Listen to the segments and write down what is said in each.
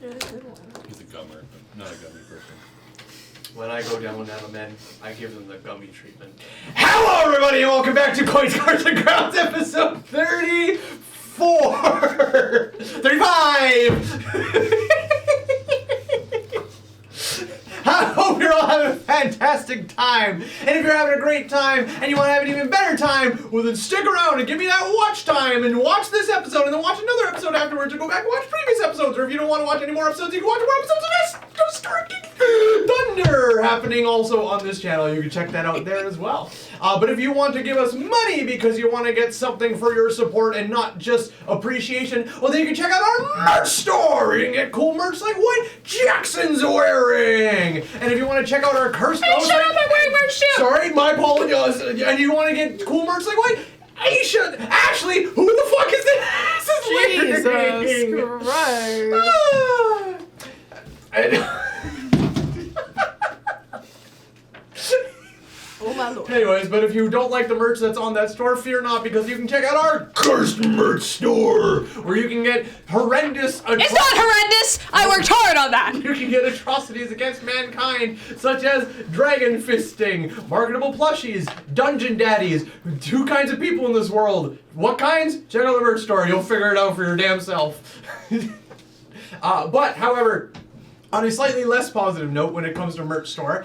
He's a gummer, not a gummy person. When I go down with men, I give them the gummy treatment. Hello, everybody, and welcome back to Coins, Cards, and Crowns, episode 34! 35! I hope you're all having a fantastic time. And if you're having a great time and you want to have an even better time, well then stick around and give me that watch time and watch this episode and then watch another episode afterwards or go back and watch previous episodes. Or if you don't want to watch any more episodes, you can watch more episodes of this Starking Thunder happening also on this channel. You can check that out there as well. But if you want to give us money because you want to get something for your support and not just appreciation, well then you can check out our merch store. You can get cool merch like what Jackson's wearing. And if you want to check out our cursed Hey, shut up, I'm wearing merch too! Sorry, my apologies. And you want to get cool merch like what? Aisha, Ashley, who the fuck is this? Jesus Christ. Oh my lord. Anyways, but if you don't like the merch that's on that store, fear not, because you can check out our cursed merch store, where you can get horrendous... It's not horrendous! I worked hard on that! You can get atrocities against mankind, such as dragon fisting, marketable plushies, dungeon daddies, 2 kinds of people in this world. What kinds? Check out the merch store. You'll figure it out for your damn self. But, however... On a slightly less positive note when it comes to merch store,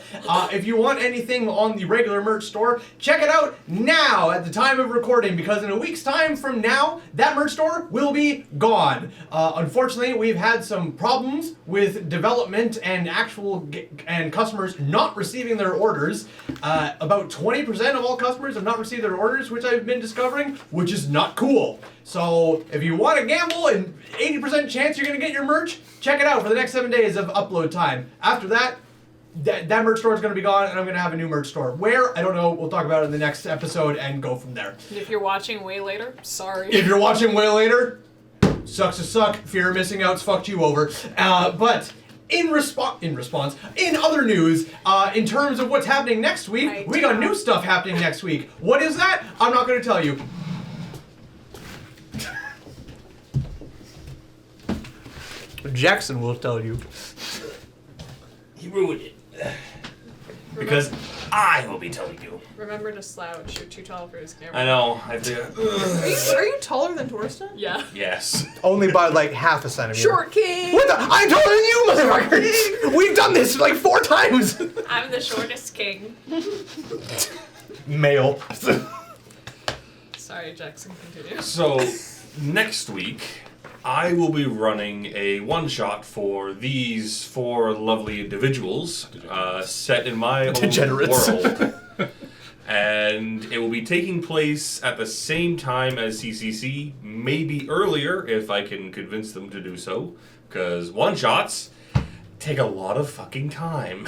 if you want anything on the regular merch store, check it out now at the time of recording, because in a week's time from now, that merch store will be gone. Unfortunately, we've had some problems with development and and customers not receiving their orders. About 20% of all customers have not received their orders, which I've been discovering, which is not cool. So if you want to gamble and 80% chance you're going to get your merch, check it out for the next 7 days of upload time. After that, that merch store is going to be gone, and I'm going to have a new merch store. Where? I don't know. We'll talk about it in the next episode and go from there. If you're watching way later, sorry. If you're watching way later, sucks to suck. Fear of missing out's fucked you over. But in other news, in terms of what's happening next week, we got new stuff happening next week. What is that? I'm not going to tell you. Jackson will tell you. He ruined it. Because I will be telling you. Remember to slouch. You're too tall for his camera. I know. I have to. Are you taller than Torsten? Yeah. Yes. Only by like half a centimeter. Short king! What the? I'm taller than you, motherfucker! We've done this like 4 times! I'm the shortest king. Male. Sorry, Jackson, continue. So, next week, I will be running a one-shot for these 4 lovely individuals, set in my own world. And it will be taking place at the same time as CCC, maybe earlier if I can convince them to do so, because one-shots take a lot of fucking time,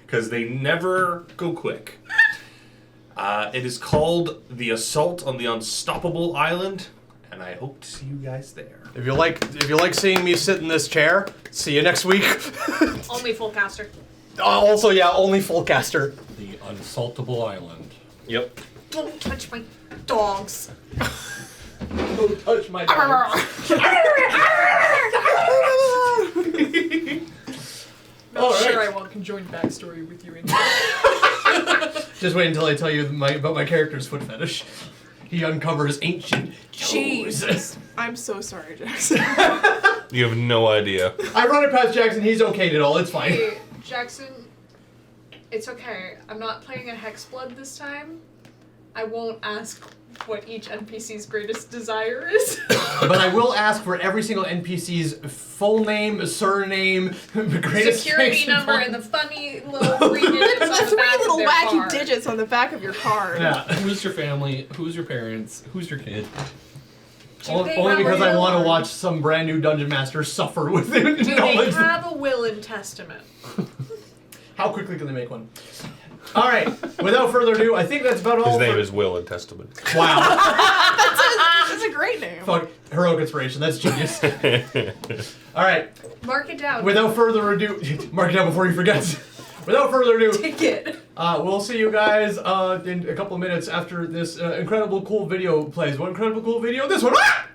because they never go quick. It is called The Assault on the Unstoppable Island, and I hope to see you guys there. If you like seeing me sit in this chair, see you next week. Only full caster. Also, yeah, only full caster. The Unsaltable Island. Yep. Don't touch my dogs. Don't touch my dog. Not sure I want conjoined backstory with you in Just wait until I tell you about my character's foot fetish. He uncovers ancient Jesus. I'm so sorry, Jackson. You have no idea. I run it past Jackson, he's okayed it all, it's fine. Hey, Jackson, it's okay. I'm not playing a Hexblood this time. I won't ask what each NPC's greatest desire is. But I will ask for every single NPC's full name, surname, greatest security number, and the funny little 3 digits on the back little of their wacky card. digits on the back of your card. Yeah. Who's your family? Who's your parents? Who's your kid? Only have because a I want to will? watch some brand new Dungeon Master suffer with Do knowledge. they have a will and testament? How quickly can they make one? Alright, without further ado, I think that's about all. His name is Will and Testament. Wow. That's a great name. Fuck, heroic inspiration, that's genius. Alright, Mark it down. without further ado, mark it down before you forget. Without further ado, Ticket. we'll see you guys in a couple of minutes after this incredible cool video plays. What incredible cool video? This one! Ah!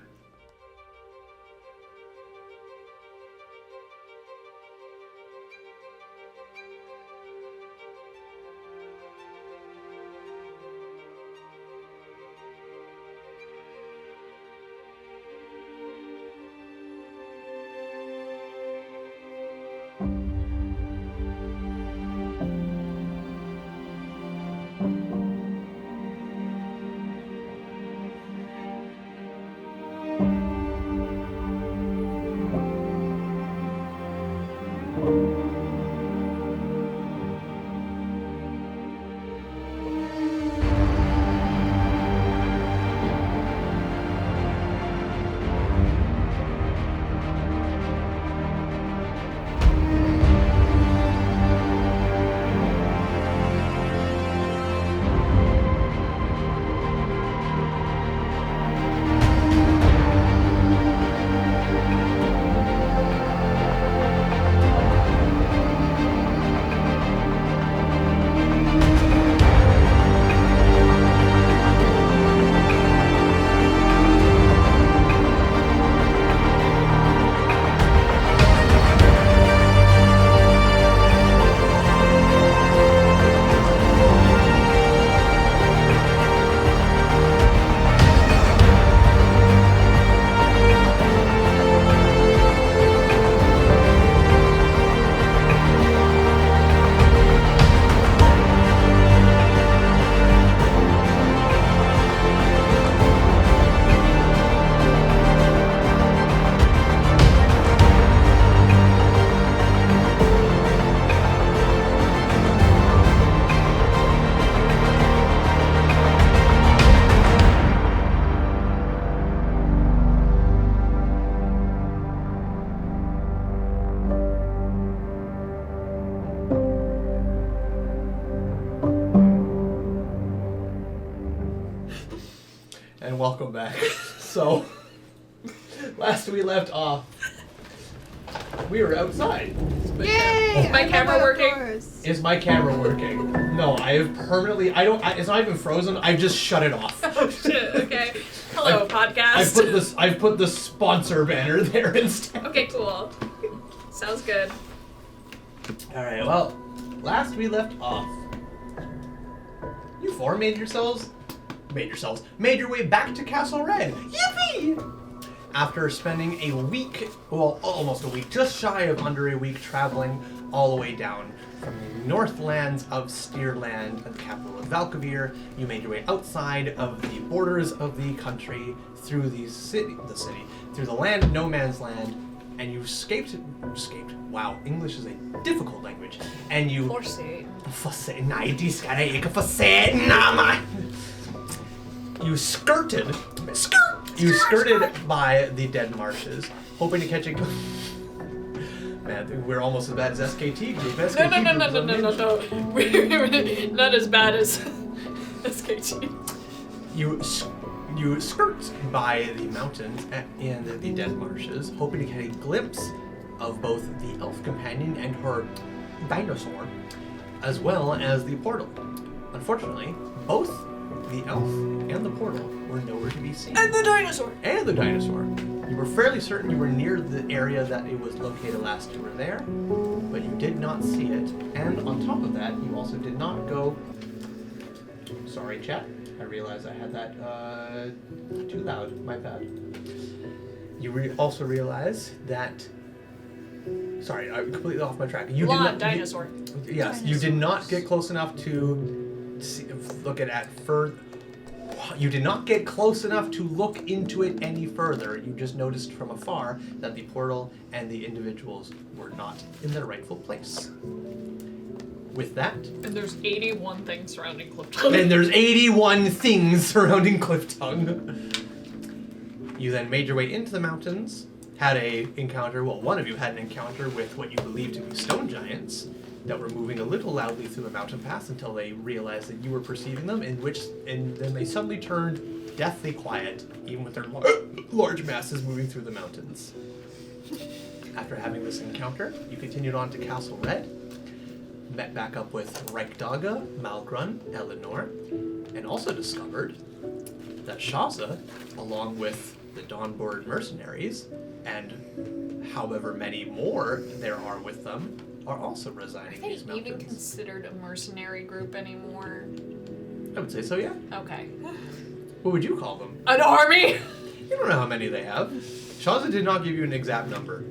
welcome back. So, last we left off, we were outside. Yay! My I love camera working? outdoors. Is my camera working? No, I have permanently. It's not even frozen. I've just shut it off. Oh shit, okay. Hello, podcast. I've put the sponsor banner there instead. Okay, cool. Sounds good. All right. Well, last we left off, you four made your way back to Castle Red. Yippee! After spending a week, well, almost a week, just shy of under a week, traveling all the way down from the northlands of Steerland, the capital of Valkyrie, you made your way outside of the borders of the country through the city, through the land of no man's land, and you escaped. Wow, English is a difficult language. And you. You skirted by the dead marshes, hoping to catch a. Man, we're almost as bad as SKT group. No. We're not as bad as SKT. You skirt by the mountains and the dead marshes, hoping to get a glimpse of both the elf companion and her dinosaur, as well as the portal. Unfortunately, both the elf and the portal were nowhere to be seen. And the dinosaur. You were fairly certain you were near the area that it was located last you were there, but you did not see it. And on top of that, you also did not go... Sorry, chat. I realized I had that too loud. My bad. You also realize that... Sorry, I'm completely off my track. You Dinosaur. Yes, you did not get close enough to look at further. You did not get close enough to look into it any further. You just noticed from afar that the portal and the individuals were not in their rightful place. With that... And there's 81 things surrounding Cliff And there's 81 things surrounding Clifftongue. You then made your way into the mountains, had a encounter, well, one of you had an encounter with what you believed to be stone giants that were moving a little loudly through the mountain pass until they realized that you were perceiving them, and then they suddenly turned deathly quiet, even with their large masses moving through the mountains. After having this encounter, you continued on to Castle Red, met back up with Reikdaga, Malgrun, Eleanor, and also discovered that Shaza, along with the Dawnboard mercenaries, and however many more there are with them, are also residing in these Are they mountains. even considered a mercenary group anymore? I would say so, yeah. Okay. What would you call them? An army? You don't know how many they have. Shaza did not give you an exact number.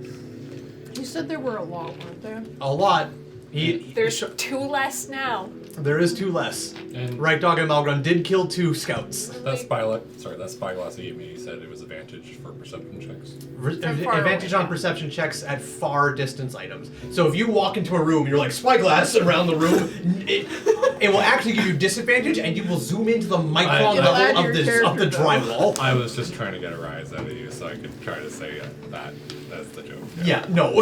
You said there were a lot, weren't there? A lot. There's 2 less now. There is 2 less. And Reikdaga and Malgrun did kill 2 scouts. that spyglass he gave me, he said it was advantage for perception checks. Advantage on perception checks at far distance items. So if you walk into a room, you're like spyglass around the room, it will actually give you disadvantage, and you will zoom into the micron It'll add level your of the character, drywall. I was just trying to get a rise out of you so I could try to say that. That's the joke. Yeah, no.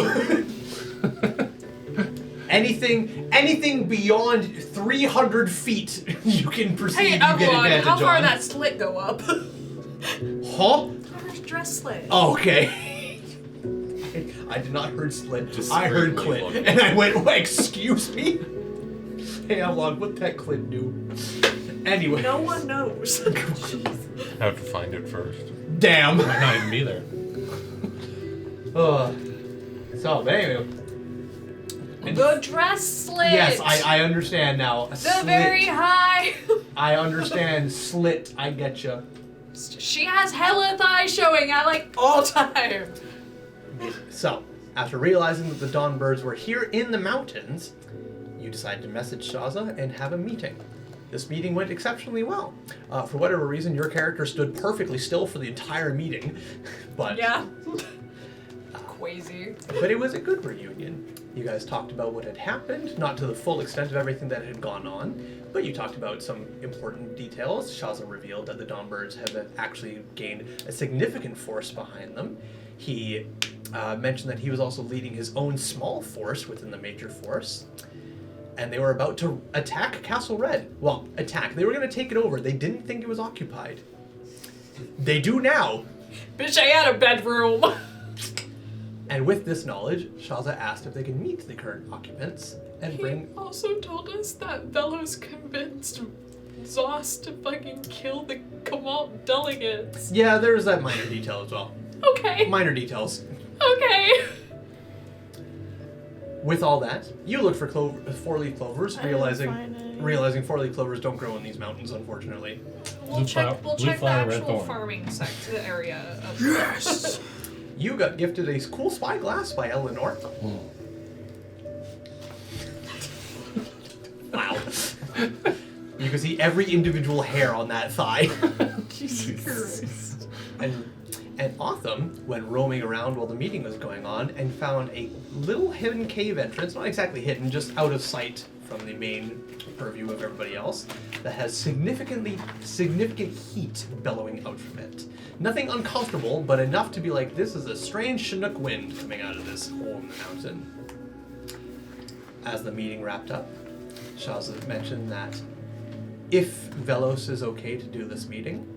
Anything beyond 300 feet, you can perceive Hey, you get advantage how far on. that slit go up? Huh? There's dress slit. Okay. I did not heard slit. Just I heard screaming clit, like- and I went, "What, excuse me? Hey, how long? What that clit do?" Anyway. No one knows. I have to find it first. Damn. Might not even be there. So, but anyway. The dress slit. Yes, I understand now. The Slit. very high. I understand. Slit. I get you. She has hella thighs showing at like all time. So, after realizing that the Dawnbirds were here in the mountains, you decided to message Shaza and have a meeting. This meeting went exceptionally well. For whatever reason, your character stood perfectly still for the entire meeting, but Yeah. Crazy. but it was a good reunion. You guys talked about what had happened, not to the full extent of everything that had gone on, but you talked about some important details. Shaza revealed that the Dawnbirds have actually gained a significant force behind them. He mentioned that he was also leading his own small force within the major force, and they were about to attack Castle Red. Well, attack. They were going to take it over. They didn't think it was occupied. They do now. Bitch, I had a bedroom. And with this knowledge, Shaza asked if they can meet the current occupants and He bring. also told us that Velos convinced Zos to fucking kill the Kamal delegates. Yeah, there's that minor detail as well. Okay. Minor details. Okay. With all that, you look for four-leaf clovers, I didn't realizing find any. four-leaf clovers don't grow in these mountains, unfortunately. We'll check blue the flower, red actual thorn. farming sector area of Yes. You got gifted a cool spyglass by Eleanor. Wow. You can see every individual hair on that thigh. Jesus Christ. And Otham went roaming around while the meeting was going on and found a little hidden cave entrance, not exactly hidden, just out of sight from the main purview of everybody else, that has significant heat bellowing out from it. Nothing uncomfortable, but enough to be like, this is a strange Chinook wind coming out of this hole in the mountain. As the meeting wrapped up, Shaza mentioned that if Velos is okay to do this meeting,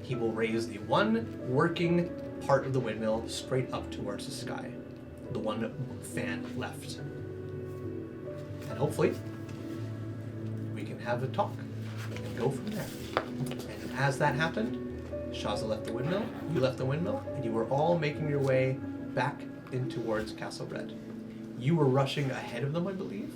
he will raise the one working part of the windmill straight up towards the sky. The one fan left. And hopefully, we can have a talk and go from there. And as that happened, Shaza left the windmill, you left the windmill, and you were all making your way back in towards Castle Red. You were rushing ahead of them, I believe?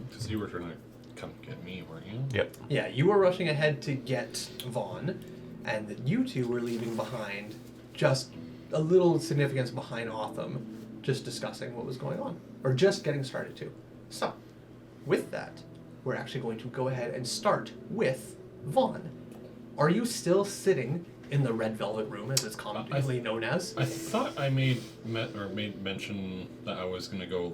Because you were trying to come get me, weren't you? Yep. Yeah, you were rushing ahead to get Vaughn, and that you two were leaving behind just a little significance behind Otham, just discussing what was going on, or just getting started to. So, with that, we're actually going to go ahead and start with Vaughn. Are you still sitting in the red velvet room, as it's commonly known as? I thought I made mention that I was gonna go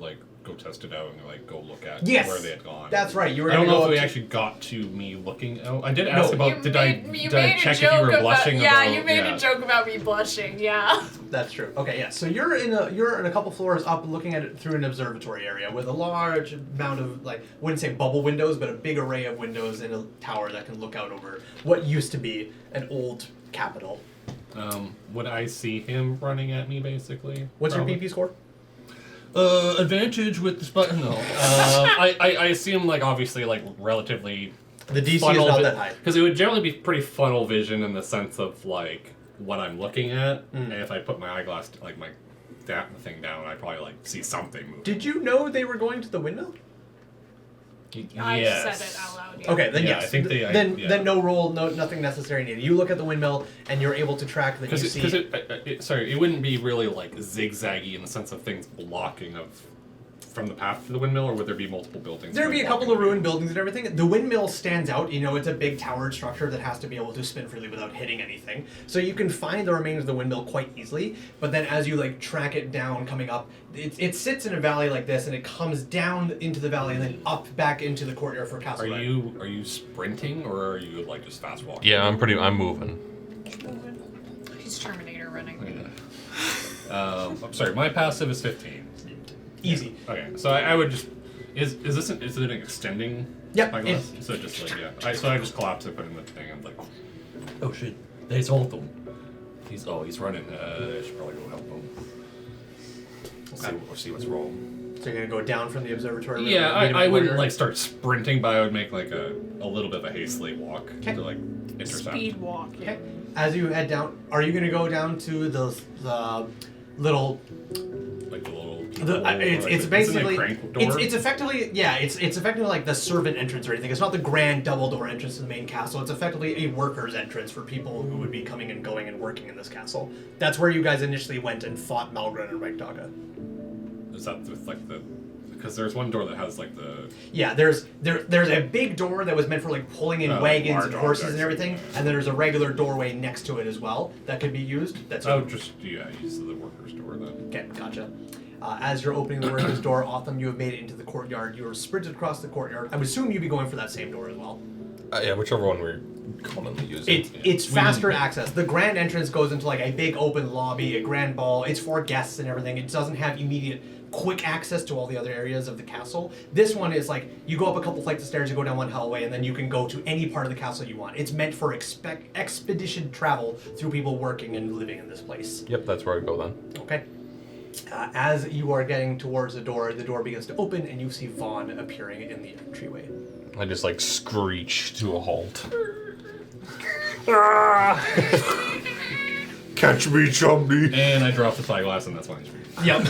test it out and go look at Yes! where they had gone. That's right. You were I don't gonna know go if we up to- actually got to me looking out. I did ask about You did I check if you were blushing Yeah, about you made a joke about me blushing. Yeah. That's true. Okay, yeah. So you're in a couple floors up, looking at it through an observatory area with a large amount of wouldn't say bubble windows, but a big array of windows in a tower that can look out over what used to be an old capital. Would I see him running at me basically? What's Probably. your PP score? Advantage with the spot. No. I assume obviously relatively. The DC is not that high. Because it would generally be pretty funnel vision in the sense of what I'm looking at, and if I put my eyeglass my thing down, I probably see something moving. Did you know they were going to the windmill? I Yes. said it out loud. Yeah. Okay, then Yeah, yes. I think they- then no roll, nothing necessary needed. You look at the windmill and you're able to track that you see. Because it wouldn't be really zigzaggy in the sense of things blocking from the path to the windmill, or would there be multiple buildings? There'd be a couple blocking of the ruined buildings and everything. The windmill stands out. It's a big towered structure that has to be able to spin freely without hitting anything. So you can find the remains of the windmill quite easily. But then as you track it down, coming up, it sits in a valley like this, and it comes down into the valley and then up back into the courtyard for Castle Are Red. you sprinting, or are you just fast walking? Yeah, I'm moving. He's Terminator running. I'm sorry. My passive is 15. Easy. Okay, so I would just is it an extending? Yep, eyeglass? So just I just collapse it, put it in the thing. I'm like, Oh shit, there's all of them. he's running. I should probably go help him. We'll see what's wrong. So you're gonna go down from the observatory. room Yeah, and meet him I in the wouldn't corridor? start sprinting, but I would make a little bit of a hastily walk Okay. to intercept. Speed walk. Yeah. Okay. As you head down, are you gonna go down to the little? Like the little. It's basically crank door. it's effectively it's effectively like the servant entrance or anything. It's not the grand double door entrance to the main castle. It's effectively a worker's entrance for people who would be coming and going and working in this castle. That's where you guys initially went and fought Malgren and Reikdaga. Is that with the? Because there's one door that has the. Yeah, there's a big door that was meant for pulling in wagons large and horses objects. and everything, and then there's a regular doorway next to it as well that could be used. That's I would just use the workers' door then. Okay, gotcha. As you're opening the workers' door, Otham, you have made it into the courtyard. You are sprinted across the courtyard. I would assume you'd be going for that same door as well. Yeah, whichever one we're commonly using. It's faster access. The grand entrance goes into a big open lobby, a grand ball. It's for guests and everything. It doesn't have immediate quick access to all the other areas of the castle. This one is like, you go up a couple flights of stairs, you go down one hallway, and then you can go to any part of the castle you want. It's meant for expedition travel through people working and living in this place. Yep, that's where I go then. Okay. As you are getting towards the door begins to open, and you see Vaughn appearing in the entryway. I just like screech to a halt. Catch me, chumby. And I drop the spyglass, and that's my scream. Yep.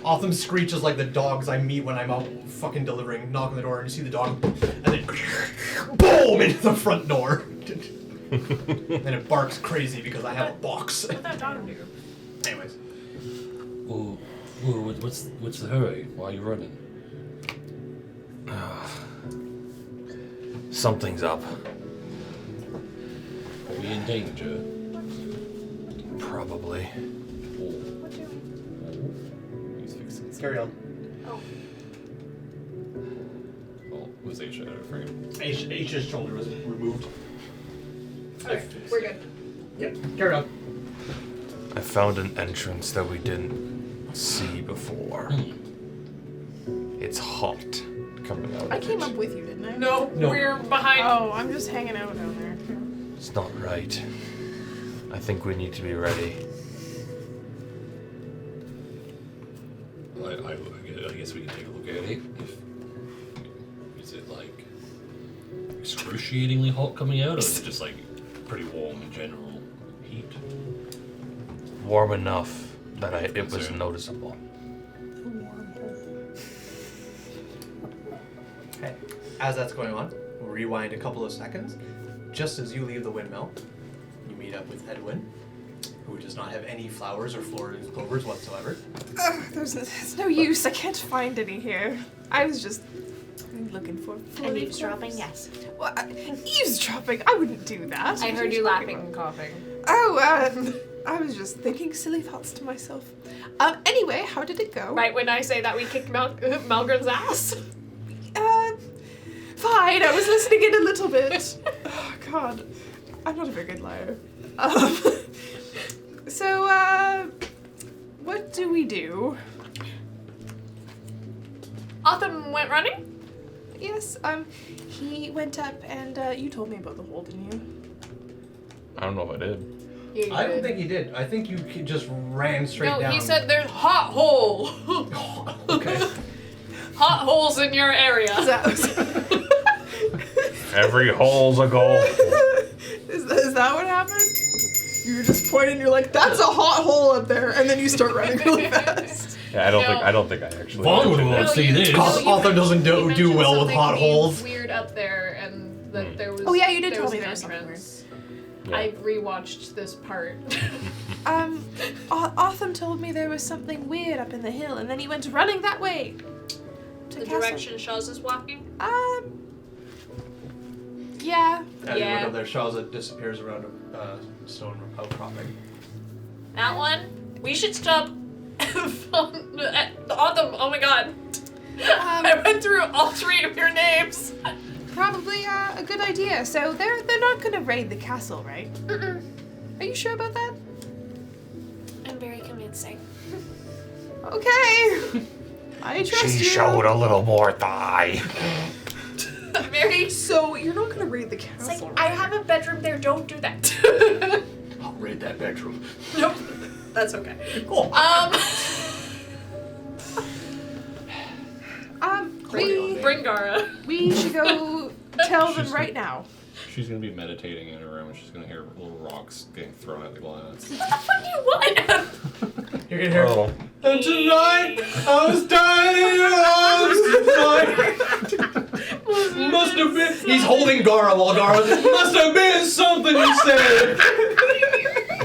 Autumn screeches like the dogs I meet when I'm out fucking delivering. Knock on the door, and you see the dog, and then boom into the front door. And it barks crazy because I have a box. What'd that dog do? Anyways. Whoa, what's the hurry? Why are you running? Something's up. Are we in danger? Probably. What do He's fixing it. Carry on. Oh. Well, was H out of frame? H's shoulder was removed. Okay, we're good. Yeah, carry on. I found an entrance that we didn't see before. It's hot coming out. I of came it. up with you, didn't I? No, No. we're behind. Oh, I'm just hanging out down there. It's not right. I think we need to be ready. I guess we can take a look at it. Is it like excruciatingly hot coming out, or is it just like pretty warm in general heat? Warm enough that it was noticeable. Okay. As that's going on, we'll rewind a couple of seconds. Just as you leave the windmill, you meet up with Edwin, who does not have any flowers or clovers whatsoever. There's no use. I can't find any here. I was just looking for. And eavesdropping, yes. Well, eavesdropping? I wouldn't do that. I What are heard you talking laughing and coughing. Oh, I was just thinking silly thoughts to myself. Anyway, how did it go? Right when I say that we kicked Malgrim's ass. Fine, I was listening in a little bit. Oh, God. I'm not a very good liar. So, what do we do? Autumn went running? Yes, he went up and, you told me about the hole, didn't you? I don't know if I did. Yeah, I don't think you did. I think you just ran straight No, down. he said there's hot hole. Okay. Hot holes in your area. Every hole's a goal. Is that what happened? You were just pointing. You're like, "That's a hot hole up there," and then you start running really fast. Yeah, I don't think I actually. Vaughn would did want that. to see this. Author doesn't do mentioned well with something hot holes. Weird up there, and that there was. Oh, yeah, you did there tell was me an there was something entrance. Yeah. I rewatched this part. Otham told me there was something weird up in the hill, and then he went running that way. To The castle. direction Shaw's is walking. Yeah. As you Yeah. look up there, Shawza disappears around a stone outcropping. That one. We should stop. Autumn. Oh my god. I went through all three of your names. Probably a good idea. So they're not gonna raid the castle, right? Mm-mm. Are you sure about that? I'm very convincing. Okay. I trust She you. showed a little more thigh. Very. So you're not gonna raid the It's castle. like, I have a bedroom there, don't do that. I'll raid that bedroom. Nope. That's okay. Cool. Bring Gara. We should go tell them right now. She's gonna be meditating in her room, and she's gonna hear little rocks getting thrown at the glass. What the fuck do you want? You're gonna hear. Oh. And tonight I was dying. Must have been. He's holding Gara while Gara says, "Must have been something you said."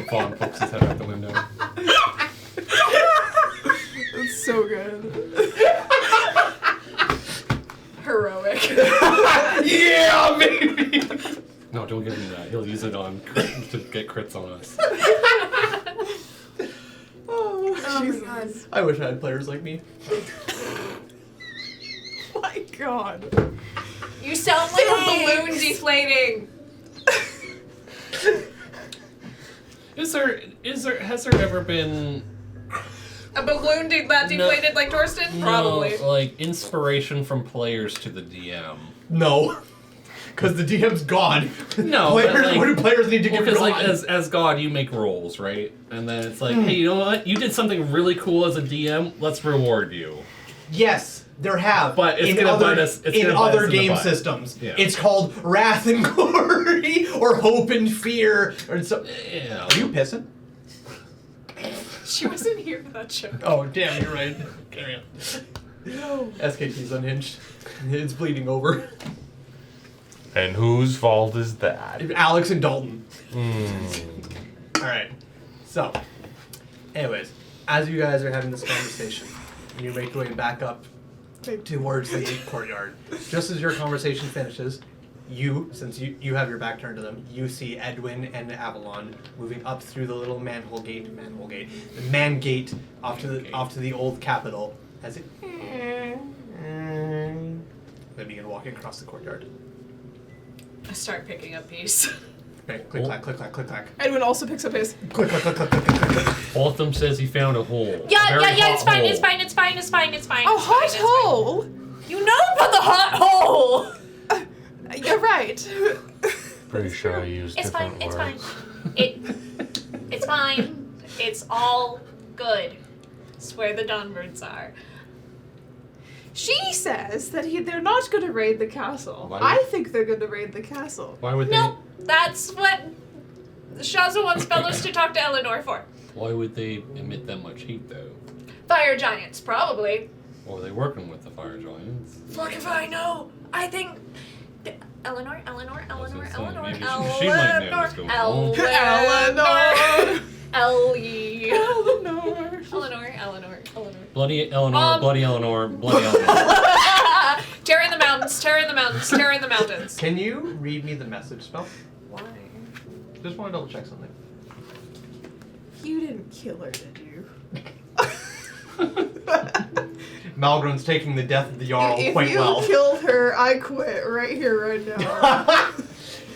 Vaughn pokes his head out the window. That's so good. Heroic. Yeah, baby. No, don't give him that. He'll use it on to get crits on us. Oh, Jesus. I wish I had players like me. my God. You sound like a balloon deflating. Has there ever been A balloon that deflated like Torsten? Probably. No, like inspiration from players to the DM. No. Because the DM's God. No, players, but, like, what do players need to give because God? like as God, you make rolls, right? And then it's like, hey, you know what? You did something really cool as a DM. Let's reward you. Yes, there have. But it's in gonna other, bite us. It's in gonna bite us other in the game butt. systems. Yeah. It's called Wrath and Glory, or Hope and Fear, or so. Yeah. Are you pissing? She wasn't here for that show. Oh, damn, you're right. Carry on. SKT's unhinged. It's bleeding over. And whose fault is that? Alex and Dalton. Alright. So, anyways, as you guys are having this conversation, you make your way back up towards the courtyard. Just as your conversation finishes, since you have your back turned to them, you see Edwin and Avalon moving up through the little the man gate off to the old capital as it they begin walking across the courtyard. I start picking up peace. Okay, click clack, click clack, click clack. Edwin also picks up his. Click clack, click clack, click clack, click clack. Botham says he found a hole. Yeah, Very hot it's fine, hole. it's fine, it's fine, it's fine, it's fine. A it's hot fine, it's fine. hole! You know about the hot hole! You're right. Pretty sure I used It's fine, different it's words. fine. It's fine. It's all good. It's where the Dawnbirds are. She says that they're not going to raid the castle. Why would- I think they're going to raid the castle. Why would Nope, that's what Shaza wants Bellows to talk to Eleanor for. Why would they emit that much heat though? Fire giants, probably. Or are they working with the fire giants? Fuck if I know. I think Eleanor. Maybe she might know what's going on. Eleanor! Ellie. Eleanor. Eleanor. Bloody Eleanor, bloody Eleanor, bloody Eleanor. Tear in the mountains, tear in the mountains, tear in the mountains. Can you read me the message spell? Why? Just want to double check something. You didn't kill her, did you? Malgron's taking the death of the Jarl If quite you well. killed her, I quit right here, right now.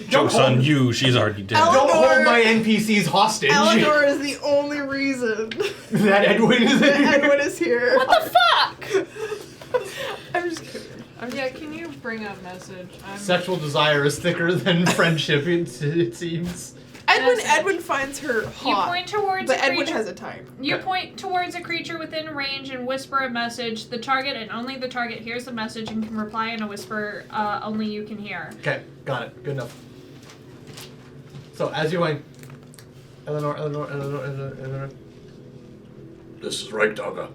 Joke's on you, she's already dead. Eleanor- Don't hold my NPCs hostage. Eleanor is the only reason That Edwin is that Edwin is here. What the fuck? I'm just kidding. Yeah, can you bring up message? Sexual desire is thicker than friendship, it seems. Edwin finds her hot. You point towards but a Edwin creature. has a type. You Okay. point towards a creature within range and whisper a message. The target and only the target hears the message and can reply in a whisper only you can hear. Okay, got it. Good enough. So, as you're going, Eleanor. This is right, Dogga.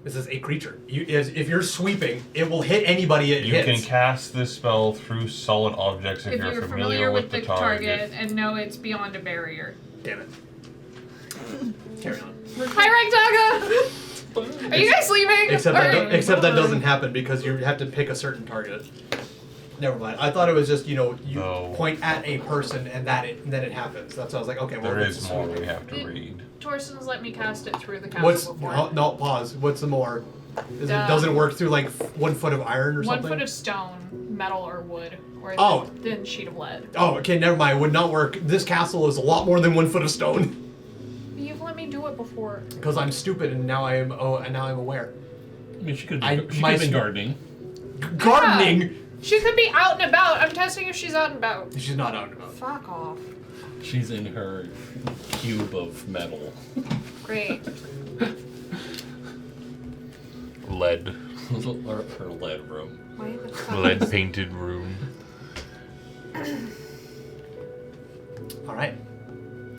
This is a creature. If you're sweeping, it will hit anybody it You hits. can cast this spell through solid objects if, If you're familiar with the target and know it's beyond a barrier. Damn it. Carry on. Hi, Ragdaga! Are you guys leaving? Except Or- that doesn't happen because you have to pick a certain target. Never mind. I thought it was just, you No. point at a person and then it happens. That's why I was like, okay, well, There it's is a more sweep. we have to read. Torsten's let me cast it through the castle What's before. no pause? What's the more? Doesn't work through like 1 foot of iron or 1 something? foot of stone, metal, or wood, or Oh. a thin sheet of lead. Oh, okay, never mind. Would not work. This castle is a lot more than 1 foot of stone. You've let me do it before. Because I'm stupid and now I'm aware. I mean, she could I- have my been sw- gardening. Gardening. She could be out and about. I'm testing if she's out and about. She's not out and about. Fuck off. She's in her cube of metal. Great. Lead. Or her lead room. Why the fuck? Lead painted room. All right.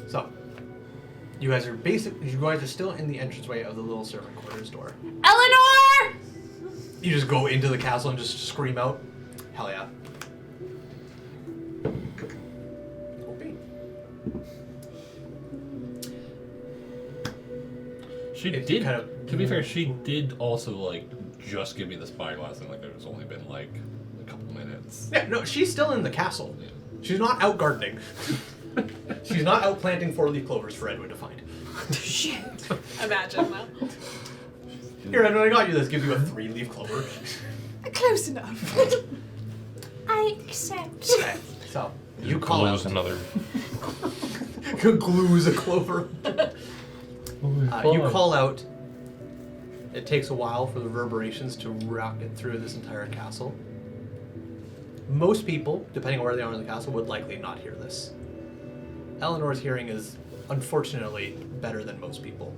So, you guys are still in the entranceway of the little servant quarters door. Eleanor! You just go into the castle and just scream out. Hell yeah. Okay. She It did. kind of- To be fair, she did also like just give me the spyglass, and like there's only been like a couple minutes. Yeah, no, she's still in the castle. Yeah. She's not out gardening. She's not out planting 4-leaf clovers for Edwin to find. Shit. Imagine that. Here, Edwin, I got you this. Gives you a 3-leaf clover. Close enough. I accept. Okay, so you call Glues out. another. Glues a clover. You call out. It takes a while for the reverberations to rocket through this entire castle. Most people, depending on where they are in the castle, would likely not hear this. Eleanor's hearing is, unfortunately, better than most people.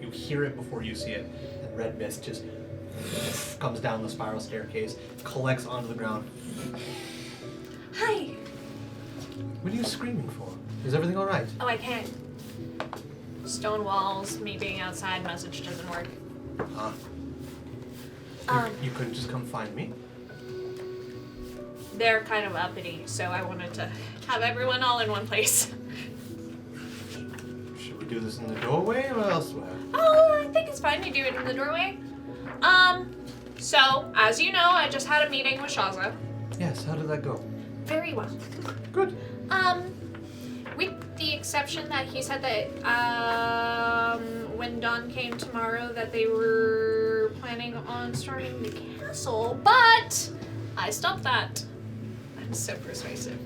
You hear it before you see it, and red mist just comes down the spiral staircase, collects onto the ground. Hi. What are you screaming for? Is everything alright? Oh, I can't. Stone walls, me being outside, message doesn't work. Huh. You couldn't just come find me? They're kind of uppity, so I wanted to have everyone all in one place. Should we do this in the doorway or elsewhere? Oh, I think it's fine to do it in the doorway. So, as you know, I just had a meeting with Shaza. Yes, how did that go? Very well. Good. With the exception that he said that, when Dawn came tomorrow, that they were planning on storming the castle, but I stopped that. I'm so persuasive.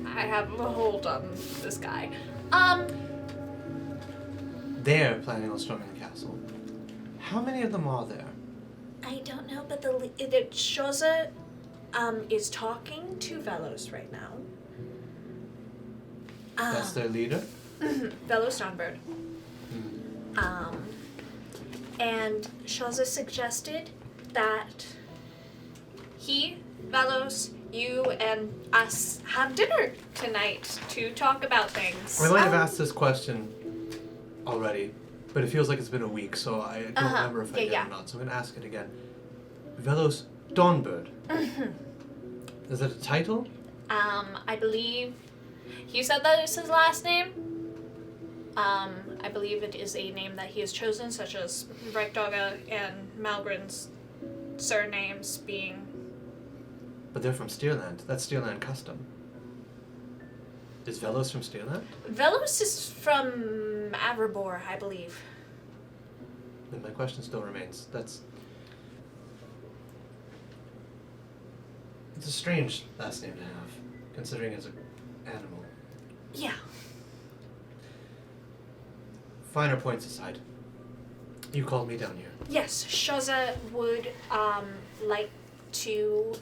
I have a hold on this guy. They're planning on storming the castle. How many of them are there? I don't know, but the Shoza, is talking to Velos right now. That's their leader? Velos Dawnbird. And Shaza suggested that he, Velos, you, and us have dinner tonight to talk about things. I might have asked this question already, but it feels like it's been a week, so I don't remember if I did or not, so I'm going to ask it again. Velos Dawnbird. Is that a title? I believe he said that is his last name. I believe it is a name that he has chosen, such as Rekdoga and Malgren's surnames being. But they're from Steerland. That's Steerland custom. Is Velos from Steerland? Velos is from Averbor, I believe. Then my question still remains. It's a strange last name to have, considering it's an animal. Yeah. Finer points aside, you called me down here. Yes, Shaza would like to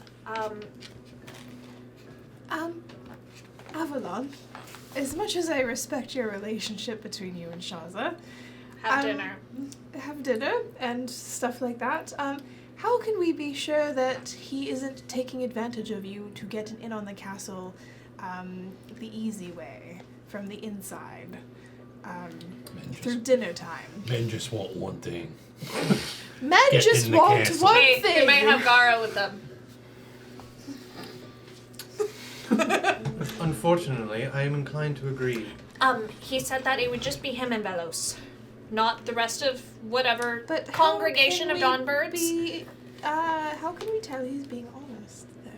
Avalon, as much as I respect your relationship between you and Shaza, have dinner. Have dinner and stuff like that. How can we be sure that he isn't taking advantage of you to get in on the castle the easy way, from the inside, through dinner time? Men just want one thing. Men Get just in the want castle. one They thing! might have Gara with them. Unfortunately, I am inclined to agree. He said that it would just be him and Velos, not the rest of whatever But congregation of Dawnbirds. How can we tell he's being honest, though?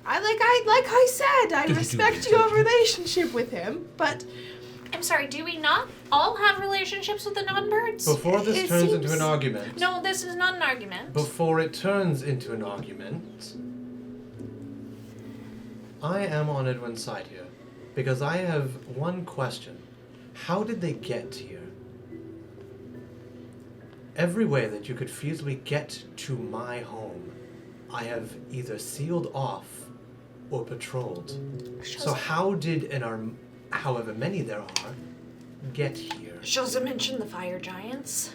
Like I said, I respect your relationship with him, but I'm sorry, do we not all have relationships with the Dawnbirds? Before this It turns into seems- an argument. No, this is not an argument. Before it turns into an argument, I am on Edwin's side here. Because I have one question. How did they get here? Every way that you could feasibly get to my home, I have either sealed off or patrolled. So how did however many there are, get here? Shaza mentioned the fire giants.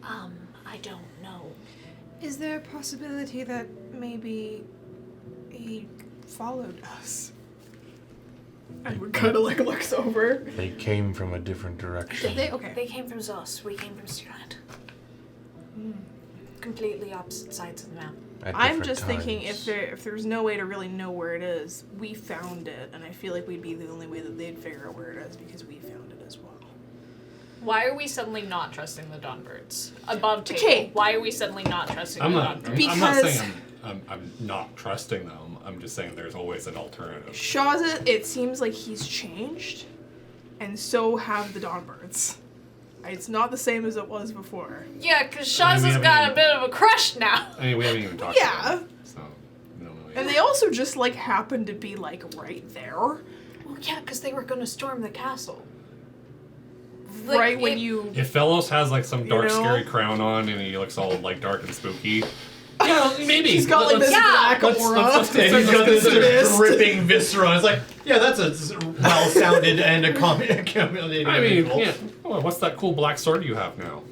I don't know. is there a possibility that maybe he followed us? Edward kind of looks over. They came from a different direction. They came from Zos. We came from Steerland. Completely opposite sides of the map. At I'm different just thinking times. if there's no way to really know where it is, we found it, and I feel like we'd be the only way that they'd figure out where it is because we found it as well. Why are we suddenly not trusting the Dawnbirds? Above table. Okay. Why are we suddenly not trusting I'm the not. Dawnbirds? I'm not Because- saying I'm not trusting them. I'm just saying there's always an alternative. Shaza, it seems like he's changed, and so have the Dawnbirds. It's not the same as it was before. Yeah, because I mean, we Shaza's haven't got even- a bit of a crush now. I mean, we haven't even talked Yeah. about it, so we don't know yet. And they also just, like, happen to be, like, right there. Well, yeah, because they were going to storm the castle. Right when you... If Velos has like some dark, You know? scary crown on and he looks all like dark and spooky, yeah, maybe He's got, like, this black aura. let's And he's got this Mist. dripping viscera. It's like, yeah, that's a well-sounded and accommodating. I mean, people. yeah. Oh, what's that cool black sword you have now?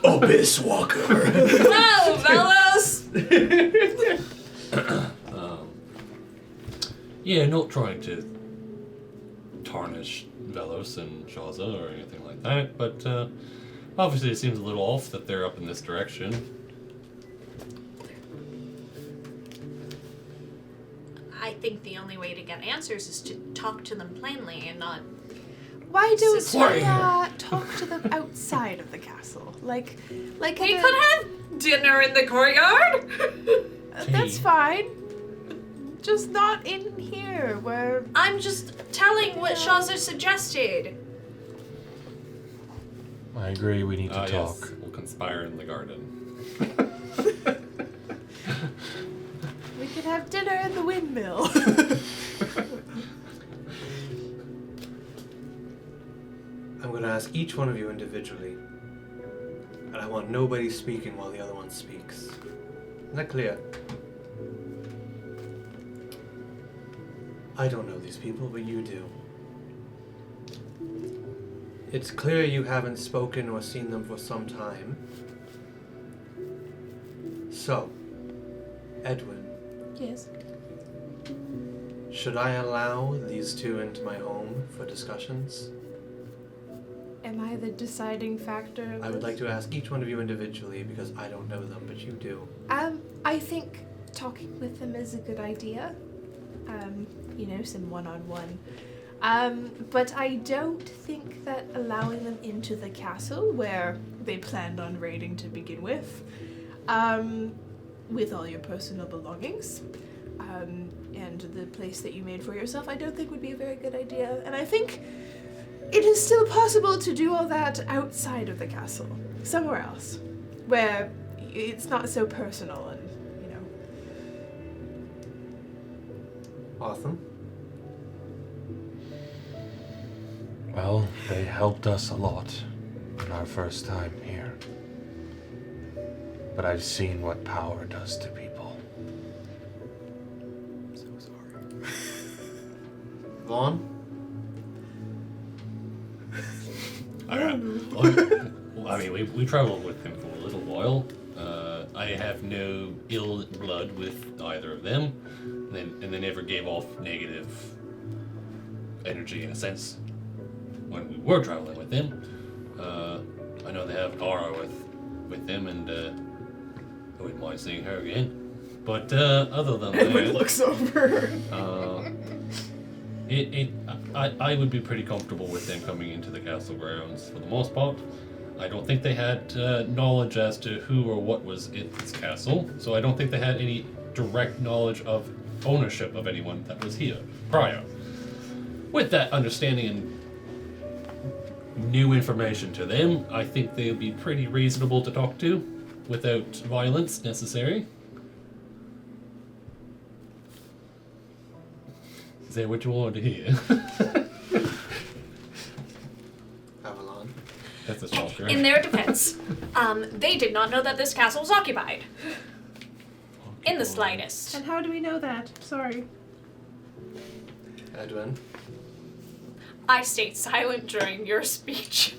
Abyss Walker. Wow, Velos! Yeah, not trying to tarnish Velos and Shaza or anything like that, but obviously it seems a little off that they're up in this direction. I think the only way to get answers is to talk to them plainly and not... Why don't Sister. we talk to them outside of the castle? Like We at could a- have dinner in the courtyard! That's Tea. fine. Just not in here, where... I'm just telling what Shaza suggested. I agree, we need to Yes, talk. we'll conspire in the garden. We could have dinner in the windmill. I'm going to ask each one of you individually, and I want nobody speaking while the other one speaks. Is that clear? I don't know these people, but you do. It's clear you haven't spoken or seen them for some time. So, Edwin, Yes. should I allow these two into my home for discussions? Am I the deciding factor? Of I would this? like to ask each one of you individually because I don't know them, but you do. I think talking with them is a good idea. Some one-on-one. But I don't think that allowing them into the castle, where they planned on raiding to begin with all your personal belongings, and the place that you made for yourself, I don't think would be a very good idea. And I think it is still possible to do all that outside of the castle, somewhere else, where it's not so personal and, Awesome. Well, they helped us a lot in our first time here. But I've seen what power does to people. I'm so sorry. Vaughn? I mean, we traveled with him for a little while. I have no ill blood with either of them, and they never gave off negative energy in a sense when we were traveling with them. I know they have Gara with them, and I wouldn't mind seeing her again. But other than Edward that, looks over. I would be pretty comfortable with them coming into the castle grounds for the most part. I don't think they had knowledge as to who or what was in this castle, so I don't think they had any direct knowledge of ownership of anyone that was here prior. With that understanding and new information to them, I think they would be pretty reasonable to talk to without violence necessary. Is that what you wanted to hear? Avalon. That's a shocker. In their defense, they did not know that this castle was occupied. In the slightest. And how do we know that? Sorry. Edwin. I stayed silent during your speech.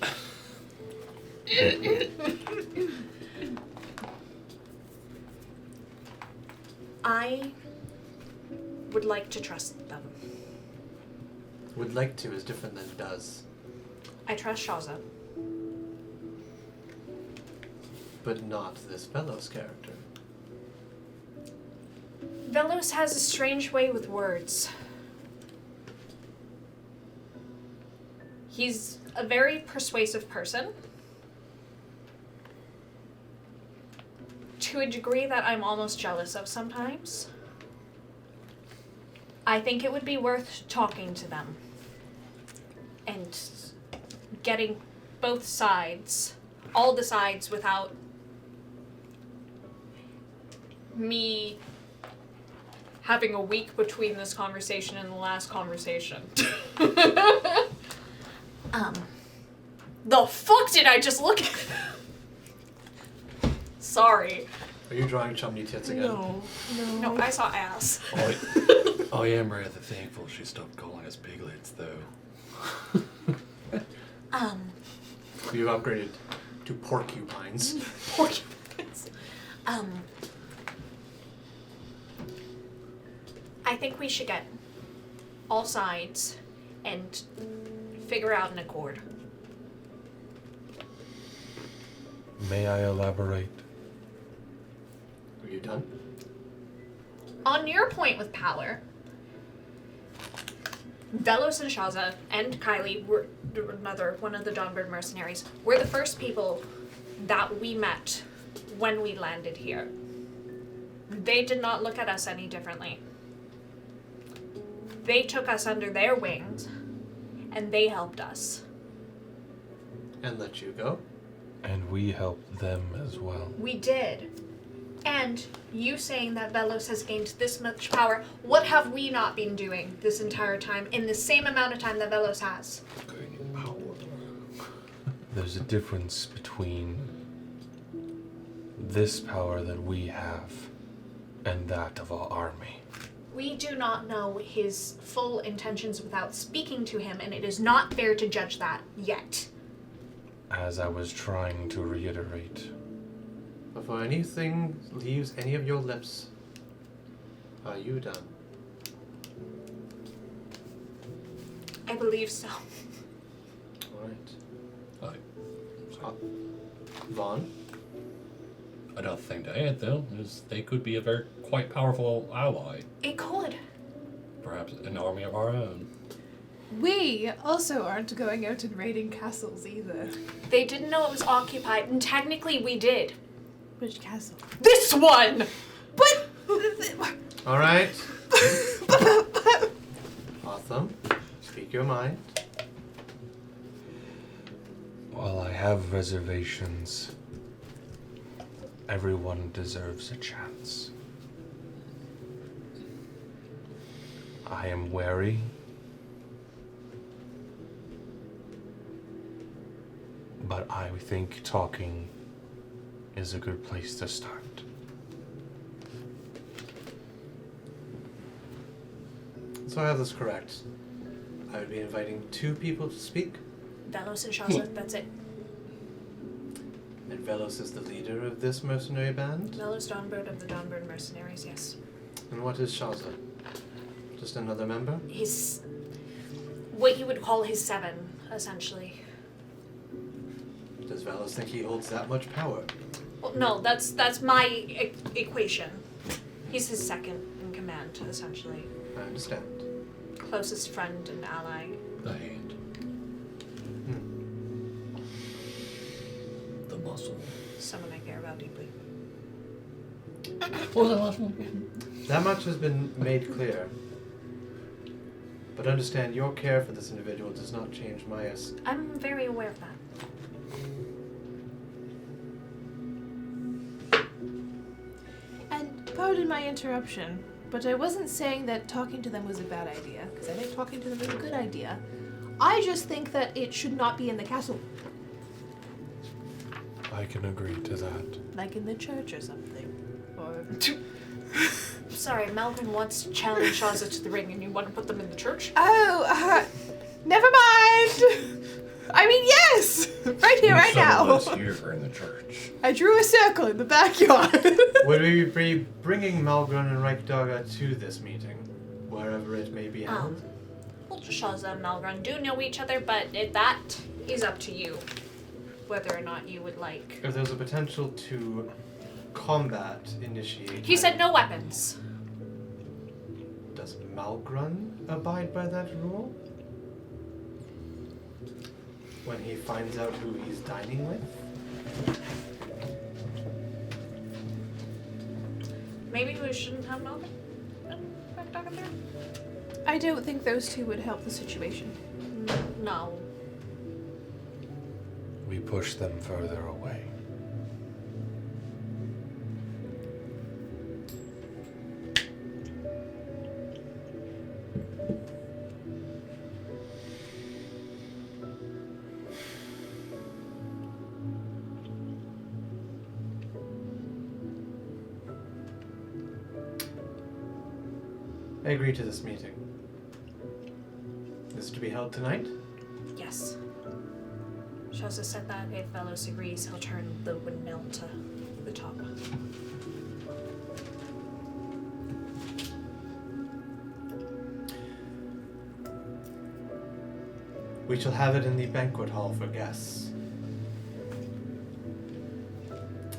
I would like to trust them. Would like to is different than does. I trust Shaza. But not this fellow's character. Velos has a strange way with words. He's a very persuasive person. To a degree that I'm almost jealous of sometimes. I think it would be worth talking to them. And getting both sides, all the sides, without me having a week between this conversation and the last conversation. The fuck did I just look at? Sorry. Are you drawing chummy tits again? No, I saw ass. I am rather thankful she stopped calling us piglets, though. You've upgraded to porcupines. Porcupines. I think we should get all sides and figure out an accord. May I elaborate? Are you done? On your point with power, Velos and Shaza and Kylie were one of the Dawnbird mercenaries, were the first people that we met when we landed here. They did not look at us any differently. They took us under their wings, and they helped us. And let you go? And we helped them as well. We did. And you saying that Velos has gained this much power, what have we not been doing this entire time in the same amount of time that Velos has? Gaining power. There's a difference between this power that we have and that of our army. We do not know his full intentions without speaking to him, and it is not fair to judge that yet. As I was trying to reiterate, Before anything leaves any of your lips, are you done? I believe so. Alright. Vaughn? Another thing to add, though, is they could be a very quite powerful ally. It could. Perhaps an army of our own. We also aren't going out and raiding castles either. They didn't know it was occupied, and technically we did. Which castle? This one! But... Alright. Awesome. Speak your mind. while I have reservations, everyone deserves a chance. I am wary, but I think talking is a good place to start. So I have this correct. I would be inviting 2 people to speak, Velos and Shaza, that's it. and Velos is the leader of this mercenary band. Velos Dawnbird of the Dawnbird Mercenaries, yes. And what is Shaza? Just another member? He's what you would call his 7, essentially. Does Velos think he holds that much power? Well, no, that's my equation. He's his second in command, essentially. I understand. Closest friend and ally. The hand. The muscle. Someone I care about deeply. What was that last one? That much has been made clear. But understand, your care for this individual does not change my I'm very aware of that. And pardon my interruption, but I wasn't saying that talking to them was a bad idea, because I think talking to them is a good idea. I just think that it should not be in the castle, I can agree to that. like in the church or something. Or Sorry, Malvin wants to challenge Shaza to the ring and you want to put them in the church? never mind. I mean, yes, right here, right now. Some of us here are in the church. I drew a circle in the backyard. Would we be bringing Malgrun and Reikdaga to this meeting, wherever it may be held? Well, Shaza and Malgrun do know each other, but that is up to you. Whether or not you would like. If there's a potential to combat initiate. He said no weapons. Does Malgrun abide by that rule? When he finds out who he's dining with? Maybe we shouldn't have Malvin back talking there? I don't think those two would help the situation. No. we push them further away. I agree to this meeting. This is to be held tonight? Yes. She also said that if Velos agrees, he'll turn the windmill to the top. We shall have it in the banquet hall for guests.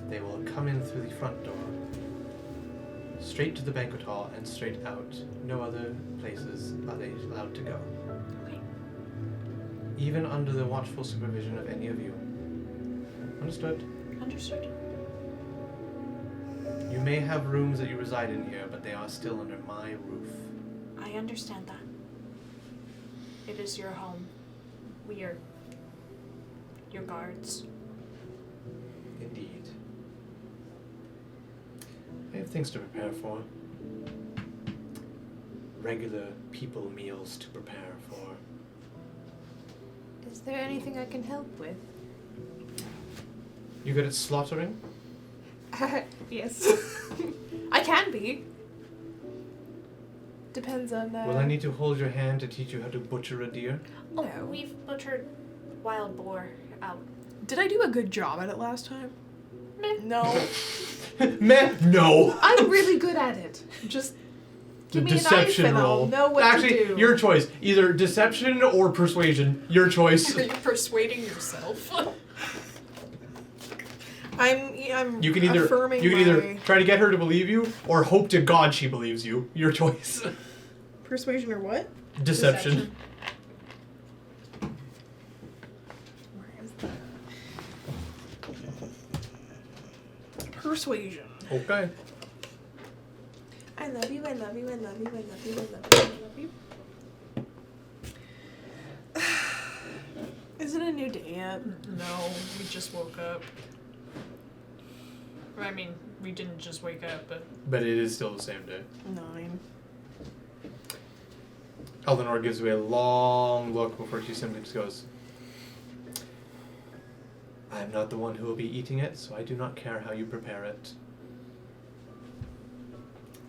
They will come in through the front door, straight to the banquet hall and straight out. No other places are they allowed to go. Okay. Even under the watchful supervision of any of you. Understood? Understood. You may have rooms that you reside in here, but they are still under my roof. I understand that. It is your home. We are your guards. Indeed. I have things to prepare for. Regular people meals to prepare for. Is there anything I can help with? You good at slaughtering? Yes. I can be. Depends on Will I need to hold your hand to teach you how to butcher a deer? Oh, No. we've butchered wild boar out. Did I do a good job at it last time? No. Meh, no. I'm really good at it. Just give me a knife Deception and roll. I'll know what Actually, to do. your choice. Either deception or persuasion. Your choice. Are you persuading yourself? I'm You can either affirming my try to get her to believe you or hope to God she believes you. Your choice. persuasion or what? Deception. Where is that? Persuasion. Okay. I love you, I love you, I love you, I love you, I love you, I love you. Is it a new day yet? No, we just woke up. I mean, we didn't just wake up, but But it is still the same day. 9. Eleanor gives you a long look before she simply just goes, I am not the one who will be eating it, so I do not care how you prepare it.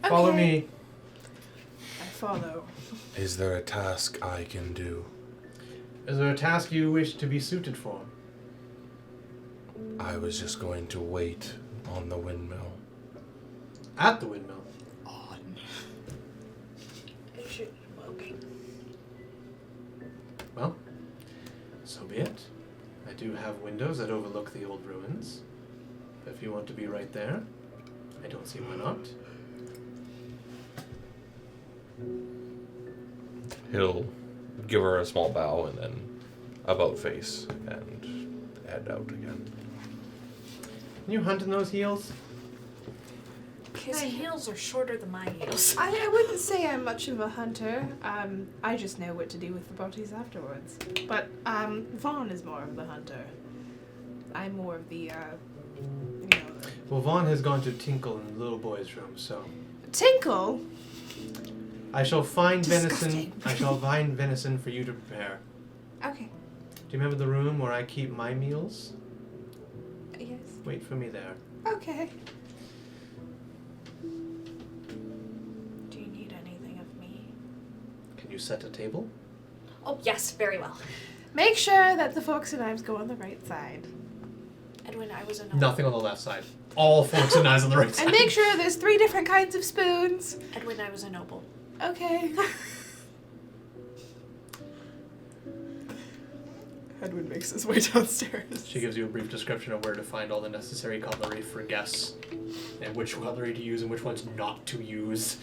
Follow Okay. me. I follow. Is there a task I can do? Is there a task you wish to be suited for? I was just going to wait on the windmill. At the windmill. Well, so be it. I do have windows that overlook the old ruins. If you want to be right there, I don't see why not. He'll give her a small bow and then about face and head out again. Can you hunt in those heels? His heels are shorter than my heels. I wouldn't say I'm much of a hunter. I just know what to do with the bodies afterwards. But Vaughn is more of the hunter. I'm more of the, you know. Well, Vaughn has gone to Tinkle in the little boy's room, so Tinkle. I shall find venison. Disgusting. I shall find venison for you to prepare. Okay. Do you remember the room where I keep my meals? Yes. Wait for me there. Okay. Do you need anything of me? Can you set a table? Oh, yes, very well. Make sure that the forks and knives go on the right side. Edwin, I was a noble. Nothing on the left side. All forks and knives on the right side. And make sure there's 3 different kinds of spoons. Edwin, I was a noble. Okay. Edwin makes his way downstairs. She gives you a brief description of where to find all the necessary cutlery for guests, and which cutlery to use and which ones not to use.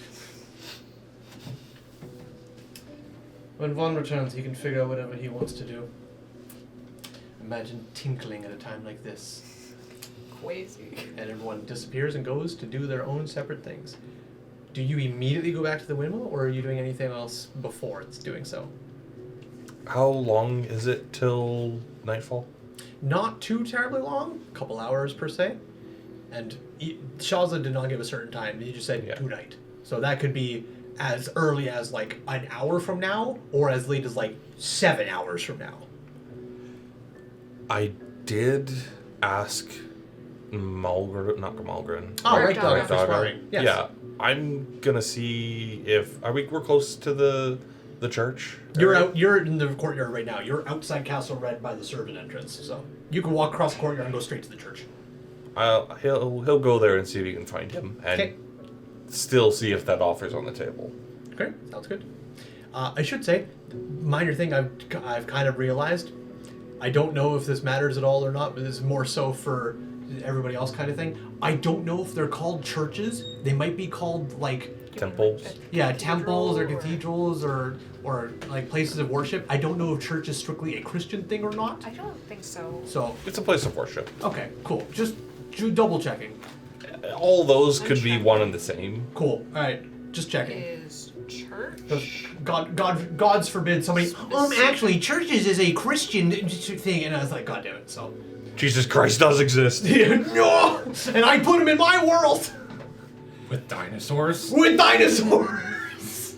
When Vaughn returns, he can figure out whatever he wants to do. Imagine tinkling at a time like this. crazy. And everyone disappears and goes to do their own separate things. Do you immediately go back to the windmill, or are you doing anything else before it's doing so? How long is it till nightfall? Not too terribly long, a couple hours per se. And Shaza did not give a certain time. He just said tonight. So that could be as early as like an hour from now, or as late as like 7 hours from now. I did ask Malgren. Oh, Right right, dog. dog. For sparring. Yes. Yeah, I'm gonna see if we're close to the church. You're area? out. You're in the courtyard right now. You're outside Castle Red by the servant entrance, so you can walk across the courtyard and go straight to the church. He'll go there and see if he can find him, and still see if that offer's on the table. Okay, sounds good. I should say, minor thing I've kind of realized. I don't know if this matters at all or not, but this is more so for everybody else kind of thing. I don't know if they're called churches. They might be called like Temples. yeah, temples or cathedrals or like places of worship. I don't know if church is strictly a Christian thing or not. I don't think so. So It's a place of worship. okay, cool. Just double checking. All those could be one and the same. Cool. All right, just checking. Is church? God's forbid somebody. Actually, churches is a Christian thing, and I was like, God damn it. So, Jesus Christ does exist. no, and I put him in my world With dinosaurs? with dinosaurs,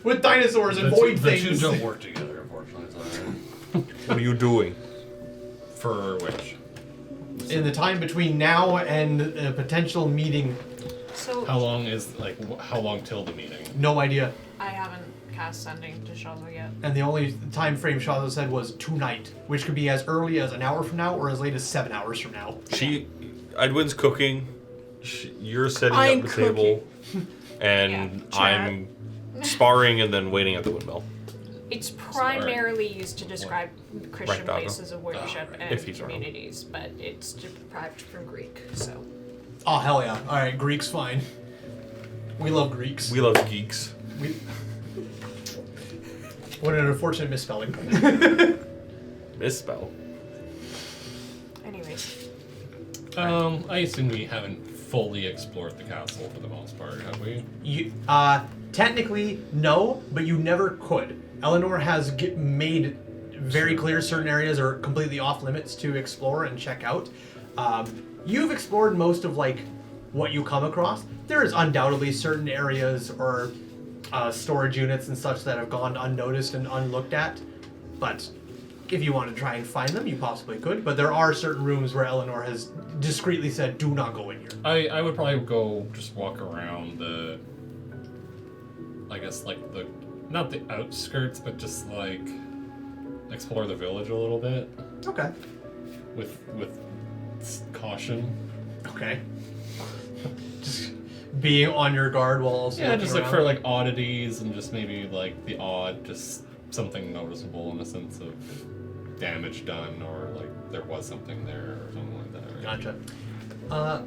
with dinosaurs and void The two things. don't work together, unfortunately. What are you doing? For which? In the time between now and a potential meeting, So How long is, like, how long till the meeting? no idea. I haven't cast sending to Shaza yet. And the only time frame Shadow said was tonight, which could be as early as an hour from now or as late as 7 hours from now. Edwin's cooking. You're setting I'm up the table, and Yeah. I'm sparring and then waiting at the windmill. It's primarily used to describe Christian Right, doggo. places of worship If and he's around. communities, but it's deprived from Greek, so. Oh, hell yeah. All right, Greek's fine. We love Greeks. We love geeks. What an unfortunate misspelling. Misspell. Anyways. I assume we haven't fully explored the castle for the most part, have we? You, technically, no, but you never could. Eleanor has made very clear certain areas are completely off limits to explore and check out. You've explored most of like what you come across. There is undoubtedly certain areas or storage units and such that have gone unnoticed and unlooked at, but if you want to try and find them, you possibly could. But there are certain rooms where Eleanor has discreetly said, "Do not go in here." I would probably go just walk around the, I guess, like the, not the outskirts, but just like explore the village a little bit Okay. with caution. Okay. Just being on your guard while also Yeah, looking just look around. for like oddities and just maybe like the odd, just something noticeable in the sense of damage done or like there was something there or something like that. Right? Gotcha.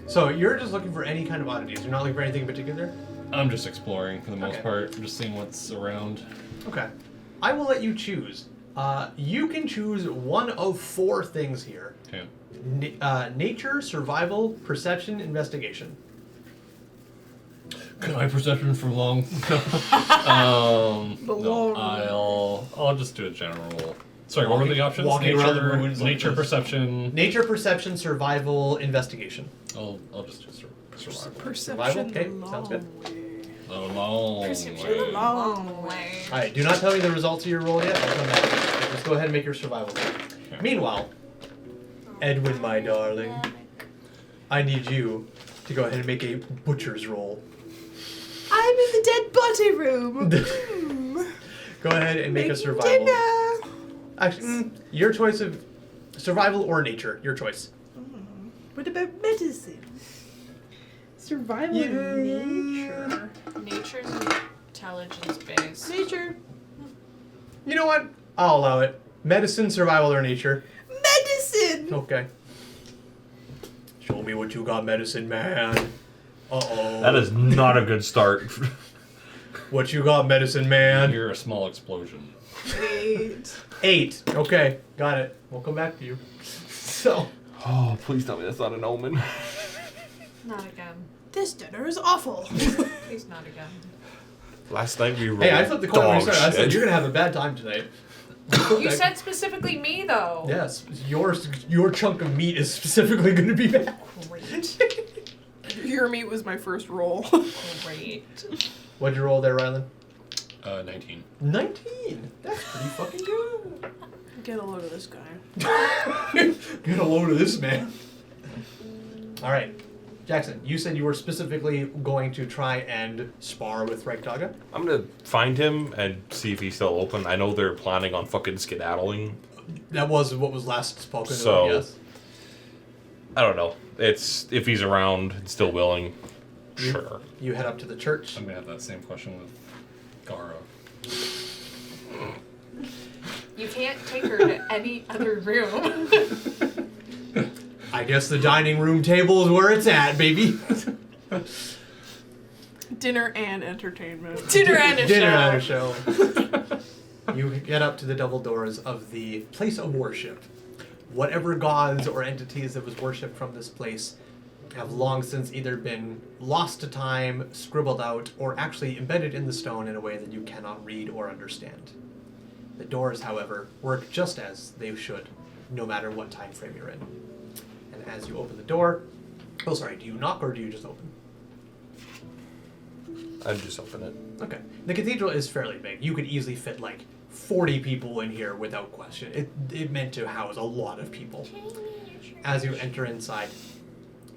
So you're just looking for any kind of oddities. You're not looking for anything in particular? I'm just exploring for the most Okay. part, just seeing what's around. Okay. I will let you choose. You can choose one of 4 things here. Okay. Nature, survival, perception, investigation. Can I perception for long? No, I'll just do a general. Sorry, what were the options? Walking around the ruins like nature, this. perception. Nature, perception, survival, investigation. I'll just do survival. Perception. Okay, the sounds long good. way. A long Perception way. Long way. Alright, do not tell me the results of your roll yet. I'll come back. Just go ahead and make your survival roll. Okay. Meanwhile, Edwin, my darling, I need you to go ahead and make a butcher's roll. I'm in the dead body room. Go ahead and make a Making survival. dinner. Actually, your choice of survival or nature. Your choice. What about medicine? Survival and nature. Nature's intelligence base. Nature. You know what? I'll allow it. Medicine, survival, or nature. Medicine. Okay. Show me what you got, medicine man. Uh-oh. That is not a good start. What you got, medicine man? You're a small explosion. 8. Okay, got it. We'll come back to you. So, Oh, please tell me that's not an omen. Not again. This dinner is awful. Please not again. Last night we rolled hey, I flipped the coin when we dog started. I said shit. you're gonna have a bad time tonight. You said specifically me, though. Yes, your chunk of meat is specifically going to be bad. Great. Your meat was my first roll. Great. What'd you roll there, Rylan? 19. 19. That's pretty fucking good. Get a load of this guy. Get a load of this man. All right, Jackson. You said you were specifically going to try and spar with Reichdaga. I'm gonna find him and see if he's still open. I know they're planning on fucking skedaddling. That was what was last spoken. So- yes. I don't know. It's if he's around and still willing. You- Sure. You head up to the church. I'm gonna have that same question with Gara. You can't take her to any other room. I guess the dining room table is where it's at, baby. Dinner and entertainment. Dinner and a Dinner show. and a show. You get up to the double doors of the place of worship. Whatever gods or entities that was worshipped from this place have long since either been lost to time, scribbled out, or actually embedded in the stone in a way that you cannot read or understand. The doors, however, work just as they should, no matter what time frame you're in. And as you open the door, oh sorry, do you knock or do you just open? I'd just open it. Okay. The cathedral is fairly big. You could easily fit like 40 people in here without question. It meant to house a lot of people. As you enter inside,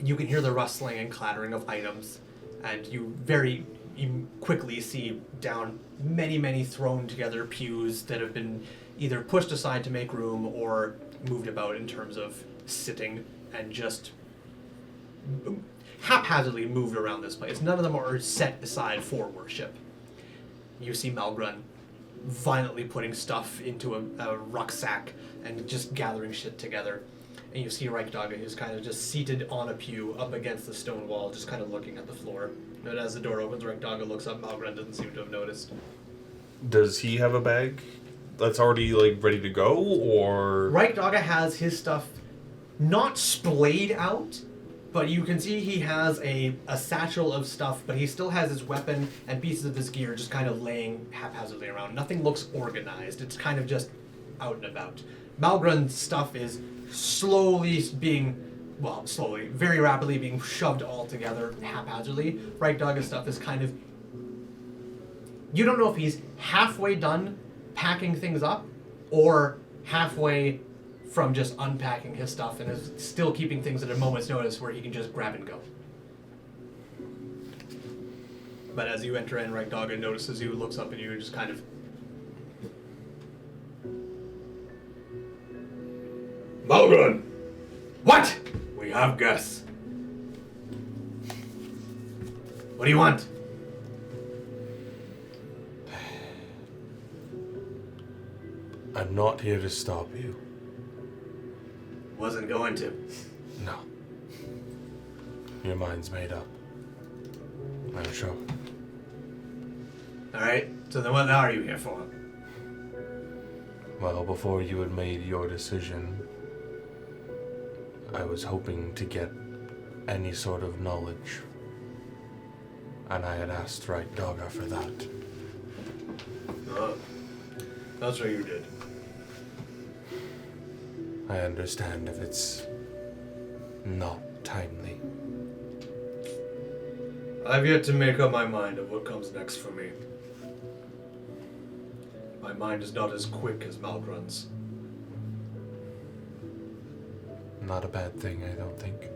you can hear the rustling and clattering of items, and you quickly see down many thrown together pews that have been either pushed aside to make room or moved about in terms of sitting and just haphazardly moved around this place. None of them are set aside for worship. You see Malgrun violently putting stuff into a rucksack and just gathering shit together. And you see Reichdaga, who's kind of just seated on a pew up against the stone wall, just kind of looking at the floor. And as the door opens, Reichdaga looks up. Malgrun doesn't seem to have noticed. Does he have a bag that's already like ready to go, or Reichdaga has his stuff not splayed out, but you can see he has a satchel of stuff, but he still has his weapon and pieces of his gear just kind of laying haphazardly around. Nothing looks organized. It's kind of just out and about. Malgrun's stuff is very rapidly being shoved all together haphazardly. Reichdaga's stuff is kind of... You don't know if he's halfway done packing things up or halfway from just unpacking his stuff and is still keeping things at a moment's notice where he can just grab and go. But as you enter in, Reichdaga notices you, looks up at you, and just kind of... Malgrun! What? We have guests. What do you want? I'm not here to stop you. Wasn't going to. No. Your mind's made up. I'm sure. Alright, so then what are you here for? Well, before you had made your decision, I was hoping to get any sort of knowledge. And I had asked Reichdaga for that. Oh, that's what you did. I understand if it's not timely. I've yet to make up my mind of what comes next for me. My mind is not as quick as Malgrun's. Not a bad thing, I don't think.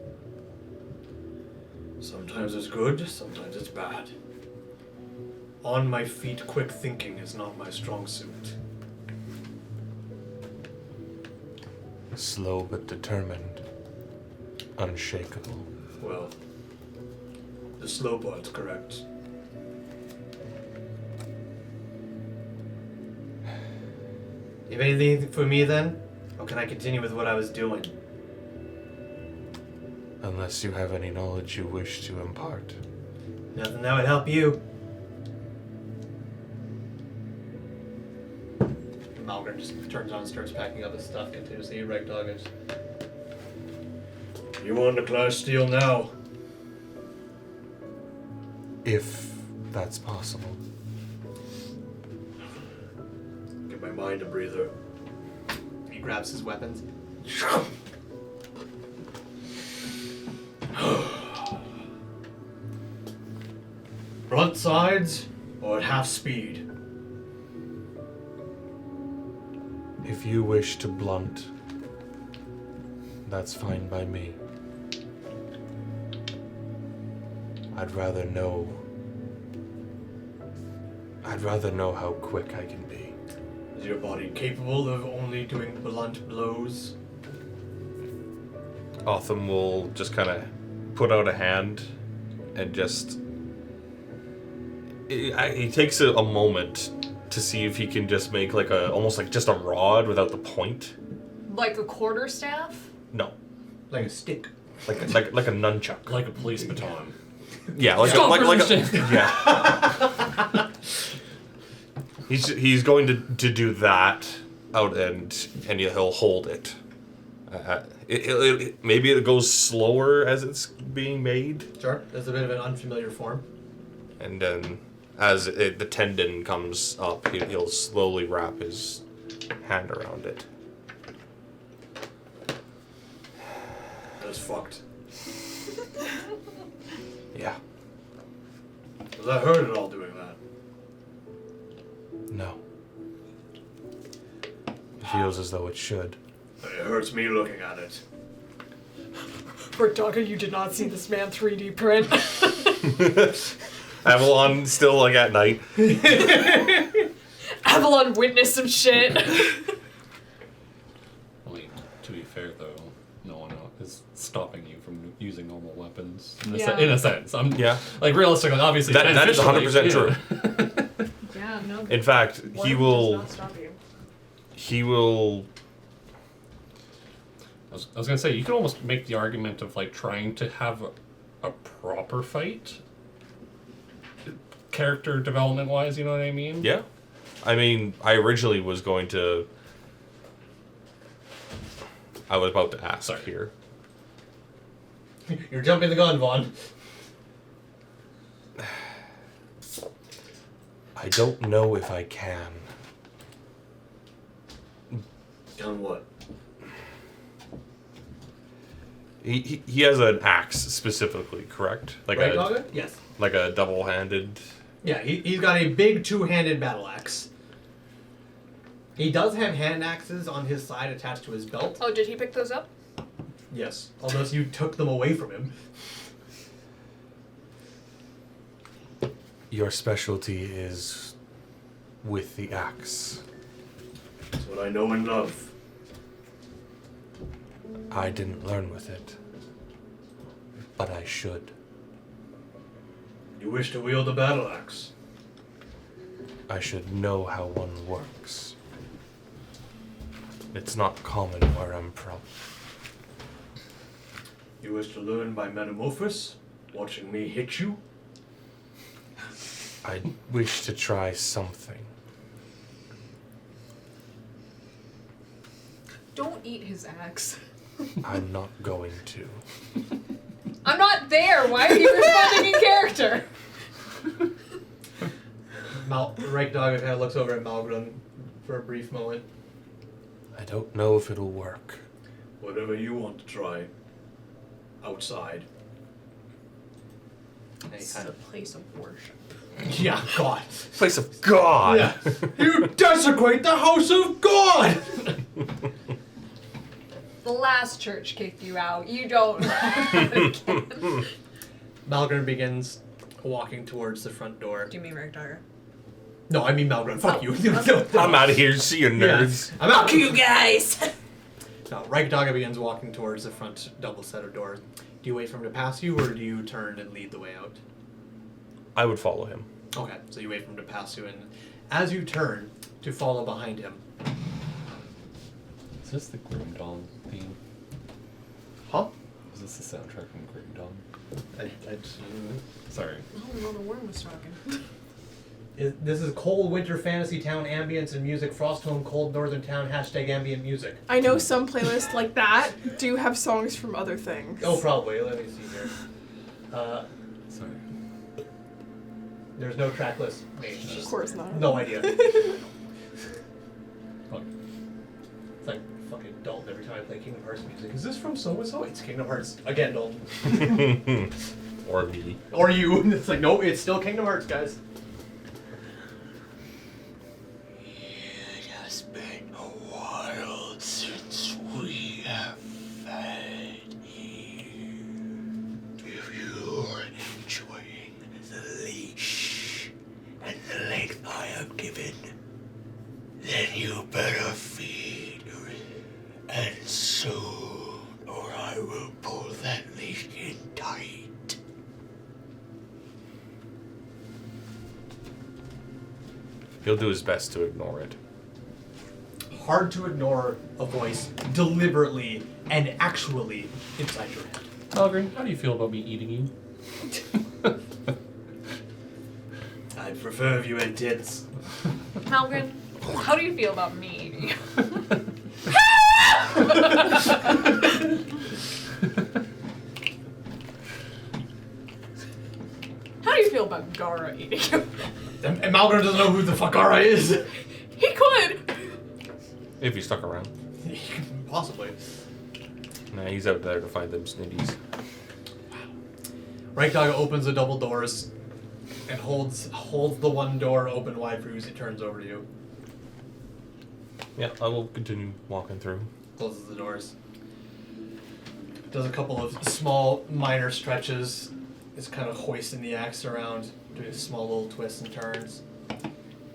Sometimes it's good, sometimes it's bad. On my feet, quick thinking is not my strong suit. Slow but determined. Unshakable. Well, the slow part's correct. You have anything for me then? Or can I continue with what I was doing? Unless you have any knowledge you wish to impart. Nothing that would help you. Malgren just turns on and starts packing up his stuff, continues to eat Reichdaga. You want to class steel now? If that's possible. Get my my mind a breather. He grabs his weapons. Front sides or at half speed? If you wish to blunt, that's fine by me. I'd rather know how quick I can be. Is your body capable of only doing blunt blows? Otham will just kind of put out a hand and just... He takes a moment to see if he can just make like almost like just a rod without the point. Like a quarterstaff? No, Like a stick. like a nunchuck. Like a police baton. Yeah, like yeah. He's going to do that out and he'll hold it. Maybe it goes slower as it's being made, Sure. There's a bit of an unfamiliar form. and then as the tendon comes up, he'll slowly wrap his hand around it. That's fucked. Yeah. Was I hurt at all doing that? No. It feels as though it should. It hurts me looking at it. Dogger, you did not see this man 3D print. Avalon still like at night. Avalon witnessed some shit. I mean, to be fair though, no one is stopping you from using normal weapons. In a sense, Yeah. like realistically, obviously That is 100% yeah. true. Yeah, no. In fact, he will. Does not stop you. He will. I was gonna say you could almost make the argument of like trying to have a proper fight, character development wise. You know what I mean? Yeah. I mean, I originally was going to. I was about to ask here. You're jumping the gun, Vaughn. I don't know if I can. Done what? He has an axe specifically, correct? Like Right, Dogger? Yes. like a double-handed. Yeah, he's got a big two-handed battle axe. He does have hand axes on his side attached to his belt. Oh, did he pick those up? Yes, unless you took them away from him. Your specialty is with the axe. That's what I know and love. I didn't learn with it, but I should. You wish to wield a battle axe? I should know how one works. It's not common where I'm from. You wish to learn by metamorphosis? Watching me hit you? I wish to try something. Don't eat his axe. I'm not going to. I'm not there. Why are you responding in character? Right Dog kind of looks over at Malgrim for a brief moment. I don't know if it'll work. Whatever you want to try. Outside. And he It's kind a of... place of worship. Yeah, God. Place of God! Yeah. You desecrate the house of God! The last church kicked you out. You don't. Malgrim begins walking towards the front door. Do you mean Ragdogger? No, I mean Malgrim. Fuck you. I'm out of here. See you, nerds. Yeah. I'm out. You guys! No, Ragdogger begins walking towards the front double set of doors. Do you wait for him to pass you, or do you turn and lead the way out? I would follow him. Okay, so you wait for him to pass you, and as you turn to follow behind him... Is this the Grim Dawn theme? Huh? Is this the soundtrack from Grim Dawn? Sorry. Oh, no, the worm was talking. This is cold winter fantasy town ambience and music. Frost home cold northern town hashtag ambient music. I know some playlists like that do have songs from other things. Oh, probably. Let me see here. Sorry. There's no track list made. Of course not. No idea. Kingdom Hearts music. Is this from so-and-so? It's Kingdom Hearts. Again, Dalton. Or me. Or you. It's like, no, it's still Kingdom Hearts, guys. It has been a while since we have fed here. If you're enjoying the leash and the length I have given, then you better feed, and soon, or I will pull that leash in tight. He'll do his best to ignore it. Hard to ignore a voice deliberately and actually inside your head. Malgren, how do you feel about me eating you? I prefer if you had tits. Malgren, how do you feel about me? How do you feel about Gara eating you? And Malgren doesn't know who the fuck Gara is. He could! If he stuck around. Possibly. Nah, he's out there to find them snitties. Reichdog opens the double doors and holds the one door open wide for you as he turns over to you. Yeah, I will continue walking through. Closes the doors. Does a couple of small, minor stretches. Is kind of hoisting the axe around, doing small little twists and turns.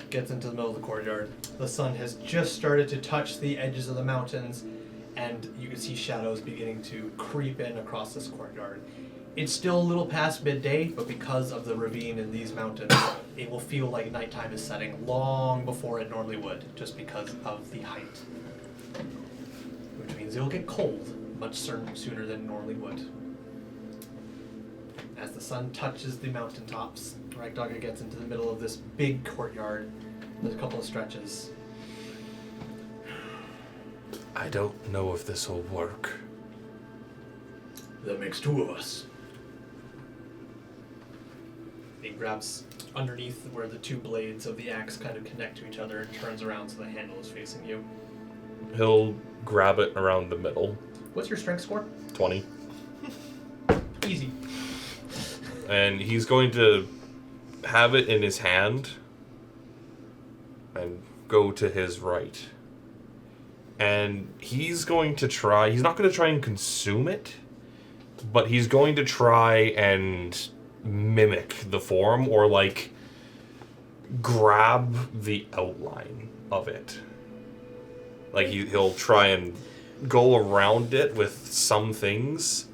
Gets into the middle of the courtyard. The sun has just started to touch the edges of the mountains, and you can see shadows beginning to creep in across this courtyard. It's still a little past midday, but because of the ravine in these mountains, it will feel like nighttime is setting long before it normally would, just because of the height. Which means it'll get cold much sooner than it normally would. As the sun touches the mountaintops, Reichdogger gets into the middle of this big courtyard. There's a couple of stretches. I don't know if this will work. That makes two of us. He grabs underneath where the two blades of the axe kind of connect to each other and turns around so the handle is facing you. He'll grab it around the middle. What's your strength score? 20. Easy. And he's going to have it in his hand and go to his right. And he's going to try, he's not going to try and consume it, but he's going to try and mimic the form or like grab the outline of it. Like he'll try and go around it with some things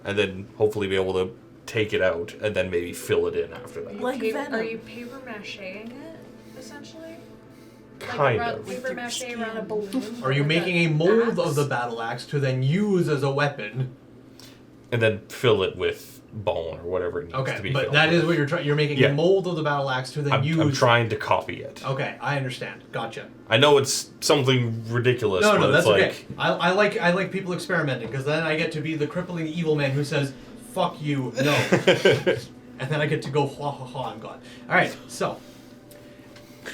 and then hopefully be able to take it out and then maybe fill it in after that. Like Venom. Are you paper macheing it, essentially? Kind like of. paper mache around a balloon? Are you with making the a mold axe? of the battle axe to then use as a weapon? And then fill it with bone or whatever it needs to Okay, be but filled that with. is what you're trying. You're making Yeah. a mold of the battle axe to then use. I'm trying to copy it. Okay, I understand. Gotcha. I know it's something ridiculous, No, but that's it's like okay. I like people experimenting because then I get to be the crippling evil man who says, "Fuck you, no," and then I get to go, "Ha ha ha, I'm gone." All right, so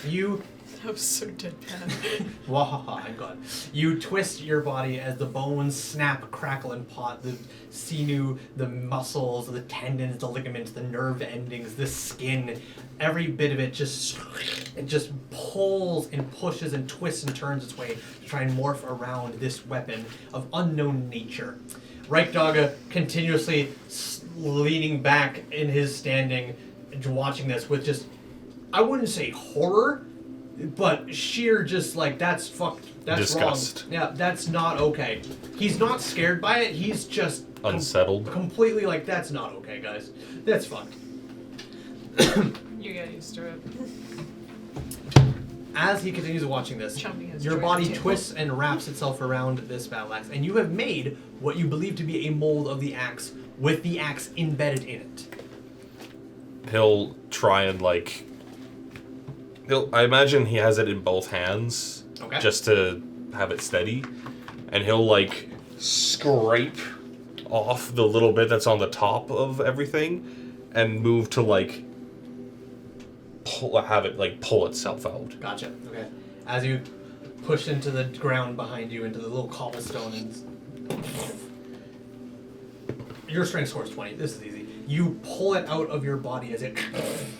you. That was so deadpan. Wahaha, I'm gone. You twist your body as the bones snap, crackle, and pot. The sinew, the muscles, the tendons, the ligaments, the nerve endings, the skin, every bit of it just pulls and pushes and twists and turns its way to try and morph around this weapon of unknown nature. Reichdogger continuously leaning back in his standing, watching this with just, I wouldn't say horror, but sheer just like, that's fucked. That's Disgust. wrong. Yeah, that's not okay. He's not scared by it. He's just unsettled. completely like, that's not okay, guys. That's fucked. You get used to it. As he continues watching this, Chomping his your joy body too. twists and wraps itself around this battle axe, and you have made what you believe to be a mold of the axe with the axe embedded in it. He'll try and like I imagine he has it in both hands, Okay. just to have it steady, and he'll like scrape off the little bit that's on the top of everything, and move to like have it like pull itself out. Gotcha. Okay. As you push into the ground behind you, into the little cobblestone and Your strength score is 20. This is easy. You pull it out of your body as it,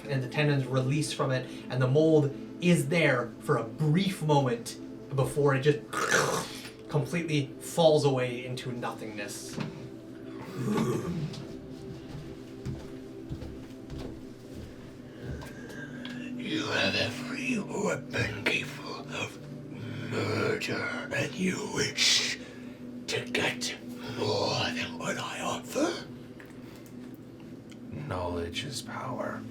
and the tendons release from it, and the mold is there for a brief moment before it just completely falls away into nothingness. You have every weapon capable of murder, and you wish to get more than what I offer? Knowledge is power.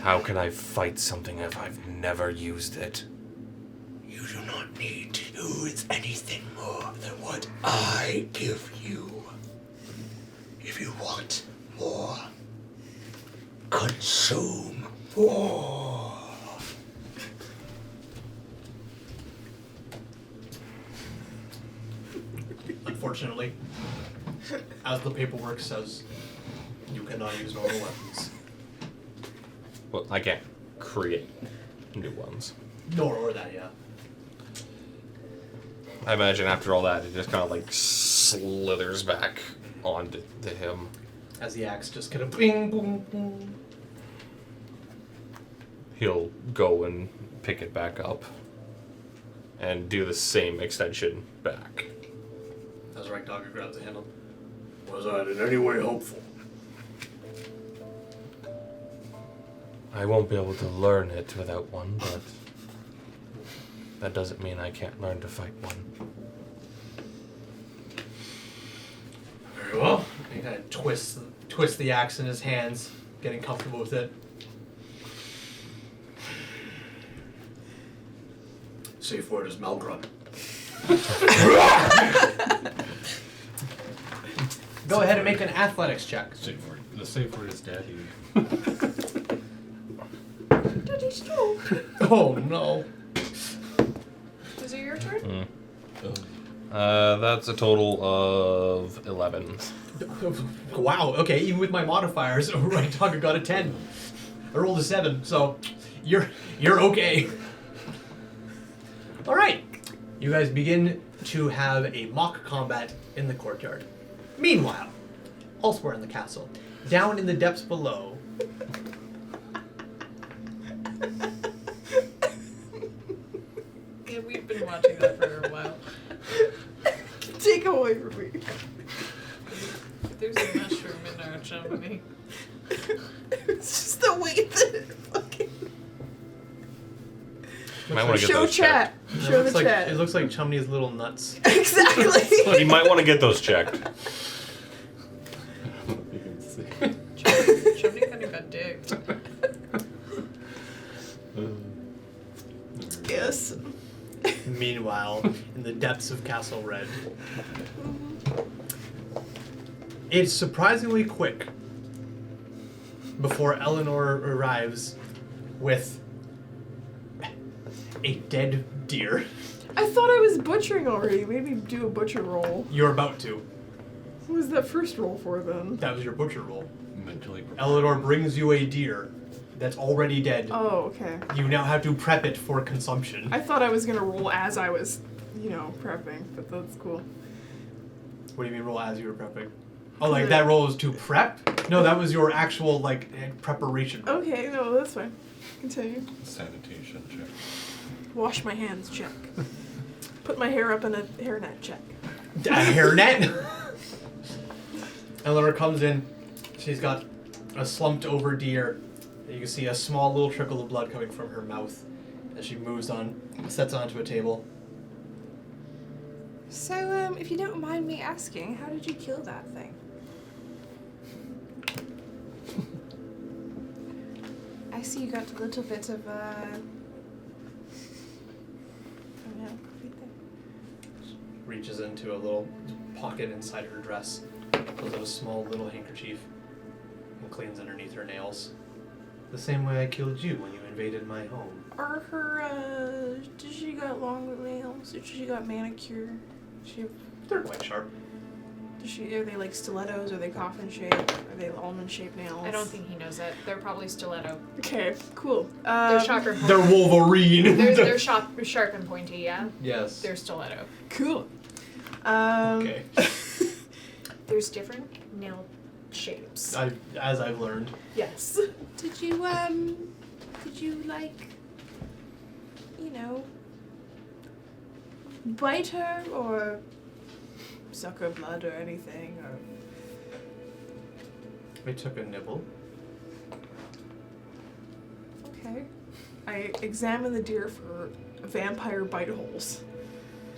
How can I fight something if I've never used it? You do not need to use anything more than what I give you. If you want more, consume more. Unfortunately, as the paperwork says, you cannot use normal weapons. Well, I can't create new ones. Nor or that, yeah. I imagine after all that, it just kind of like slithers back onto him. As the axe just kind of bing, boom, boom. He'll go and pick it back up and do the same extension back. As Ragdogger grabs the handle. Was that in any way hopeful? I won't be able to learn it without one, but that doesn't mean I can't learn to fight one. Very well. He kind of twists the axe in his hands, getting comfortable with it. Safe word is Malgrun. Go ahead and make an athletics check. Safe word. The safe word is daddy. Daddy stroke. Oh no. Is it your turn? That's a total of 11. Wow, okay, even with my modifiers, Ragdogger got a 10. I rolled a 7, so you're okay. Alright. You guys begin to have a mock combat in the courtyard. Meanwhile, elsewhere in the castle, down in the depths below, Yeah, we've been watching that for a while. Take away from me. There's a mushroom in our chimney. It's just the way that it fucking. Might want to get Show those chat. checked. Show the it chat. looks like Chumney's little nuts. Exactly. You might want to get those checked. You can see. Chimney kind of got dicked. Yes. Meanwhile, in the depths of Castle Red, it's surprisingly quick before Eleanor arrives with a dead deer. I thought I was butchering already. Maybe do a butcher roll. You're about to. What was that first roll for then? That was your butcher roll. Mentally prepared. Eleanor brings you a deer that's already dead. Oh, okay. You now have to prep it for consumption. I thought I was gonna roll as I was, prepping, but that's cool. What do you mean roll as you were prepping? Oh, like that roll is to prep? No, that was your actual, preparation roll. Okay, no, that's fine. Continue. Sanitation check. Wash my hands, check. Put my hair up in a hairnet, check. A hairnet? Eleanor comes in. She's got a slumped over deer. You can see a small little trickle of blood coming from her mouth as she moves on, sets onto a table. So, if you don't mind me asking, how did you kill that thing? I see you got a little bit of, right there. Reaches into a little pocket inside her dress, pulls out a small little handkerchief, and cleans underneath her nails. The same way I killed you when you invaded my home. Are her, does she got long nails? Does she got manicure? They're quite sharp. Are they like stilettos? Are they coffin shaped? Are they almond shaped nails? I don't think he knows that. They're probably stiletto. Okay, cool. They're sharp and pointy. They're Wolverine. They're sharp and pointy, yeah? Yes. They're stiletto. Cool. Okay. There's different nail shapes. As I've learned. Yes. Did you like, you know, bite her or suck her blood or anything? Or I took a nibble. okay. I examine the deer for vampire bite holes.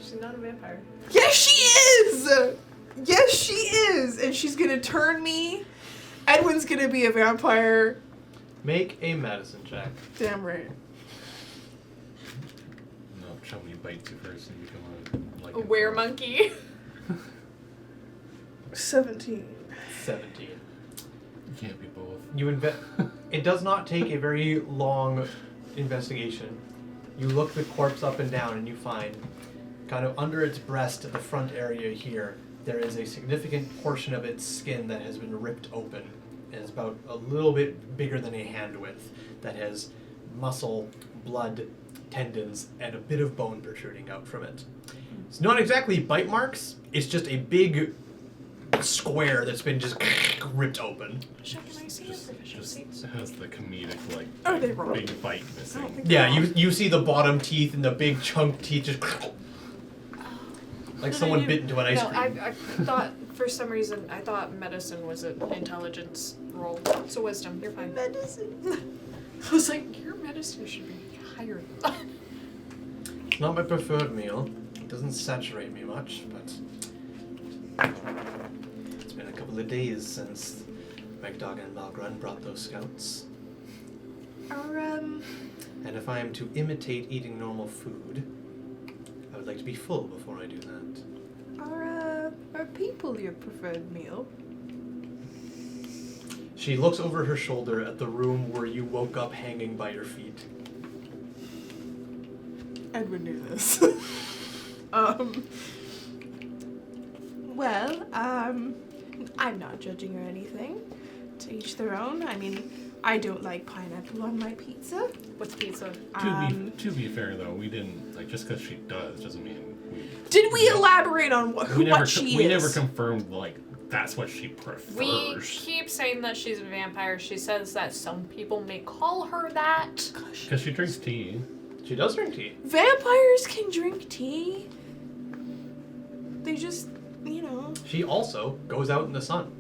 She's not a vampire. Yes, she is! Yes, she is! And she's gonna turn me. Edwin's gonna be a vampire. Make a medicine check. Damn right. No, somebody bites you first and you become a A weremonkey. 17. 17. You can't be both. It does not take a very long investigation. You look the corpse up and down and you find, kind of under its breast at the front area here, there is a significant portion of its skin that has been ripped open. And it's about a little bit bigger than a hand width, that has muscle, blood, tendons, and a bit of bone protruding out from it. It's not exactly bite marks, it's just a big square that's been just ripped open. Can I see your proficiency? Just has the comedic, like, Are they wrong? big bite missing. Yeah, you see the bottom teeth and the big chunk teeth just like someone bit into an ice No, cream. I thought, for some reason, I thought medicine was an intelligence roll. So wisdom, you're fine. Medicine. I was like, your medicine should be higher than that. It's not my preferred meal. It doesn't saturate me much, but it's been a couple of days since Megdog and Malgrun brought those scouts. And if I am to imitate eating normal food, I would like to be full before I do that. Are people your preferred meal? She looks over her shoulder at the room where you woke up hanging by your feet. Edwin knew this. Well, I'm not judging or anything. To each their own. I mean, I don't like pineapple on my pizza. What's pizza? To be fair, though, we didn't, like, just because she does doesn't mean we... Did we elaborate on what she We is? never confirmed, like, that's what she prefers. We keep saying that she's a vampire. She says that some people may call her that. Because she drinks tea. She does drink tea. Vampires can drink tea. They just, you know. She also goes out in the sun.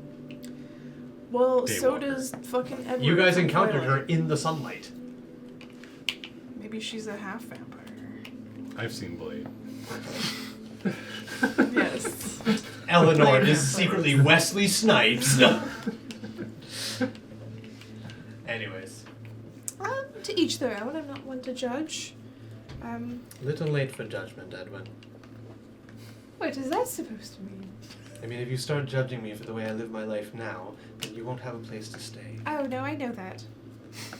Well, Daywalker. so does fucking Edward. You guys from encountered her Twilight. in the sunlight. Maybe she's a half vampire. I've seen Blade. Yes. Eleanor is secretly Wesley Snipes. No. Anyways. To each their own. I'm not one to judge. Little late for judgment, Edwin. What is that supposed to mean? I mean, if you start judging me for the way I live my life now, then you won't have a place to stay. Oh, no, I know that.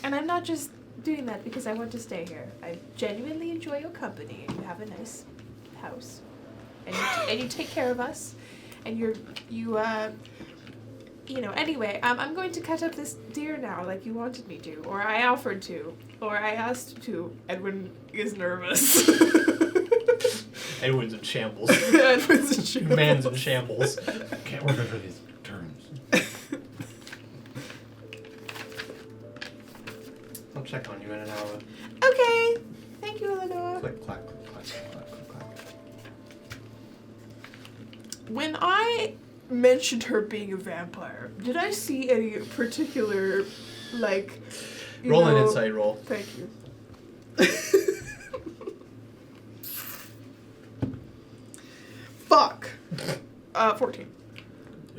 And I'm not just doing that because I want to stay here. I genuinely enjoy your company, and you have a nice house. And you take care of us. And you know, anyway, I'm going to cut up this deer now like you wanted me to. Or I offered to. Or I asked to. Edwin is nervous. Edwin's in shambles. Edwin's in shambles. Man's in shambles. Can't work under these terms. I'll check on you in an hour. Okay. Thank you, Eleanor. Click, clack, click, clack, click, clack, click, clack. When I mentioned her being a vampire, did I see any particular, like, you Roll know, an insight roll. Thank you. 14.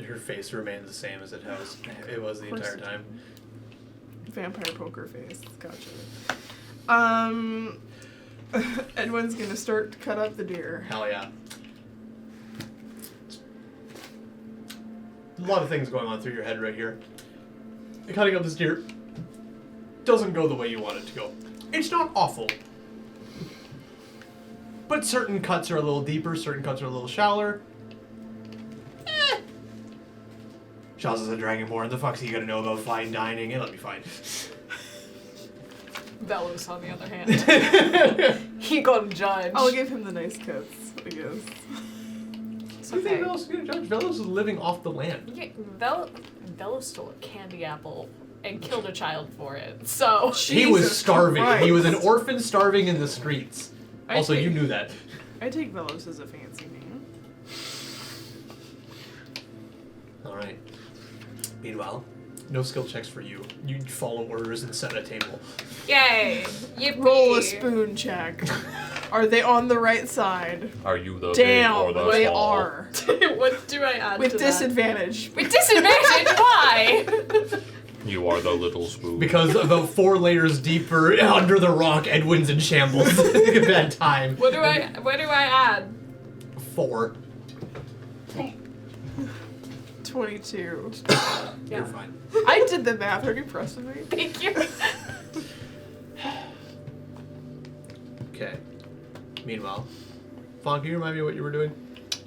Her face remains the same as it was the entire time. Vampire poker face. Gotcha. Edwin's gonna start to cut up the deer. Hell yeah. A lot of things going on through your head right here. Cutting up this deer doesn't go the way you want it to go. It's not awful. But certain cuts are a little deeper, certain cuts are a little shallower. Shaz is a dragonborn. The fuck's he gonna know about fine dining? It'll be fine. Velos, on the other hand, he got judged. I'll give him the nice cuts, I guess. It's Who do you think okay. Velos is going to judge? Velos is living off the land. Yeah, Velos stole a candy apple and killed a child for it. So He was Jesus starving. Christ. He was an orphan starving in the streets. I Also, think- you knew that. I take Velos as a fancy name. Alright. Meanwhile, no skill checks for you. You follow orders and set a table. yay! Yippee! Roll a spoon check. Are they on the right side? Are you the big or Damn, the they small? are. What do I add With to disadvantage. that? With disadvantage? Why? You are the little spoon. Because about 4 layers deeper under the rock, Edwin's in shambles. At that time. What do I add? 4. 22. You're fine. I did the math. Are you impressed with me? Thank you. Okay. Meanwhile, Fawn, can you remind me what you were doing?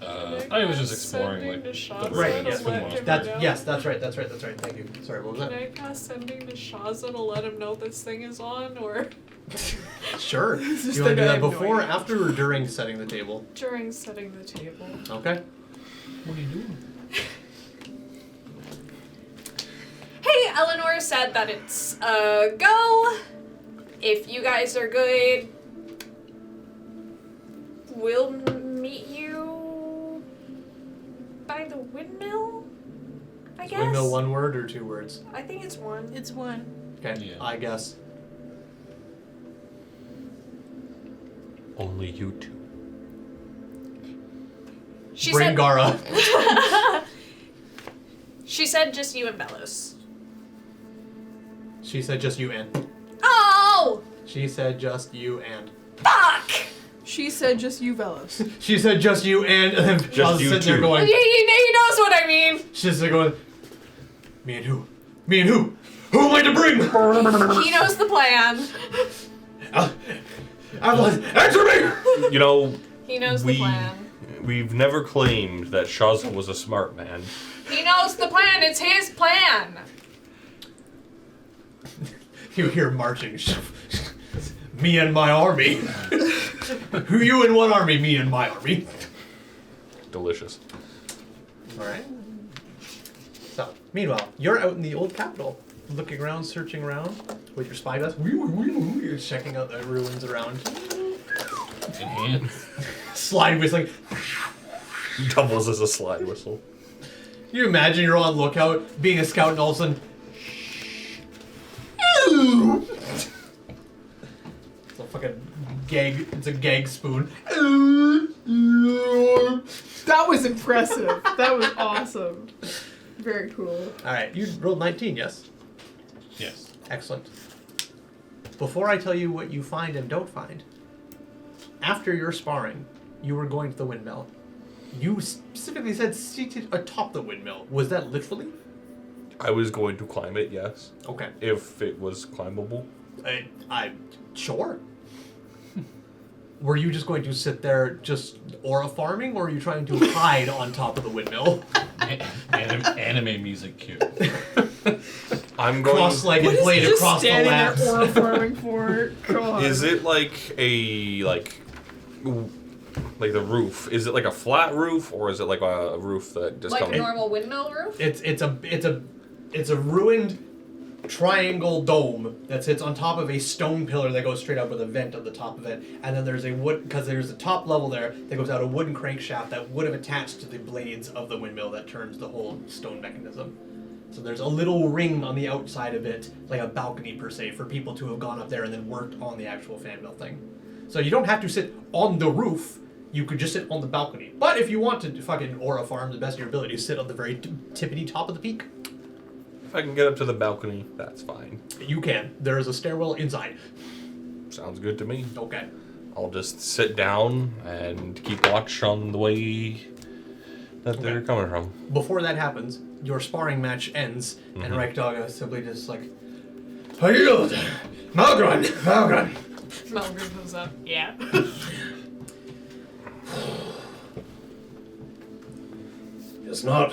I was just exploring like Sending to the Shaza Right, to yes. let him That's know. yes, that's right. Thank you. Sorry, what was Can that? I cast sending to Shaza to let him know this thing is on, or Sure. Do you just want to do like that I'm before, annoying. after, or during setting the table? during setting the table? Okay. What are you doing? Hey, Eleanor said that it's a go. If you guys are good, we'll meet you by the windmill, I guess. Windmill, 1 word or 2 words? I think it's one. It's one. Okay. Yeah. I guess. Only you two. She Bring said. Gara. She said just you and Bellows. She said just you and. Oh! She said just you and. Fuck! She said just you, Velos. She said just you and then Just you sitting there two. going. He knows what I mean. She's there going. Me and who? Me and who? Who am I to bring? He knows the plan. Evelyn, answer me! You know, He knows the plan. we've never claimed that Shaza was a smart man. He knows the plan. It's his plan. You hear marching. Me and my army. Who you in one army? Me and my army. Delicious. Alright. So, meanwhile, you're out in the old capital, looking around, searching around with your spyglass. You're checking out the ruins around. enhance. Slide whistling. Doubles as a slide whistle. You imagine you're on lookout, being a scout, and all of a sudden. It's a fucking gag. It's a gag spoon. That was impressive. That was awesome. Very cool. Alright, you rolled 19, yes? Yes. Excellent. Before I tell you what you find and don't find, after your sparring, you were going to the windmill. You specifically said seated atop the windmill. Was that literally? I was going to climb it, yes. Okay. If it was climbable. I sure. Were you just going to sit there just aura farming, or are you trying to hide on top of the windmill? Anime music cue. I'm going. Cross-legged blade just across the standing laps. there aura farming for? God. Is it like a like the roof? Is it like a flat roof, or is it like a roof that just Like comes? a normal windmill roof? It's a ruined triangle dome that sits on top of a stone pillar that goes straight up with a vent on the top of it, and then there's a wood, because there's a top level there that goes out a wooden crankshaft that would have attached to the blades of the windmill that turns the whole stone mechanism. So there's a little ring on the outside of it, like a balcony per se, for people to have gone up there and then worked on the actual fan mill thing. So you don't have to sit on the roof. You could just sit on the balcony. But if you want to fucking aura farm to the best of your ability, sit on the very tippity top of the peak. If I can get up to the balcony, that's fine. You can. There is a stairwell inside. Sounds good to me. Okay. I'll just sit down and keep watch on the way that they're coming from. Before that happens, your sparring match ends, and Reikdaga simply just like, Yield! Malgran! Malgran! Malgrim goes up. Yeah. It's not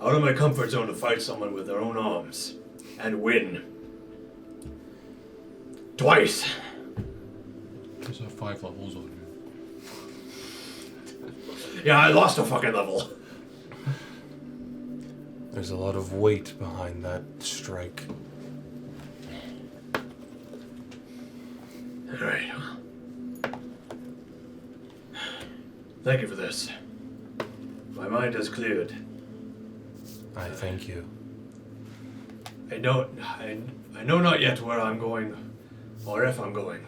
out of my comfort zone to fight someone with their own arms and win. Twice. There's 5 levels on you. Yeah, I lost a fucking level. There's a lot of weight behind that strike. Alright. Thank you for this. My mind has cleared. I thank you. I know not yet where I'm going, or if I'm going.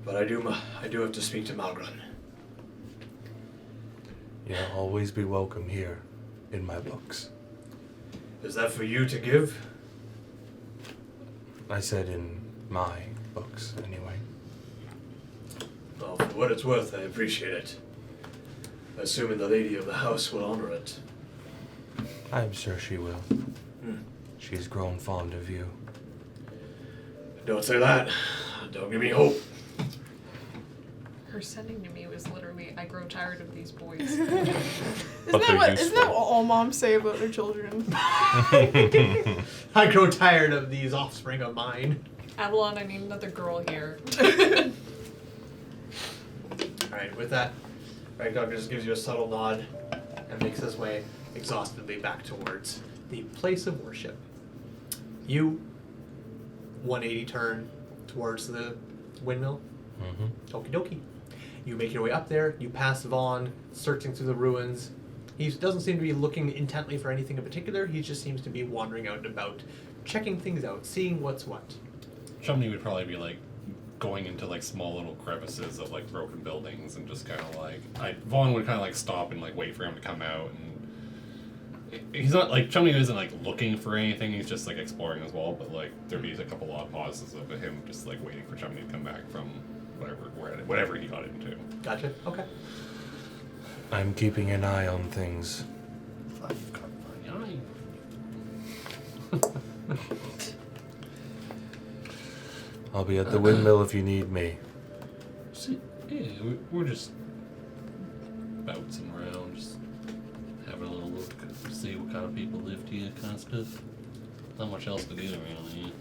But I do have to speak to Malgran. You'll always be welcome here, in my books. Is that for you to give? I said in my books, anyway. Well, for what it's worth, I appreciate it. Assuming the lady of the house will honor it. I'm sure she will. She's grown fond of you. Don't say that. Don't give me hope. Her sending to me was literally, I grow tired of these boys. Isn't that what all moms say about their children? I grow tired of these offspring of mine. Avalon, I need another girl here. Alright, with that, Ragdog just gives you a subtle nod and makes his way exhaustedly back towards the place of worship. You 180 turn towards the windmill. Okie dokie. You make your way up there, you pass Vaughn, searching through the ruins. He doesn't seem to be looking intently for anything in particular, he just seems to be wandering out and about, checking things out, seeing what's what. Chumney would probably be like going into like small little crevices of like broken buildings and just kind of like Vaughn would kind of like stop and like wait for him to come out, and he's not like Chumney isn't like looking for anything, he's just like exploring as well, but like there'd be a couple odd pauses of him just like waiting for Chumney to come back from whatever he got into. Gotcha, okay. I'm keeping an eye on things. I've got my eye. I'll be at the windmill if you need me. See, yeah, we're just bouncing around, just having a little look, see what kind of people live here, kind of stuff. Not much else to do around here.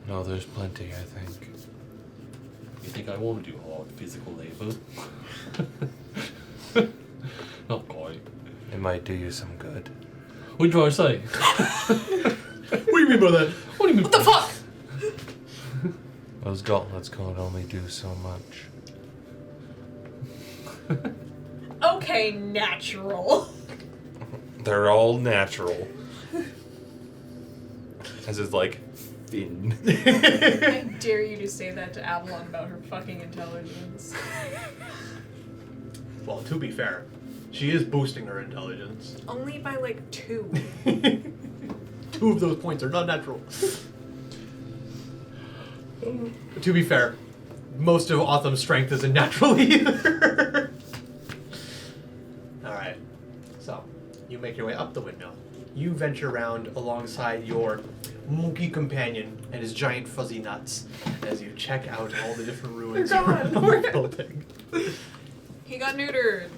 No, there's plenty, I think. You think I want to do hard physical labor? Not quite. It might do you some good. What do I say? What do you mean by that? What do you mean? What the fuck? Those gauntlets can't only do so much. Okay, natural. They're all natural. As is like thin. I dare you to say that to Avalon about her fucking intelligence. Well, to be fair, she is boosting her intelligence. Only by like 2. 2 of those points are not natural. To be fair, most of Otham's strength isn't natural either. Alright, so you make your way up the windmill. You venture around alongside your monkey companion and his giant fuzzy nuts as you check out all the different ruins around the building. He got neutered.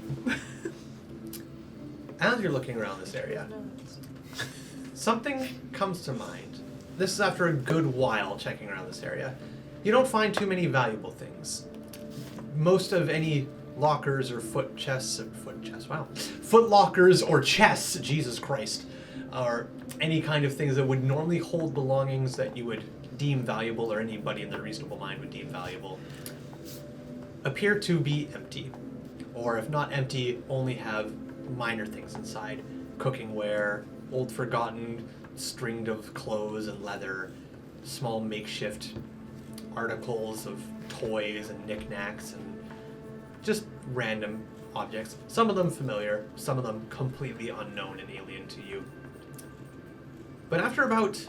As you're looking around this area, something comes to mind. This is after a good while checking around this area. You don't find too many valuable things. Most of any lockers or foot lockers or chests, Jesus Christ, or any kind of things that would normally hold belongings that you would deem valuable, or anybody in their reasonable mind would deem valuable, appear to be empty. Or if not empty, only have minor things inside. Cookingware, old forgotten string of clothes and leather, small makeshift articles of toys and knickknacks, and just random objects. Some of them familiar, some of them completely unknown and alien to you. But after about,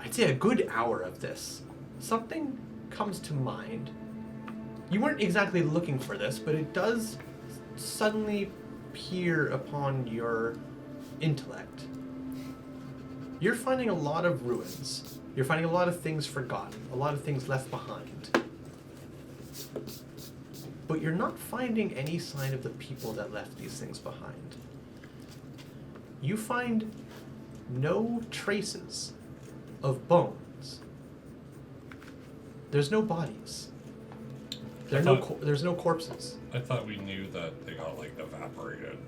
I'd say a good hour of this, something comes to mind. You weren't exactly looking for this, but it does suddenly peer upon your intellect. You're finding a lot of ruins. You're finding a lot of things forgotten, a lot of things left behind. But you're not finding any sign of the people that left these things behind. You find no traces of bones. There's no bodies. There's no corpses. I thought we knew that they got like evaporated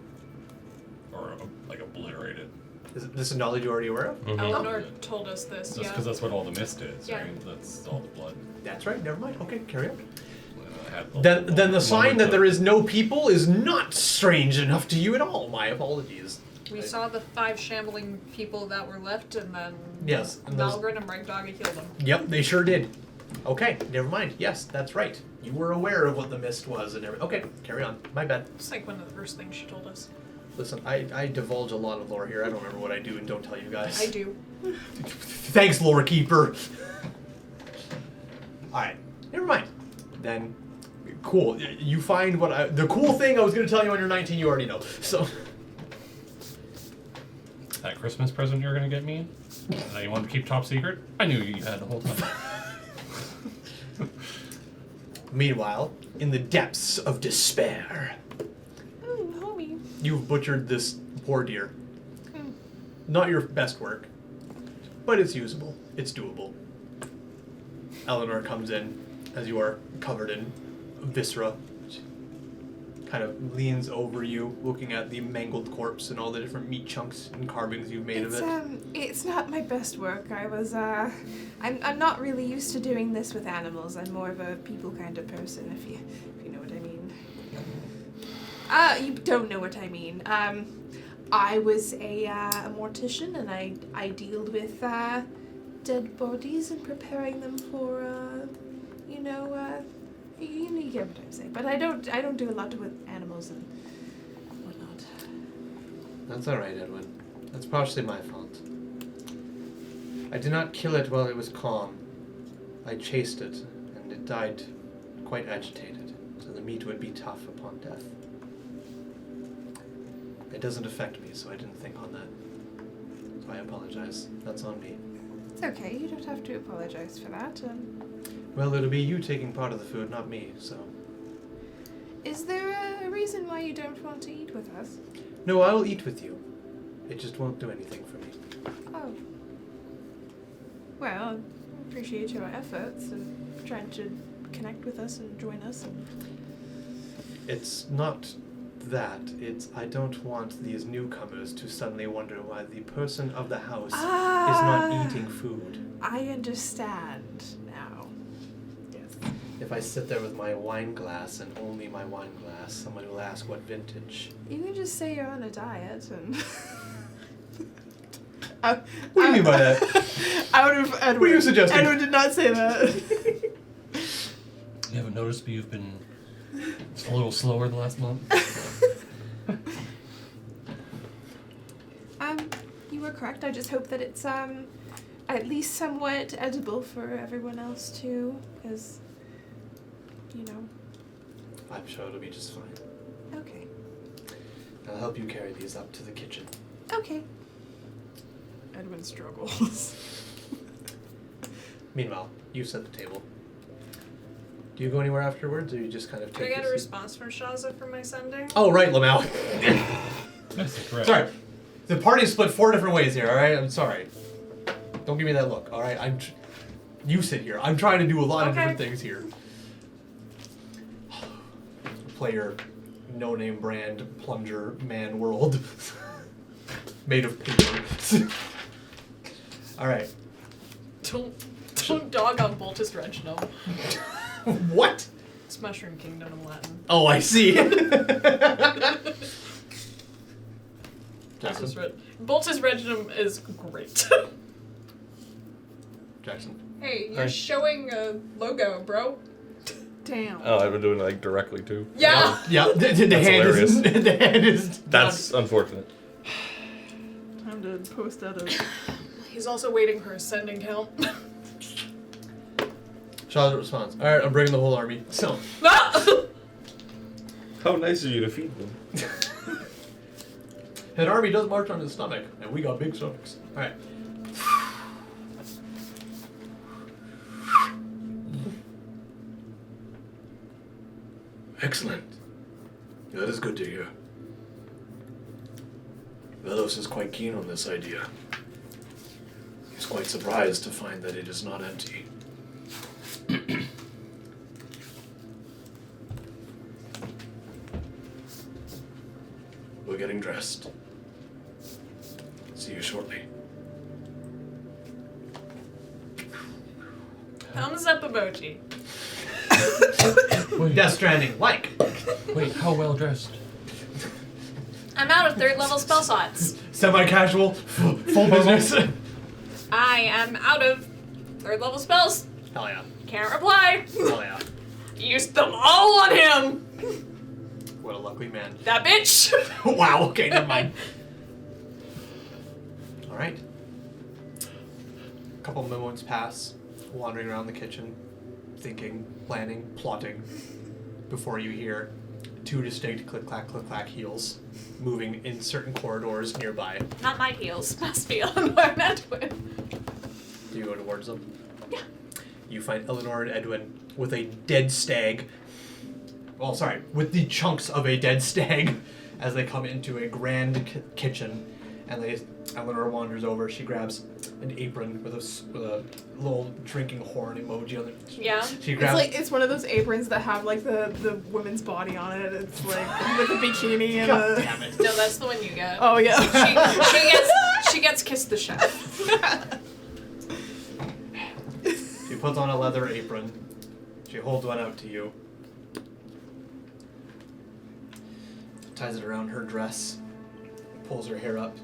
or like obliterated. This is knowledge you're already aware of? Eleanor told us this. That's because that's what all the mist is, Yeah. right? That's all the blood. That's right. Never mind. Okay, carry on. I had Then the sign that there is. is no people is not strange enough to you at all. My apologies. We saw the 5 shambling people that were left, and then Yes, and those- Malgren and Ragdoggy killed them. Yep, they sure did. Okay, never mind. Yes, that's right. You were aware of what the mist was and everything. Okay, carry on. My bad. It's like one of the first things she told us. Listen, I divulge a lot of lore here. I don't remember what I do and don't tell you guys. I do. Thanks, lore keeper. Alright, never mind. Then, cool. You find the cool thing I was going to tell you on your 19 you already know. So, That Christmas present you're gonna get me that you wanted to keep top secret? I knew you had the whole time. meanwhile, in the depths of despair, Ooh, homie. you've butchered this poor deer. Not your best work, but it's usable. It's doable. Eleanor comes in as you are covered in viscera. She kind of leans over you, looking at the mangled corpse and all the different meat chunks and carvings you've made of it. It's not my best work. I'm not really used to doing this with animals. I'm more of a people kind of person, if you know what I mean. You don't know what I mean. I was a mortician, and I dealt with dead bodies and preparing them for you get what I'm saying. But I don't do a lot with animals and whatnot. That's alright, Edwin. That's partially my fault. I did not kill it while it was calm. I chased it, and it died quite agitated, so the meat would be tough upon death. It doesn't affect me, so I didn't think on that. So I apologize. That's on me. It's okay. You don't have to apologize for that. Well, it'll be you taking part of the food, not me, so... Is there a reason why you don't want to eat with us? No, I'll eat with you. It just won't do anything for me. Oh. Well, I appreciate your efforts and trying to connect with us and join us. It's not that. It's I don't want these newcomers to suddenly wonder why the person of the house is not eating food. I understand now. Yes. If I sit there with my wine glass and only my wine glass, someone will ask what vintage. You can just say you're on a diet and... What do you mean by that? Edward, What are you suggesting? Edward did not say that. You haven't noticed me? You've been a little slower the last month. You were correct. I just hope that it's at least somewhat edible for everyone else too, because I'm sure it'll be just fine. Okay. I'll help you carry these up to the kitchen. Okay. Edwin struggles. Meanwhile, you set the table. Do you go anywhere afterwards, or you just kind of Did I take get a your seat? response from Shaza for my sending? Oh, right, Lamau. That's correct. Sorry. The party's split 4 different ways here, alright? I'm sorry. Don't give me that look, alright? You sit here. I'm trying to do a lot of different things here. Play your no-name brand plunger man world. Made of paper. Alright. Don't dog on Boltus Reginum. What? It's Mushroom Kingdom in Latin. Oh, I see. Boltus Reginum is great. Jackson. Hey, you're Hi. showing a logo, bro. Damn. Oh, I've been doing it like directly too. Yeah. Yeah, the hand hilarious. is the hand is That's unfortunate. Time to post that up. He's also waiting for a sending count. Charlotte responds. Alright, I'm bringing the whole army. So How nice of you to feed them. an army does march on his stomach, and we got big stomachs. Alright. Excellent. That is good to hear. Velos is quite keen on this idea. He's quite surprised to find that it is not empty. getting dressed. See you shortly. Thumbs up emoji. Death Stranding, like. Wait, how well dressed? I'm out of 3rd level spell slots. Semi-casual, full business. I am out of 3rd level spells. Hell yeah. Can't reply. Hell yeah. Used them all on him. What a lucky man. That bitch. Wow, okay, never mind. Alright. A couple moments pass, wandering around the kitchen, thinking, planning, plotting, before you hear 2 distinct click-clack heels moving in certain corridors nearby. Not my heels. Must be on my Edwin. Do you go towards them? Yeah. You find Eleanor and Edwin with a dead stag. Well, sorry, with the chunks of a dead stag as they come into a grand kitchen. And Eleanor wanders over. She grabs an apron with a little drinking horn emoji on it. Yeah. She grabs. It's one of those aprons that have like the woman's body on it. It's like with a bikini and God a. damn it. No, that's the one you get. Oh yeah. She gets Kiss the Chef. She puts on a leather apron. She holds one out to you. Ties it around her dress. Pulls her hair up.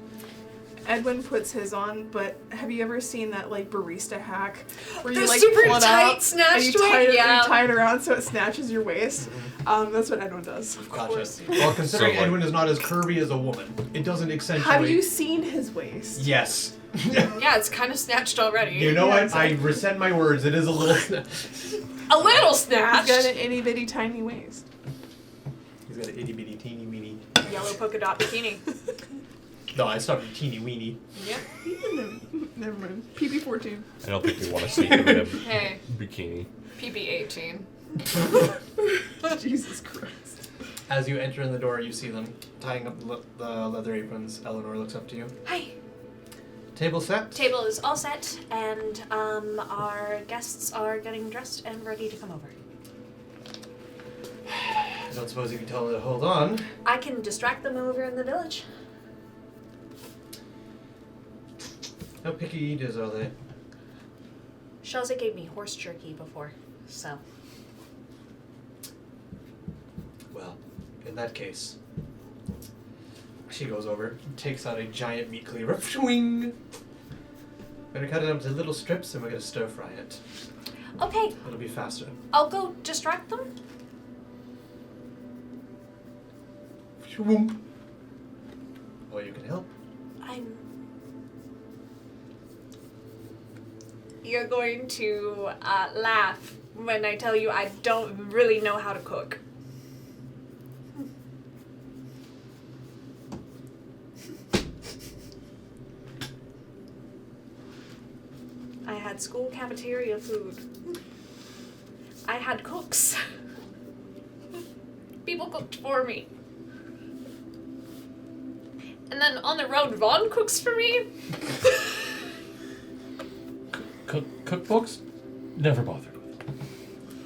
Edwin puts his on, but have you ever seen that like barista hack where you The like super pull it tight up snatched and you tie it, yeah. you tie it around so it snatches your waist? That's what Edwin does. Gotcha. course. Well, considering So, like- Edwin is not as curvy as a woman, it doesn't accentuate. Have you seen his waist? Yes. Yeah, it's kind of snatched already. You know Yeah, what? I rescind my words. It is a little. A little He's snatched. got an itty bitty tiny waist. He's got an itty bitty teeny weeny. Yellow polka dot bikini. No, I stopped at teeny weeny. Yep. Never mind. PP14. I don't think we want to see him in a Hey, bikini. PB18. Jesus Christ. As you enter in the door, you see them tying up the leather aprons. Eleanor looks up to you. Hi. Table set? Table is all set, and our guests are getting dressed and ready to come over. I don't suppose you can tell them to hold on. I can distract them over in the village. How picky eaters are they? Shelza gave me horse jerky before, so. Well, in that case, she goes over, takes out a giant meat cleaver. Swing! We're gonna cut it up into little strips and we're gonna stir fry it. Okay, It'll be faster. I'll go distract them. Swoomp. Or you can help. You're going to laugh when I tell you I don't really know how to cook. I had school cafeteria food. I had cooks. People cooked for me. And then on the road, Vaughn cooks for me. Cookbooks? Never bothered with.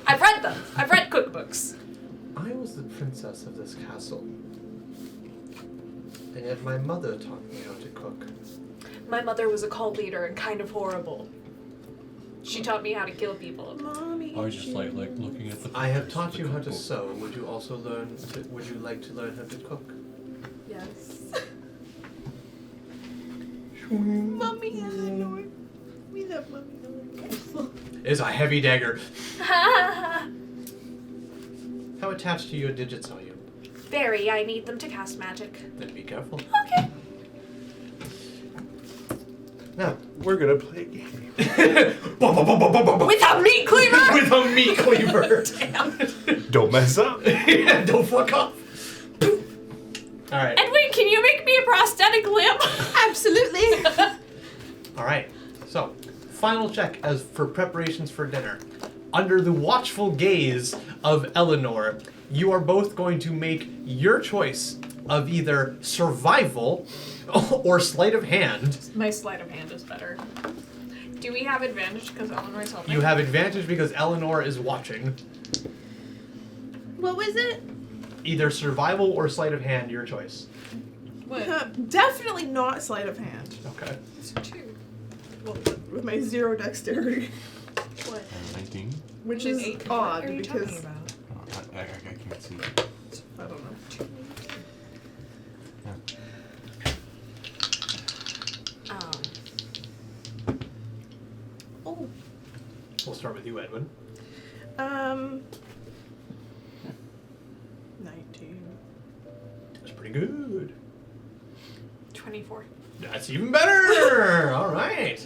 I've read them. I've read cookbooks. I was the princess of this castle. And yet my mother taught me how to cook. My mother was a cult leader and kind of horrible. She taught me how to kill people. Mommy. I was just like looking at the. I have taught the you how to cookbook. sew. Would you also would you like to learn how to cook? Yes. Mommy Eleanor. We love Mommy Eleanor. It's a heavy dagger. Very. How attached to your digits are you? I need them to cast magic. Then be careful. Okay. Now, We're gonna play a game. With a meat cleaver! with a meat cleaver. Damn. Don't mess up. Yeah, don't fuck off. All right. Edwin, can you make me a prosthetic limb? Absolutely. All right. So, final check as for preparations for dinner. Under the watchful gaze of Eleanor, you are both going to make your choice of either survival or sleight of hand. My sleight of hand is better. Do we have advantage because Eleanor's helping? You have advantage because Eleanor is watching. What was it? Either survival or sleight of hand, your choice. What? Definitely not sleight of hand. Okay. It's 2. Well, with my 0 dexterity, What? 19. which An is 8. odd What are you because talking about? Oh, I can't see. I don't know. Oh. We'll start with you, Edwin. 19. That's pretty good. 24. That's even better. All right.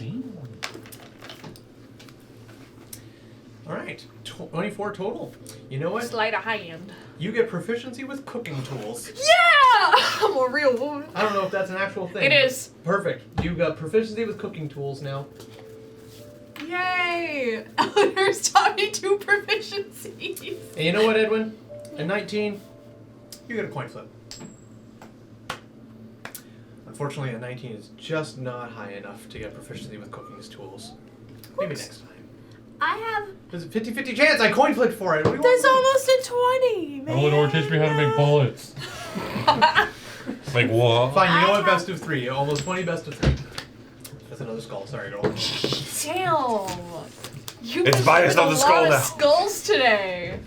All right. 24 total. You know what? Sleight of hand. You get proficiency with cooking tools. Yeah! I'm a real woman. I don't know if that's an actual thing. It is. Perfect. You got proficiency with cooking tools now. Yay! Eleanor's taught me 2 proficiencies. And you know what, Edwin? At 19, you get a coin flip. Unfortunately, a 19 is just not high enough to get proficiency with cooking tools. Maybe next time. I have. There's a 50-50 chance I coin flipped for it. What do you That's want? almost a 20, man. Eleanor, teach me how to make bullets. Like what? Fine, you know what? I have- Best of 3. Almost 20, best of 3. That's another skull. Sorry, girl. Damn. You've It's been biased doing on the a skull lot now. of skulls today.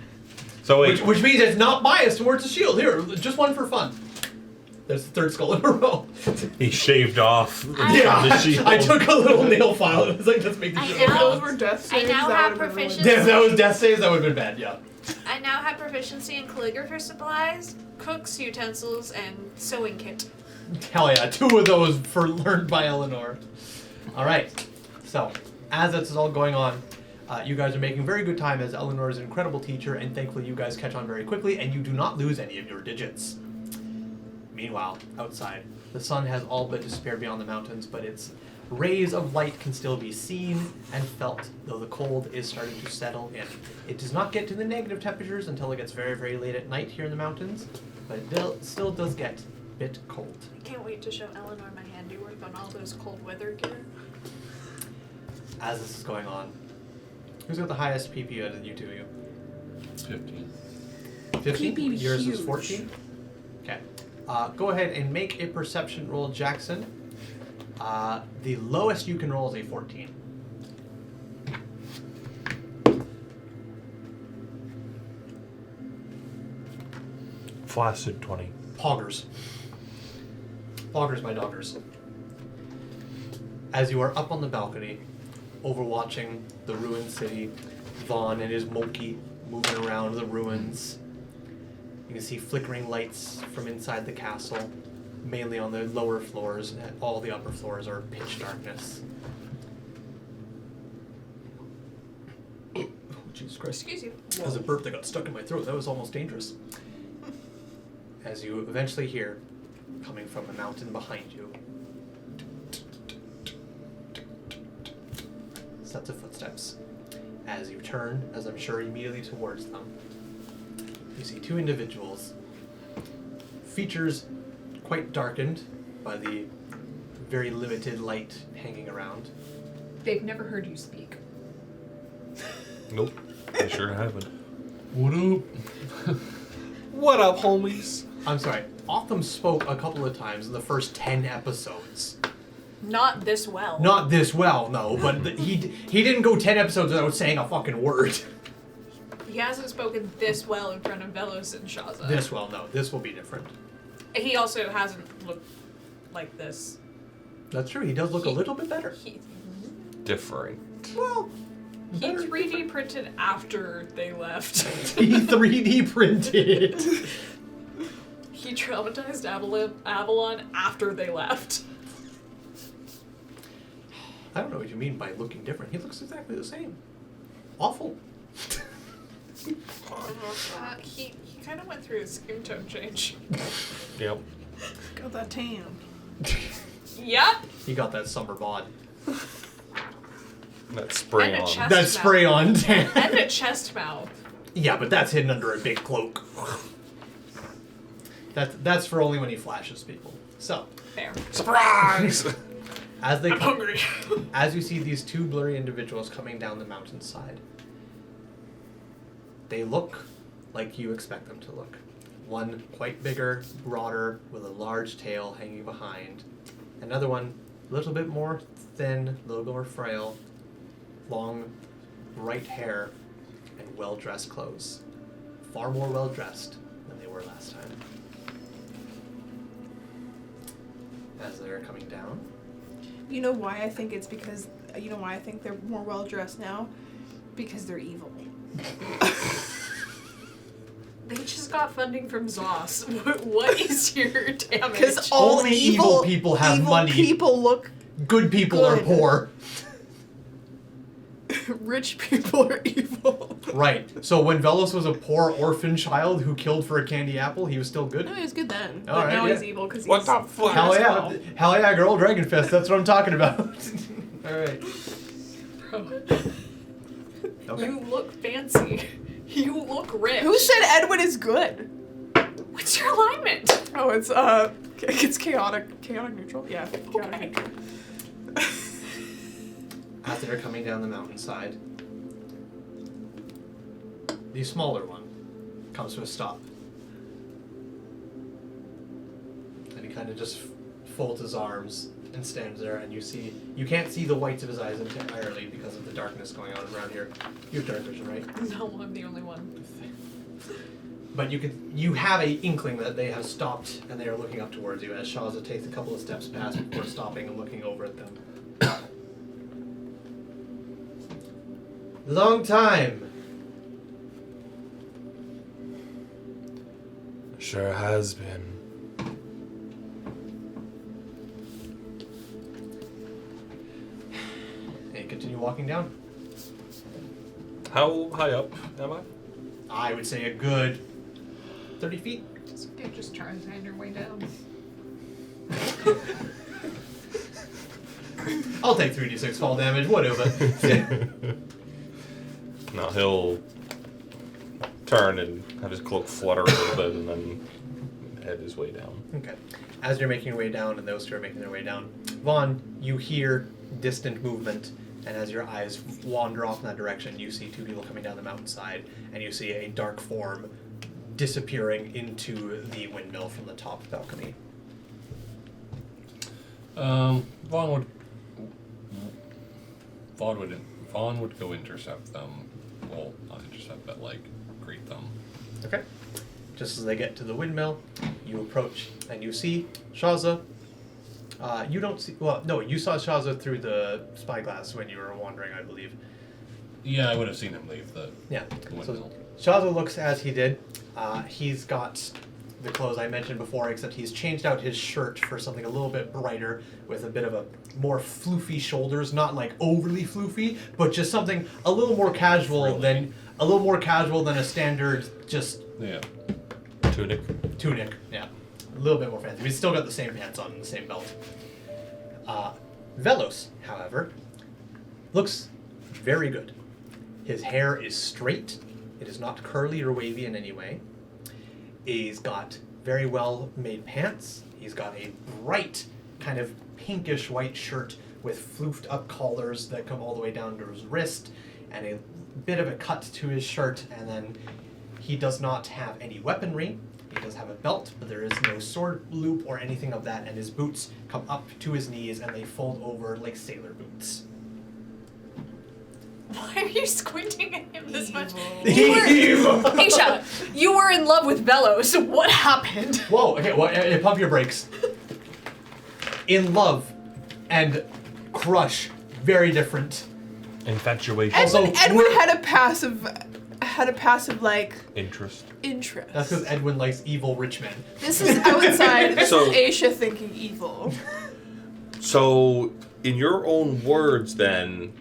So wait, Which means it's not biased towards the shield. Here, just one for fun. There's the 3rd skull in a row. he shaved off Yeah, the shield. I took a little nail file. It was like, let's make the I shield. If know. those were death I saves, now that have would've been really proficiency. If that was death saves, that would have been bad, yeah. I now have proficiency in calligraphy supplies, cook's utensils, and sewing kit. Hell yeah, 2 of those for learned by Eleanor. Alright, so, as this is all going on, you guys are making very good time as Eleanor is an incredible teacher, and thankfully you guys catch on very quickly, and you do not lose any of your digits. Meanwhile, outside, the sun has all but disappeared beyond the mountains, but its rays of light can still be seen and felt, though the cold is starting to settle in. It does not get to the negative temperatures until it gets very, very late at night here in the mountains, but it still does get a bit cold. I can't wait to show Eleanor my handiwork on all those cold weather gear. As this is going on, who's got the highest PP out of you two? 15. 15? PP Yours huge. is 14? Okay. Go ahead and make a perception roll, Jackson. The lowest you can roll is a 14. Flaccid 20. Poggers. Poggers, my doggers. As you are up on the balcony, overwatching the ruined city, Vaughn and his monkey moving around the ruins. You can see flickering lights from inside the castle, mainly on the lower floors. All the upper floors are pitch darkness. Oh, Jesus Christ. Excuse you. That was a burp that got stuck in my throat. That was almost dangerous. As you eventually hear, coming from the mountain behind you, sets of footsteps. As you turn, as I'm sure immediately towards them, you see 2 individuals, features quite darkened by the very limited light hanging around. They've never heard you speak. Nope. I sure haven't. What up? What up, homies? I'm sorry, Otham spoke a couple of times in the first 10 episodes. Not this well. Not this well, no, but he didn't go 10 episodes without saying a fucking word. He hasn't spoken this well in front of Velos and Shaza. This well, no, this will be different. He also hasn't looked like this. That's true, he does look a little bit better. He Different. Well, he better. 3D printed after they left. He 3D printed. He traumatized Avalon after they left. I don't know what you mean by looking different. He looks exactly the same. Awful. He kind of went through a skin tone change. Yep. Got that tan. Yep. He got that summer bod. That spray And a on. chest That mouth. spray on tan. And a chest mouth. Yeah, but that's hidden under a big cloak. That's for only when he flashes people. So, Fair. Surprise! as they I'm hungry. as you see these 2 blurry individuals coming down the mountainside, they look like you expect them to look. One quite bigger, broader, with a large tail hanging behind. Another one, a little bit more thin, a little more frail, long, bright hair, and well-dressed clothes. Far more well-dressed than they were last time. As they're coming down. You know why I think they're more well dressed now? Because they're evil. They just got funding from ZOS. What is your damage? Because all Only evil people have money. People look Good people Good. are poor. rich people are evil. Right. So when Velos was a poor orphan child who killed for a candy apple, he was still good? No, he was good then. All But right, now yeah. he's evil because he's What the fuck? Hell yeah. Hell yeah, girl, Dragon Fist. That's what I'm talking about. Alright. Okay. You look fancy. You look rich. Who said Edwin is good? What's your alignment? Oh, it's chaotic neutral. Yeah, chaotic neutral. As they're coming down the mountainside, the smaller one comes to a stop. And he kind of just folds his arms and stands there, and you can't see the whites of his eyes entirely because of the darkness going on around here. You have dark vision, right? No, I'm the only one. But you have a inkling that they have stopped and they are looking up towards you as Shaza takes a couple of steps past before stopping and looking over at them. Long time. Sure has been. And you continue walking down. How high up am I? I would say a good 30 feet. Just try and find your way down. I'll take 3d6 fall damage, whatever. No, he'll turn and have his cloak flutter a little bit and then head his way down. Okay. As you're making your way down and those two are making their way down, Vaughn, you hear distant movement, and as your eyes wander off in that direction, you see two people coming down the mountainside, and you see a dark form disappearing into the windmill from the top balcony. Vaughn would go intercept them. Well, not intercept, but like greet them. Okay. Just as they get to the windmill, you approach and you see Shaza. You don't see. Well, no, you saw Shaza through the spyglass when you were wandering, I believe. Yeah, I would have seen him leave the Yeah. windmill. So Shaza looks as he did. He's got the clothes I mentioned before, except he's changed out his shirt for something a little bit brighter with a bit of a more floofy shoulders, not like overly floofy, but just something a little more casual than a standard just Yeah. tunic. Yeah, a little bit more fancy. He's still got the same pants on and the same belt. Velos, however, looks very good. His hair is straight. It is not curly or wavy in any way. He's got very well made pants. He's got a bright kind of pinkish white shirt with floofed up collars that come all the way down to his wrist, and a bit of a cut to his shirt, and then he does not have any weaponry. He does have a belt, but there is no sword loop or anything of that, and his boots come up to his knees and they fold over like sailor boots. Why are you squinting at him this much? Evil. Aisha, you were in love with Velos. What happened? Whoa, okay, well, pump your brakes. In love and crush, very different. Infatuation. Also, Edwin had a passive like Interest. interest. That's because Edwin likes evil rich men. This is outside. This So- is Aisha thinking evil. So, in your own words, then,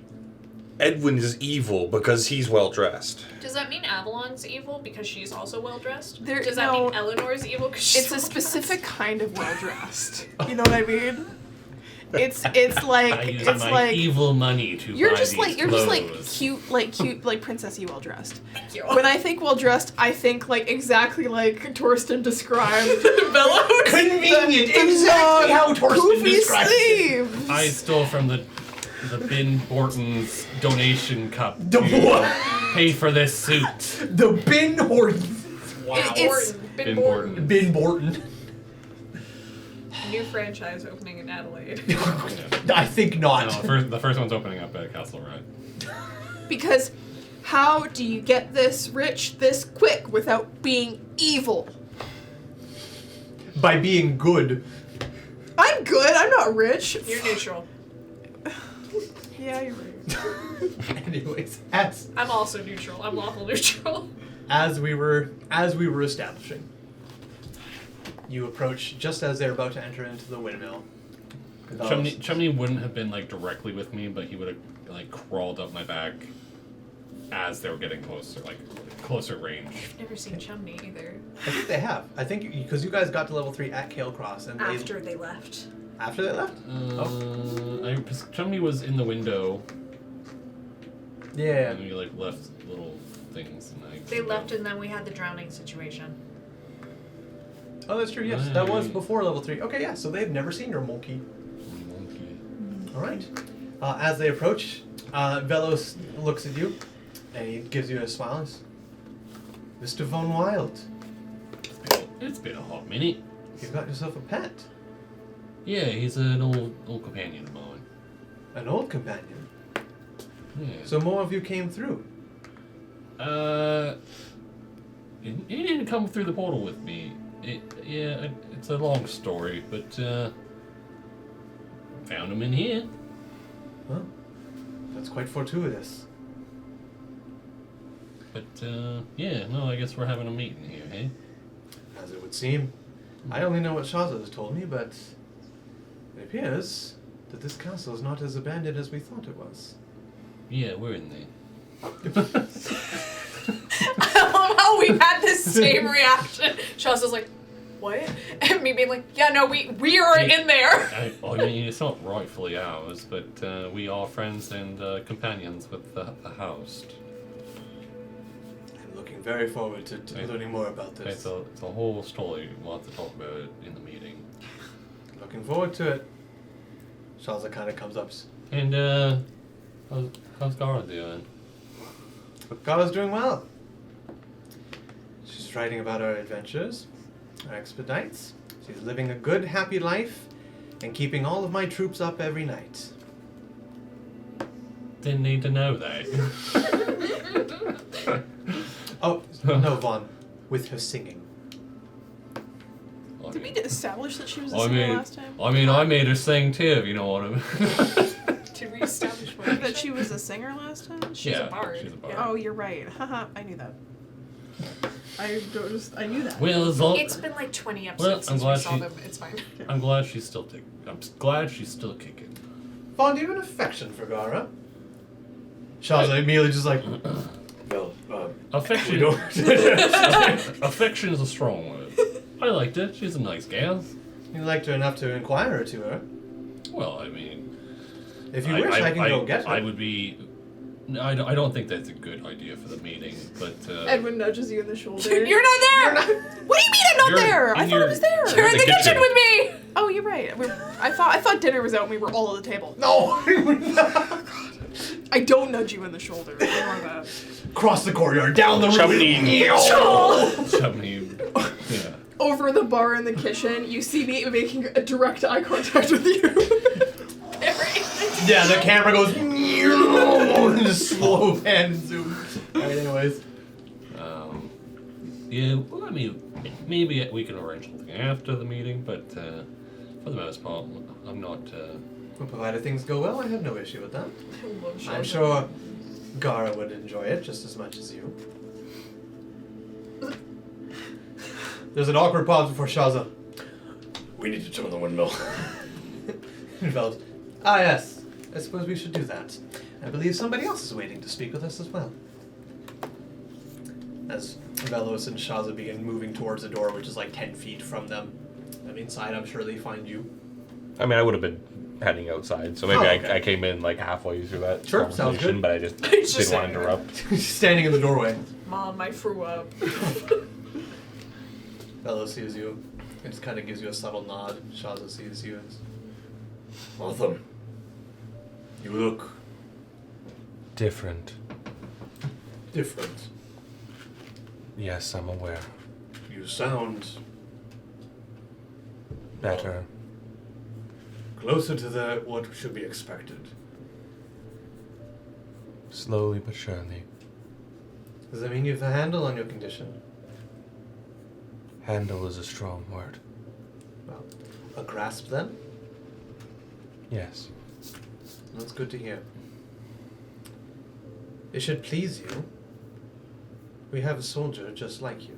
Edwin is evil because he's well dressed. Does that mean Avalon's evil because she's also well dressed? There- Does that no. mean Eleanor's evil because she's It's a well-dressed? specific kind of well dressed. You know what I mean? It's like I use it's my like evil money to you're buy just these like clothes. cute like princessy well dressed. Thank you. When I think well dressed, I think like exactly like Torsten described Velos. Convenient, exactly how Torsten Poofy describes it. sleeves. I stole from the Bin Borton's donation cup The to what? pay for this suit. The bin or Wow. Bin Borton. Bin Borton. New franchise opening in Adelaide. I think not. No, the first one's opening up at Castle Ride. Because how do you get this rich this quick without being evil? By being good. I'm good. I'm not rich. You're neutral. Yeah, you're right. Anyways, I'm also neutral. I'm lawful neutral. as we were establishing, you approach just as they're about to enter into the windmill. Chumney wouldn't have been like directly with me, but he would have like crawled up my back as they were getting closer, like closer range. I've never seen Chumney either. I think they have. I think because you guys got to level 3 at Kale Cross and After they left. After they left? Chumney was in the window. Yeah. And we like left little things. And They left and then we had the drowning situation. Oh, that's true. Yes, that was before level 3. Okay, yeah. So they've never seen your monkey. All right. As they approach, Velos looks at you, and he gives you a smile. Mr. Von Wild, It's been a hot minute. you've got yourself a pet. Yeah, he's an old companion of mine. An old companion. Yeah. So more of you came through. He didn't come through the portal with me. It's a long story, but found him in here. Well, that's quite fortuitous. But I guess we're having a meeting here, hey? As it would seem. I only know what Shaza has told me, but it appears that this castle is not as abandoned as we thought it was. Yeah, we're in there. I love how we had this same reaction. Shaza's like, what? And me being like, yeah, no, we are in there. I mean, it's not rightfully ours, but we are friends and companions with the house. I'm looking very forward to learning more about this. It's a whole story. We'll have to talk about it in the meeting. Looking forward to it. Shaza kind of comes up. And how's Gara doing? Gara's doing well. She's writing about our adventures, our expedites. She's living a good, happy life and keeping all of my troops up every night. Didn't need to know that. Oh, no, Vaughn. With her singing. Did we establish that she was a singer last time? I made her sing too, if you know what I mean. Did we establish what? That she was a singer last time? She's a bard. She's a bard. Oh, you're right. Haha, I knew that. I knew that. Well, as long, It's been like 20 episodes since we glad saw them. It's fine. I'm glad she's still kicking. Vaughn, do you have an affection for Gara? Shaza immediately just like, well, Affection. we don't. Affection is a strong word. I liked it. She's a nice gal. You liked her enough to inquire to her. Well, I mean, If you wish, I can go get her. I would be. I don't think that's a good idea for the meeting, but. Edwin nudges you in the shoulder. You're not there! What do you mean I'm not You're there? I in thought I your- was there. You're in the kitchen with me! Oh, you're right. I thought dinner was out and we were all at the table. No! I don't nudge you in the shoulder. Ignore that. Cross the courtyard, down the room. Chumney. Yeah. Over the bar in the kitchen, you see me making a direct eye contact with you. Yeah, the camera goes and just slow pan zoom. Alright, anyways. Yeah, well, I mean, maybe we can arrange something after the meeting, but for the most part, I'm not. Well, provided things go well, I have no issue with that. I'm I'm sure Gara would enjoy it just as much as you. There's an awkward pause before Shaza. We need to turn the windmill. Envelopes. Ah, yes. I suppose we should do that. I believe somebody else is waiting to speak with us as well. As Velos and Shaza begin moving towards the door, which is like 10 feet from them. Inside, I'm sure they find you. I mean, I would have been heading outside, so maybe okay. I came in like halfway through that Sure, conversation, sounds good. but I just It's just didn't want to interrupt. Standing in the doorway. Mom, I threw up. Velos sees you. It just kind of gives you a subtle nod. Shaza sees you. Awesome. You look Different. different. Yes, I'm aware. You sound Better. closer to what should be expected. Slowly but surely. Does that mean you have a handle on your condition? Handle is a strong word. Well, a grasp then? Yes. That's good to hear. It should please you. We have a soldier just like you.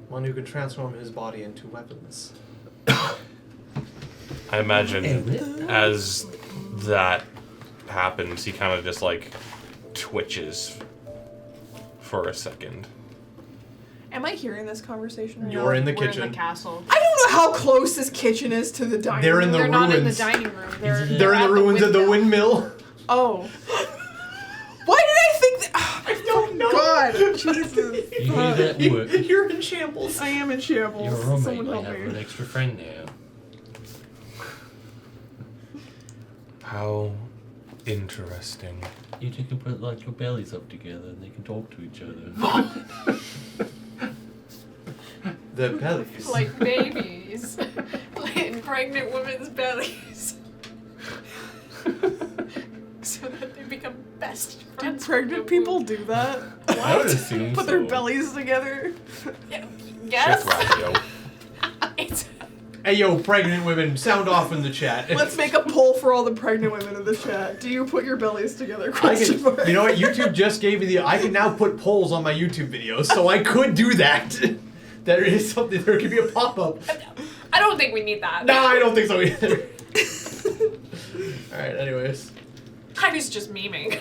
One who can transform his body into weapons. I imagine as that happens, he kind of just like twitches for a second. Am I hearing this conversation? Right You're now? in the We're kitchen. in the castle. I don't know how close this kitchen is to the dining They're room. in the They're not in the ruins. dining room. They're They're in at the ruins of the windmill. Oh. Why did I think that? Oh, I don't know. God, Jesus. You hear that word? You're in shambles. I am in shambles. Your roommate Someone might help have me. an extra friend now. How interesting. You two can put like your bellies up together and they can talk to each other. The bellies. like babies. In pregnant women's bellies. So that they become best Do friends. pregnant people do that? I would assume Put so. their bellies together? Yes. Shift radio. It's Hey yo, pregnant women, sound off in the chat. Let's make a poll for all the pregnant women in the chat. Do you put your bellies together? I Question can, mark. you know what? YouTube just gave me I can now put polls on my YouTube videos, so I could do that. There is something. There could be a pop-up. I don't think we need that. No, I don't think so either. All right. Anyways, I was just memeing.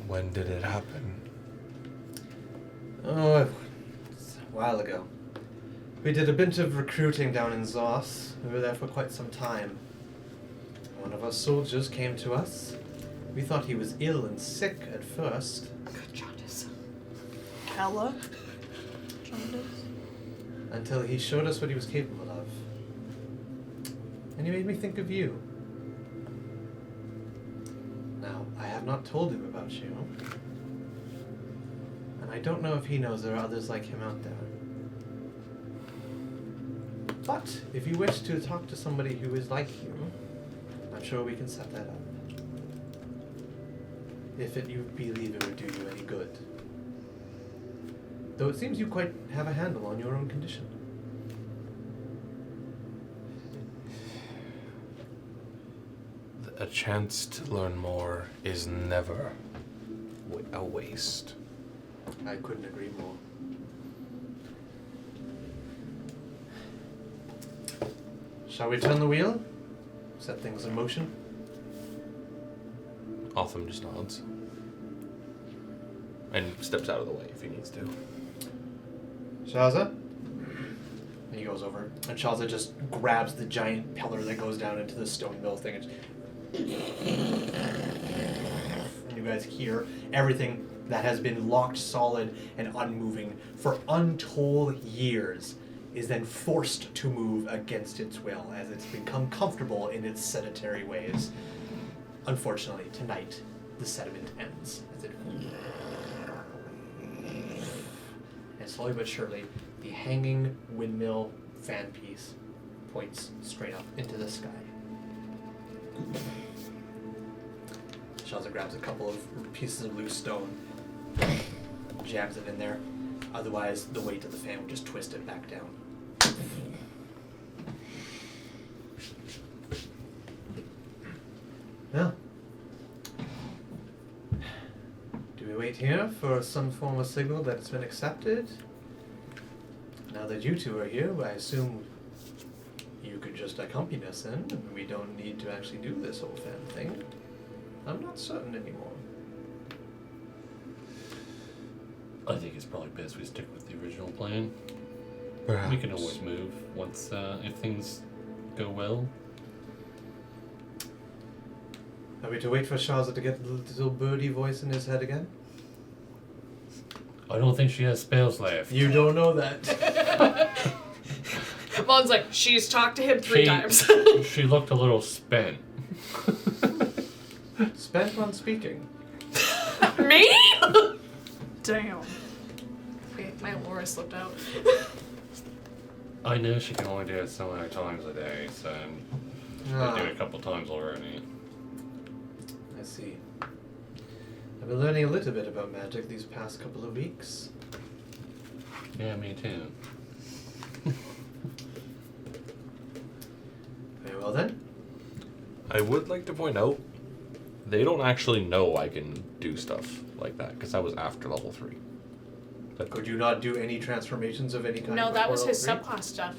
When did it happen? oh, it's a while ago. We did a bit of recruiting down in Zos. We were there for quite some time. One of our soldiers came to us. We thought he was ill and sick at first. Good jaundice. Hella. Jaundice. Until he showed us what he was capable of. And he made me think of you. Now, I have not told him about you. And I don't know if he knows there are others like him out there. But, if you wish to talk to somebody who is like you, I'm sure we can set that up. If you believe it would do you any good. Though it seems you quite have a handle on your own condition. A chance to learn more is never a waste. I couldn't agree more. Shall we turn the wheel? Set things in motion? Otham just nods. And steps out of the way if he needs to. Shaza? He goes over, and Shaza just grabs the giant pillar that goes down into the stone mill thing. And you guys hear everything that has been locked solid and unmoving for untold years is then forced to move against its will as it's become comfortable in its sedentary ways. Unfortunately, tonight, the sediment ends. As it and slowly but surely, the hanging windmill fan piece points straight up into the sky. Shaza grabs a couple of pieces of loose stone, jams it in there. Otherwise, the weight of the fan would just twist it back down. Well, do we wait here for some form of signal that it's been accepted? Now that you two are here, I assume you could just accompany us in, and we don't need to actually do this whole fan thing. I'm not certain anymore. I think it's probably best we stick with the original plan. Perhaps. We can always move once if things go well. Are we to wait for Shaza to get the little birdie voice in his head again? I don't think she has spells left. You don't know that. Mom's like, she's talked to him 3 times. She looked a little spent. Spent on speaking. Me? Damn. Okay, My Laura slipped out. I know she can only do it so many times a day, so I do it a couple times already. I see. I've been learning a little bit about magic these past couple of weeks. Yeah, me too. Very well then. I would like to point out, they don't actually know I can do stuff like that, because that was after level 3. Could you not do any transformations of any kind? No, that was before his level subclass stuff.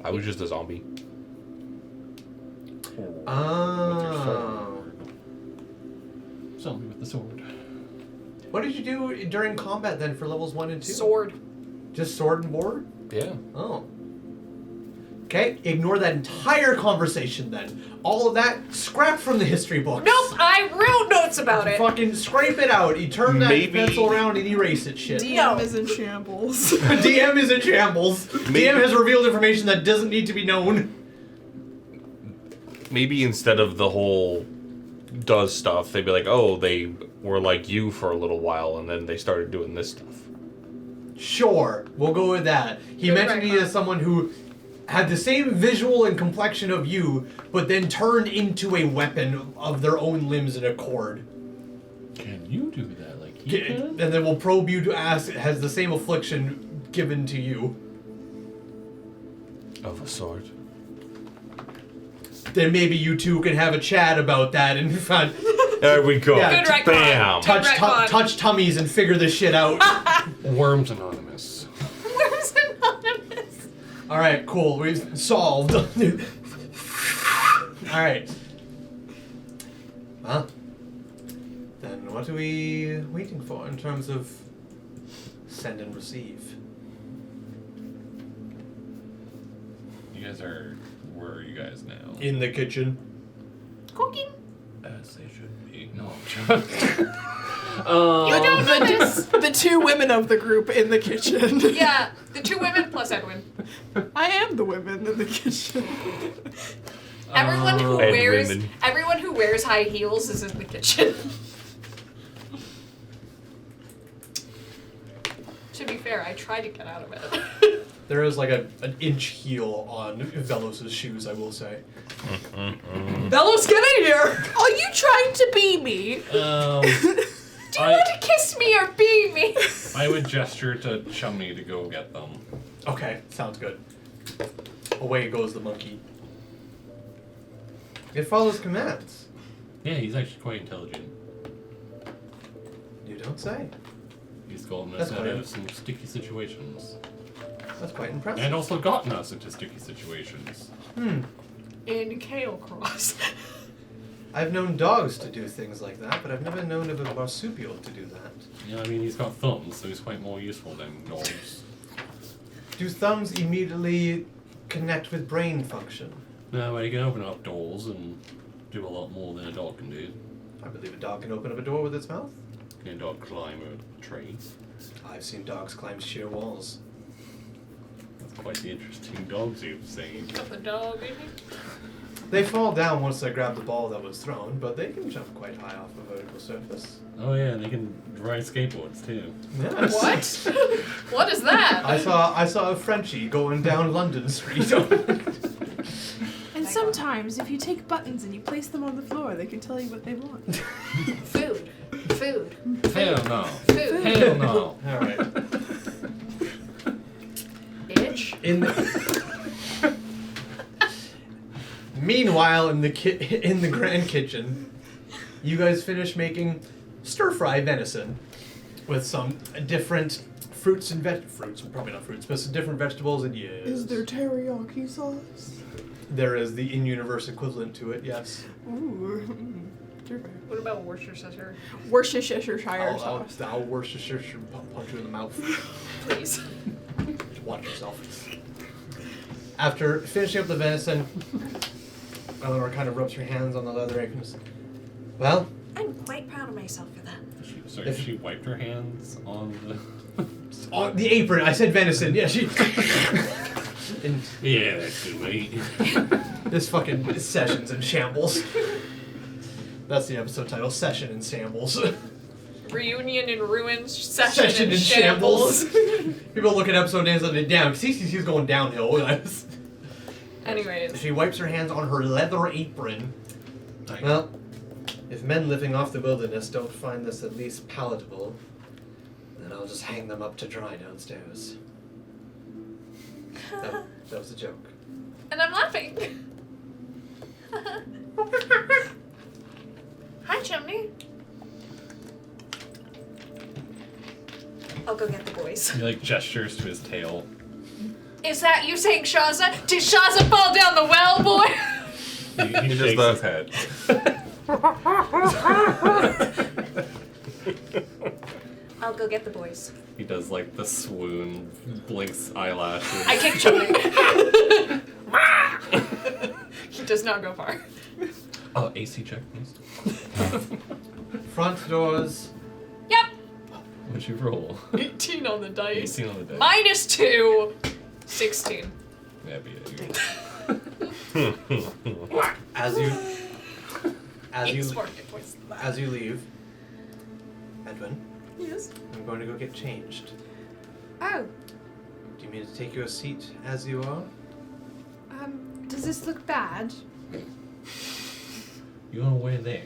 I was just a zombie. 3? What's your Oh. Zombie with the sword. What did you do during combat then for levels 1 and 2? Sword. Just sword and board? Yeah. Oh. Okay, ignore that entire conversation then. All of that scrapped from the history books. Nope, I wrote notes about it. Fucking scrape it out. You turn that Maybe- pencil around and erase it, shit. DM is in shambles. DM is in shambles. DM has revealed information that doesn't need to be known. Maybe instead of the whole does stuff, they'd be like, oh, they were like you for a little while, and then they started doing this stuff. Sure, we'll go with that. He Good mentioned me record. as someone who had the same visual and complexion of you, but then turned into a weapon of their own limbs and accord. Can you do that like he And can? then we'll probe you to ask, has the same affliction given to you? Of a sort. Then maybe you two can have a chat about that and find, There we go. Yeah, Good retcon. Bam. Good retcon. touch tummies and figure this shit out. Worms Anonymous. Where's Anonymous? All right, cool. We've solved. All right. Well, then what are we waiting for in terms of send and receive? You guys are. Where are you guys now? In the kitchen. Cooking. As they should be. No, I'm joking. You don't know this. The two women of the group in the kitchen. Yeah, the 2 women plus Edwin. I am the women in the kitchen. Everyone who Edwin. everyone who wears high heels is in the kitchen. To be fair, I tried to get out of it. There is like an inch heel on Velos's shoes, I will say. Bellows, get in here! Are you trying to be me? Do you want to kiss me or be me? I would gesture to Chumney to go get them. Okay, sounds good. Away goes the monkey. It follows commands. Yeah, he's actually quite intelligent. You don't say. He's gotten That's us out quite- of some sticky situations. That's quite impressive. And also gotten us into sticky situations. In Kale Cross. I've known dogs to do things like that, but I've never known of a marsupial to do that. Yeah, I mean, he's got thumbs, so he's quite more useful than dogs. Do thumbs immediately connect with brain function? No, but he can open up doors and do a lot more than a dog can do. I believe a dog can open up a door with its mouth. Can a dog climb a tree? I've seen dogs climb sheer walls. That's quite the interesting dogs you've seen. Got the dog in here. They fall down once they grab the ball that was thrown, but they can jump quite high off a vertical surface. Oh yeah, and they can ride skateboards too. Yes. What? What is that? I saw a Frenchie going down London Street. And sometimes, if you take buttons and you place them on the floor, they can tell you what they want. Food. Food. Hell no. Food. Hell no. All right. Bitch. Meanwhile, in the grand kitchen, you guys finish making stir-fry venison with some different fruits, probably not fruits, but some different vegetables and yes. Is there teriyaki sauce? There is the in-universe equivalent to it, yes. Ooh. What about Worcestershire? Worcestershire sauce. I'll Worcestershire punch you in the mouth. Please. Watch yourself. After finishing up the venison, Eleanor kind of rubs her hands on the leather aprons. Well, I'm quite proud of myself for that. She wiped her hands on the. on the apron. I said venison. Yeah, she. And Yeah, that's good, mate. this fucking session's in shambles. That's the episode title, Session in Shambles. Reunion in ruins, session in shambles. People look at episode names and damn, CCC's going downhill, guys. Anyways. She wipes her hands on her leather apron. Well, if men living off the wilderness don't find this at least palatable, then I'll just hang them up to dry downstairs. That was a joke. And I'm laughing. Hi, Chimney. I'll go get the boys. He like gestures to his tail. Is that you saying Shaza? Did Shaza fall down the well, boy? He just shakes the his head. I'll go get the boys. He does like the swoon, blinks eyelashes. I kick Chimney. He does not go far. Oh, AC check, please. Front doors. Yep. What'd you roll? 18 on the dice. 18 on the dice. -2. 16. That'd be it. As you leave, Edwin, Yes. I'm going to go get changed. Oh, Do you mean to take your seat as you are? does this look bad? You wanna wear there?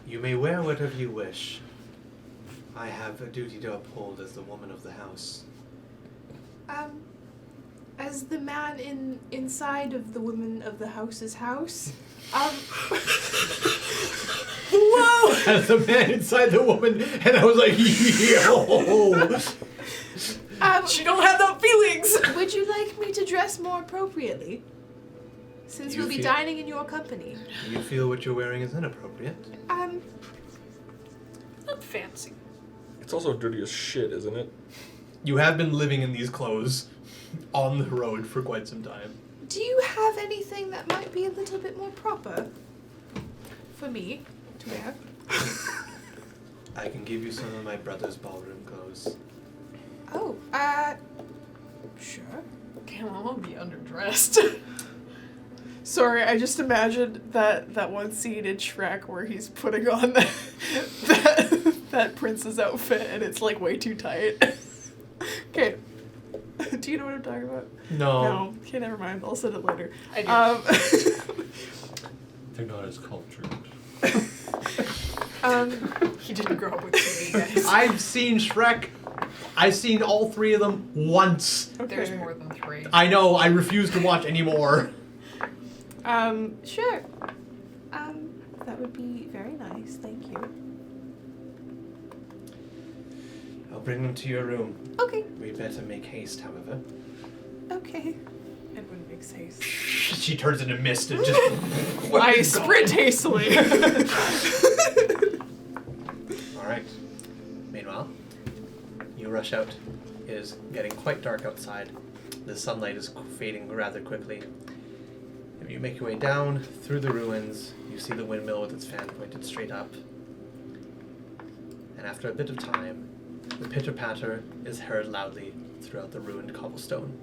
You may wear whatever you wish. I have a duty to uphold as the woman of the house. As the man inside of the woman of the house's house, Whoa! As the man inside the woman, and I was like, yo! She don't have no feelings. would you like me to dress more appropriately? Since You we'll be feel- dining in your company. Do you feel what you're wearing is inappropriate? Not fancy. It's also dirty as shit, isn't it? You have been living in these clothes on the road for quite some time. Do you have anything that might be a little bit more proper for me to wear? I can give you some of my brother's ballroom clothes. Oh, sure. Damn, I want to be underdressed. Sorry, I just imagined that one scene in Shrek where he's putting on that prince's outfit and it's like way too tight. Okay. Do you know what I'm talking about? No. Okay, never mind. I'll send it later. I do. They're not as cultured. He didn't grow up with TV, guys. I've seen Shrek. I've seen all three of them once. There's more than 3. I know, I refuse to watch anymore. Sure. That would be very nice. Thank you. I'll bring them to your room. Okay. We better make haste, however. Okay. Edwin makes haste. She turns into mist and just... I sprint hastily. Alright. Meanwhile, you rush out. It is getting quite dark outside. The sunlight is fading rather quickly. If you make your way down through the ruins, you see the windmill with its fan pointed straight up. And after a bit of time, the pitter-patter is heard loudly throughout the ruined cobblestone.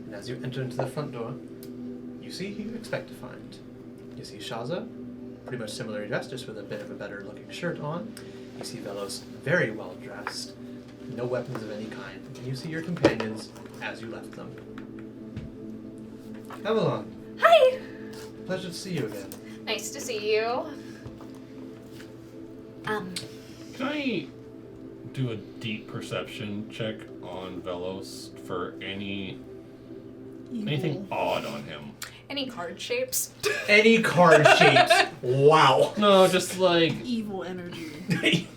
And as you enter into the front door, you see who you expect to find. You see Shaza, pretty much similarly dressed, just with a bit of a better looking shirt on. You see Velos, very well dressed, no weapons of any kind. And you see your companions as you left them. Avalon, Hi! pleasure to see you again. Nice to see you. Can I do a deep perception check on Velos for anything odd on him? Any card shapes? Any card shapes. Wow. No, just like Evil energy.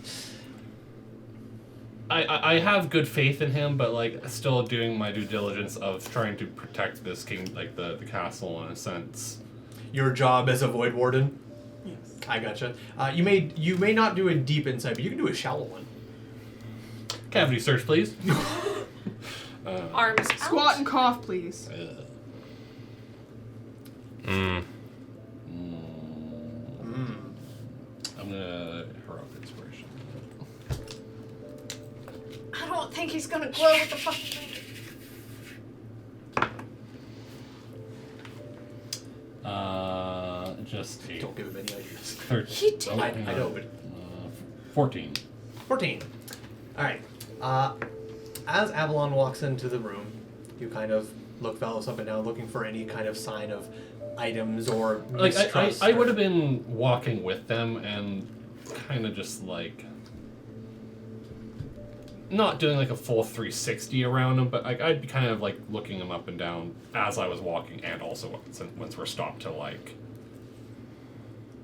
I have good faith in him, but like still doing my due diligence of trying to protect this king, like the castle in a sense. Your job as a Void Warden? Yes. I gotcha. You may not do a deep insight, but you can do a shallow one. Cavity search, please. Arms out. Squat and cough, please. I'm gonna heroic inspiration. I don't think he's gonna glow with the fucking Just a Don't give him any ideas. 13. He did. Oh, I know, but 14. 14. All right. As Avalon walks into the room, you kind of look Velos up and down, looking for any kind of sign of items or Like mistrust. I would have been walking with them and kind of just like not doing like a full 360 around them, but like I'd be kind of like looking them up and down as I was walking, and also once we're stopped to like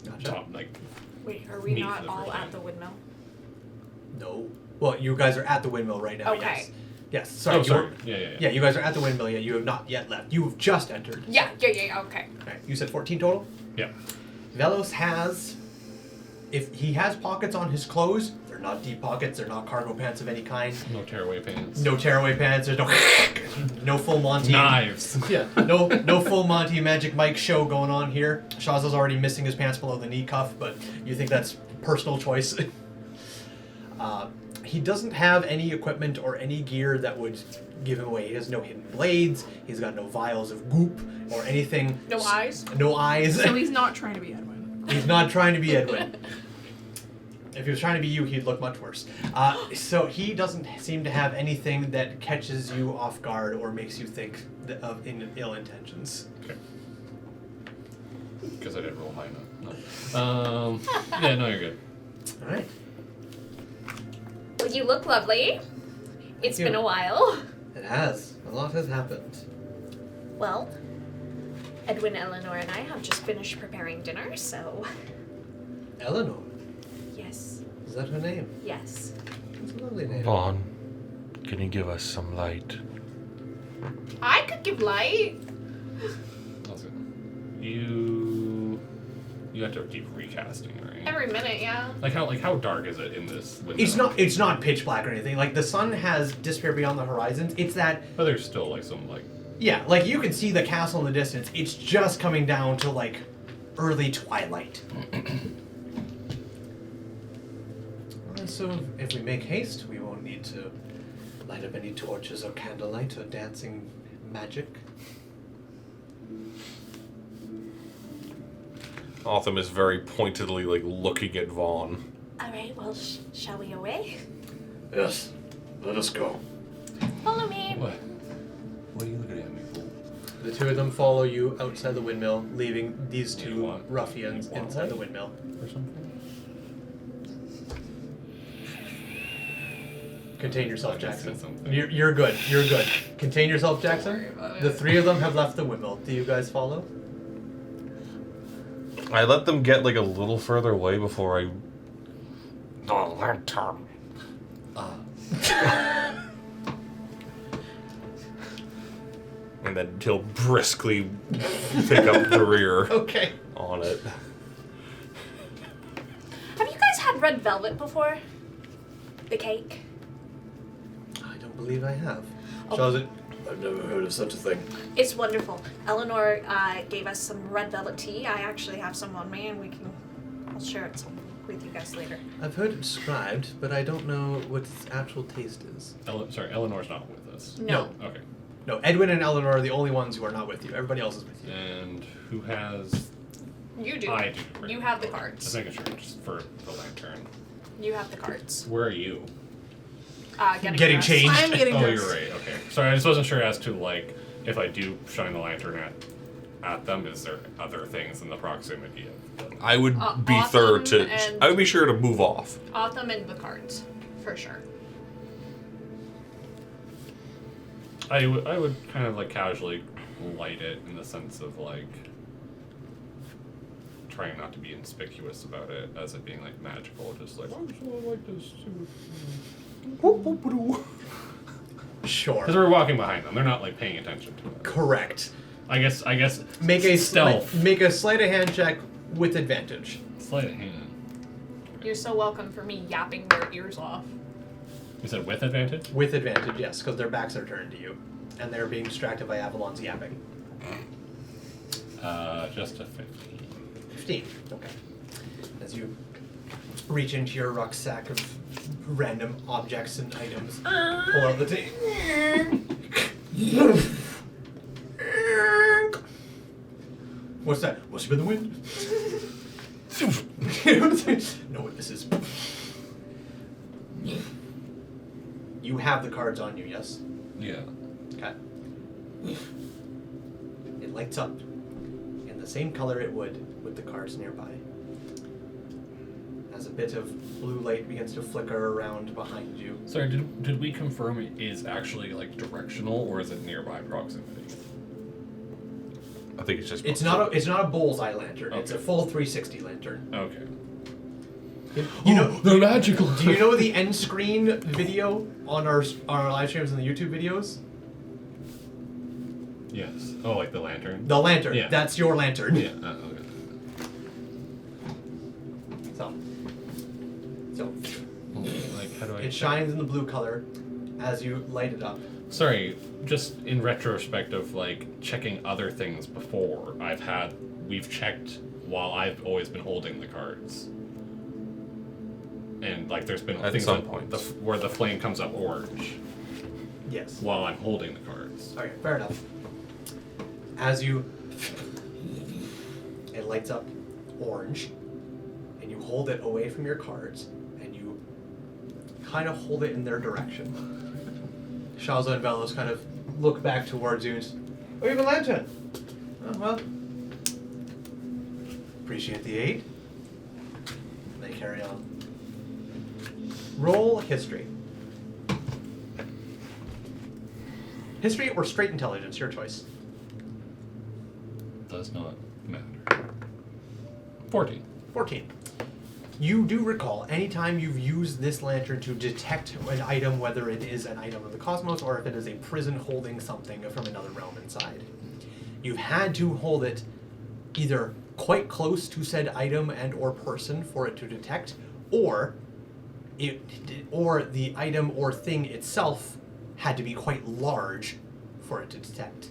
Gotcha. top like. Wait, are we Meet not for the all first at time. the windmill? No. Well, you guys are at the windmill right now. Okay. Yes. Yes. Sorry. Oh, sorry. you're- Yeah. Yeah, you guys are at the windmill yet. You have not yet left. You've just entered. Yeah, okay. All right. You said 14 total? Yeah. Velos has, if he has pockets on his clothes, they're not deep pockets, they're not cargo pants of any kind. No tearaway pants. No tearaway pants, there's no full Monty. Knives. Yeah, no full Monty Magic Mike show going on here. Shazza's already missing his pants below the knee cuff, but you think that's personal choice. He doesn't have any equipment or any gear that would give him away. He has no hidden blades, he's got no vials of goop or anything. No eyes? No eyes. So he's not trying to be Edwin. He's not trying to be Edwin. If he was trying to be you, he'd look much worse. So he doesn't seem to have anything that catches you off guard or makes you think of ill intentions. Okay. Because I didn't roll high enough. No. Yeah, no, you're good. All right. Well, you look lovely. It's you. been a while. It has. A lot has happened. Well, Edwin, Eleanor, and I have just finished preparing dinner, so Eleanor. yes, Is that her name? yes. It's a lovely name. Vaughn, can you give us some light? I could give light. That's it. You have to keep recasting, right? Every minute, yeah. Like how dark is it in this window? It's not pitch black or anything. Like the sun has disappeared beyond the horizons. It's that But there's still like some like yeah, like you can see the castle in the distance. It's just coming down to like early twilight. So if we make haste, we won't need to light up any torches or candlelight or dancing magic. Otham is very pointedly like looking at Vaughn. All right, well, shall we away? Yes. Let us go. Follow me. what? What are you looking at me for? The two of them follow you outside the windmill, leaving these You two want- ruffians you want inside light? the windmill. Or something? Contain yourself, I just said Jackson. something. You're good. You're good. Contain yourself, Jackson. worry about The it. three of them have left the windmill. Do you guys follow? I let them get like a little further away before I. The lantern. And then he'll briskly pick up the rear Okay. on it. Have you guys had red velvet before? The cake? I don't believe I have. Oh. Shows it. I've never heard of such a thing. It's wonderful. Eleanor gave us some red velvet tea. I actually have some on me, and I'll share it with you guys later. I've heard it described, but I don't know what its actual taste is. Sorry, Eleanor's not with us. No. Okay. No, Edwin and Eleanor are the only ones who are not with you. Everybody else is with you. And who has? You do. I do. Right. You have the Just cards. making sure, just for the lantern. You have the cards. Where are you? Getting dressed. changed. I'm getting Oh, dressed. you're right. Okay. Sorry, I just wasn't sure as to like if I do shine the lantern at them, is there other things in the proximity of them? I would be Otham third to. and- I would be sure to move off. Otham and the cards, for sure. I would kind of like casually light it in the sense of like trying not to be conspicuous about it as it being like magical, just like oh, so I like this too. Sure. Because we're walking behind them, they're not like paying attention to it. Correct. I guess Make a stealth. make a sleight of hand check with advantage. Sleight of hand. You're so welcome for me yapping their ears off. You said with advantage? With advantage, yes, because their backs are turned to you, and they're being distracted by Avalon's yapping. Just a 15. 15. Okay. As you reach into your rucksack of random objects and items, pull out the tape. What's that? Must have been the wind. No witnesses. You have the cards on you, yes? Yeah. Okay. It lights up in the same color it would with the cards nearby. As a bit of blue light begins to flicker around behind you. Sorry, did we confirm it is actually like directional or is it nearby proximity? I think it's just. It's not a bullseye lantern. Okay. It's a full 360 lantern. Okay. You know, They're magical. do you know the end screen video on our live streams and the YouTube videos? Yes. Oh, like the lantern? The lantern. Yeah. That's your lantern. Yeah. Okay. So Like, how do I... it shines in the blue color as you light it up. Sorry, just in retrospect of, like, checking other things before, we've checked while I've always been holding the cards. And, like, there's been At things some that- points. where the flame comes up orange Yes. while I'm holding the cards. Okay, fair enough. As you, it lights up orange, and you hold it away from your cards, and you kind of hold it in their direction. Shalza and Velos kind of look back towards you and say, "Oh, you have a lantern. Oh, well. Appreciate the aid." And they carry on. Roll history. History or straight intelligence, your choice. Does not matter. 14. 14. You do recall, anytime you've used this lantern to detect an item, whether it is an item of the cosmos or if it is a prison holding something from another realm inside, you've had to hold it either quite close to said item and or person for it to detect, or the item or thing itself had to be quite large for it to detect.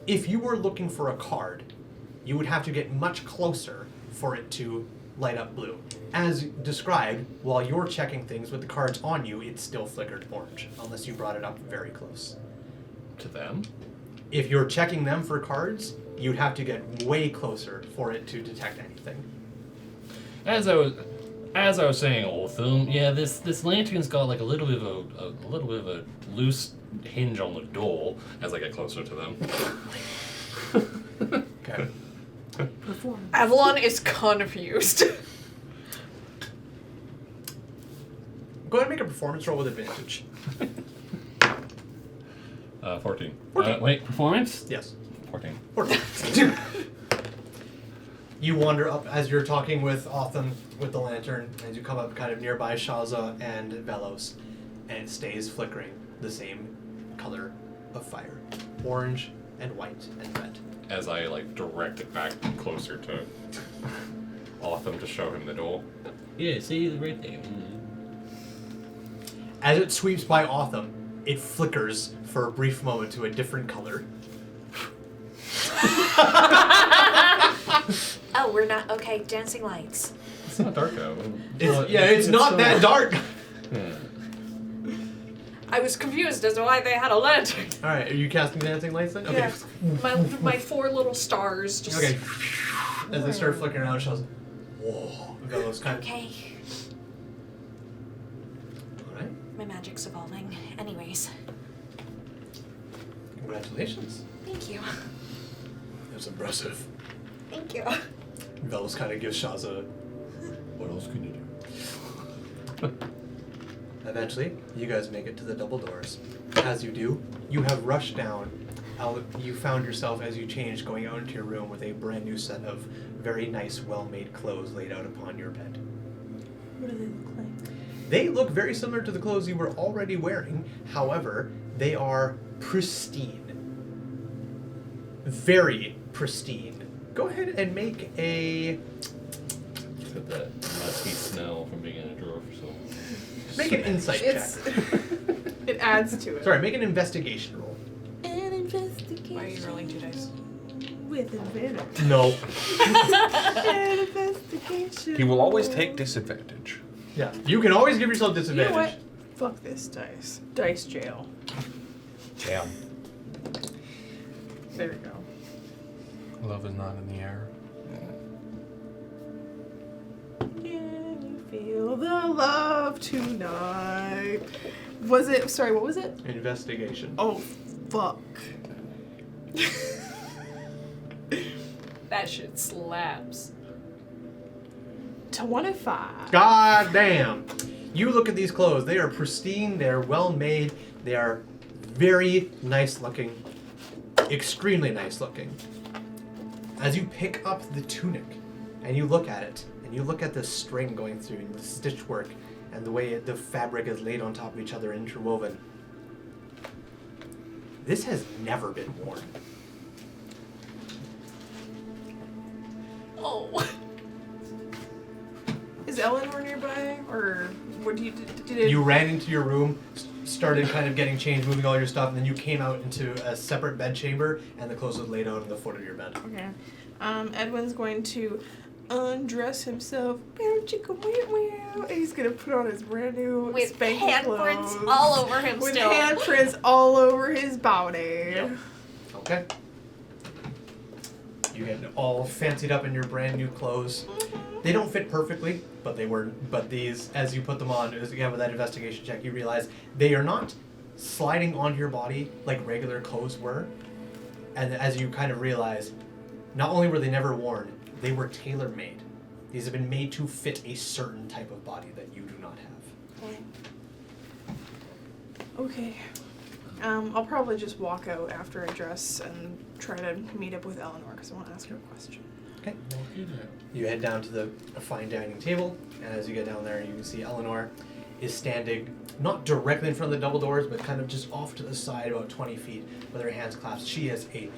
If you were looking for a card, you would have to get much closer for it to light up blue. As described, while you're checking things with the cards on you, it still flickered orange, unless you brought it up very close. To them? If you're checking them for cards, you'd have to get way closer for it to detect anything. As I was saying, Othum, yeah, this lantern's got like a little bit of a loose hinge on the door as I get closer to them. Okay. Avalon is confused. Go ahead and make a performance roll with advantage. 14. 14. Wait, performance? Yes. 14. 14. You wander up as you're talking with Otham with the lantern, as you come up kind of nearby Shaza and Velos, and it stays flickering the same color of fire. Orange and white and red. As I like direct it back closer to Otham to show him the door. Yeah, see the right thing. As it sweeps by Otham, it flickers for a brief moment to a different color. Oh, we're not okay. Dancing lights. It's not dark out. It's not that dark. Yeah. I was confused as to why they had a lantern. Alright, are you casting dancing lights then? Okay. Yeah. My 4 little stars just. Okay. As they start flickering out, Shaza, whoa. Velos kind of. Okay, Alright. my magic's evolving. Anyways, Congratulations. thank you. That's impressive. Thank you. Velos kind of gives Shaza, What else can you do? eventually, you guys make it to the double doors. As you do, you have rushed down. You found yourself, as you changed, going out into your room with a brand new set of very nice, well-made clothes laid out upon your bed. What do they look like? They look very similar to the clothes you were already wearing. However, they are pristine. Very pristine. Go ahead and make a... Got that musty smell from being in a drawer for so long. Make an insight It's. check. It adds to it. Sorry, make an investigation roll. An investigation. Why are you rolling 2 dice? With advantage. No. An investigation. He will always take disadvantage. Yeah. You can always give yourself You know disadvantage. what? Fuck this dice. Dice jail. Damn. There we go. Love is not in the air. Can you feel the love tonight? Was it? Sorry, what was it? Investigation. Oh, fuck. That shit slaps. 25. God damn. You look at these clothes. They are pristine. They are well made. They are very nice looking. Extremely nice looking. As you pick up the tunic and you look at it, and you look at the string going through and the stitch work and the way the fabric is laid on top of each other interwoven, this has never been worn. Oh. Is Eleanor nearby, or what do you did it? You ran into your room, started kind of getting changed, moving all your stuff, and then you came out into a separate bed chamber, and the clothes was laid out on the foot of your bed. Okay. Edwin's going to undress himself. Meow, chicka, meow, meow, and he's gonna put on his brand new With spanky handprints clothes. all over him With still. handprints all over his body. Yep. Okay. You get all fancied up in your brand new clothes. They don't fit perfectly, but these, as you put them on, again with that investigation check, you realize they are not sliding onto your body like regular clothes were. And as you kind of realize, not only were they never worn, they were tailor-made. These have been made to fit a certain type of body that you do not have. Okay. I'll probably just walk out after I dress and try to meet up with Eleanor because I want to ask her a question. Okay. You head down to the fine dining table, and as you get down there, you can see Eleanor is standing not directly in front of the double doors, but kind of just off to the side, about 20 feet, with her hands clasped. She has a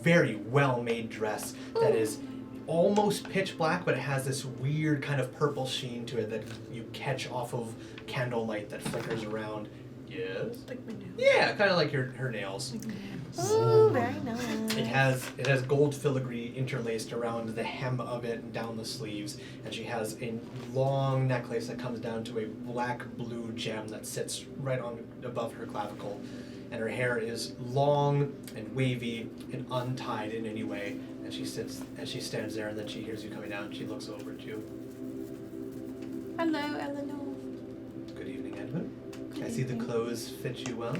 very well-made dress that is almost pitch black, but it has this weird kind of purple sheen to it that you catch off of candlelight that flickers around. Yes. Like my nails. Yeah, kind of like her nails. Oh, very nice. It has gold filigree interlaced around the hem of it and down the sleeves, and she has a long necklace that comes down to a black blue gem that sits right on above her clavicle, and her hair is long and wavy and untied in any way. And she stands there, and then she hears you coming down. And she looks over at you. Hello, Eleanor. Good evening, Edwin. I see the clothes fit you well.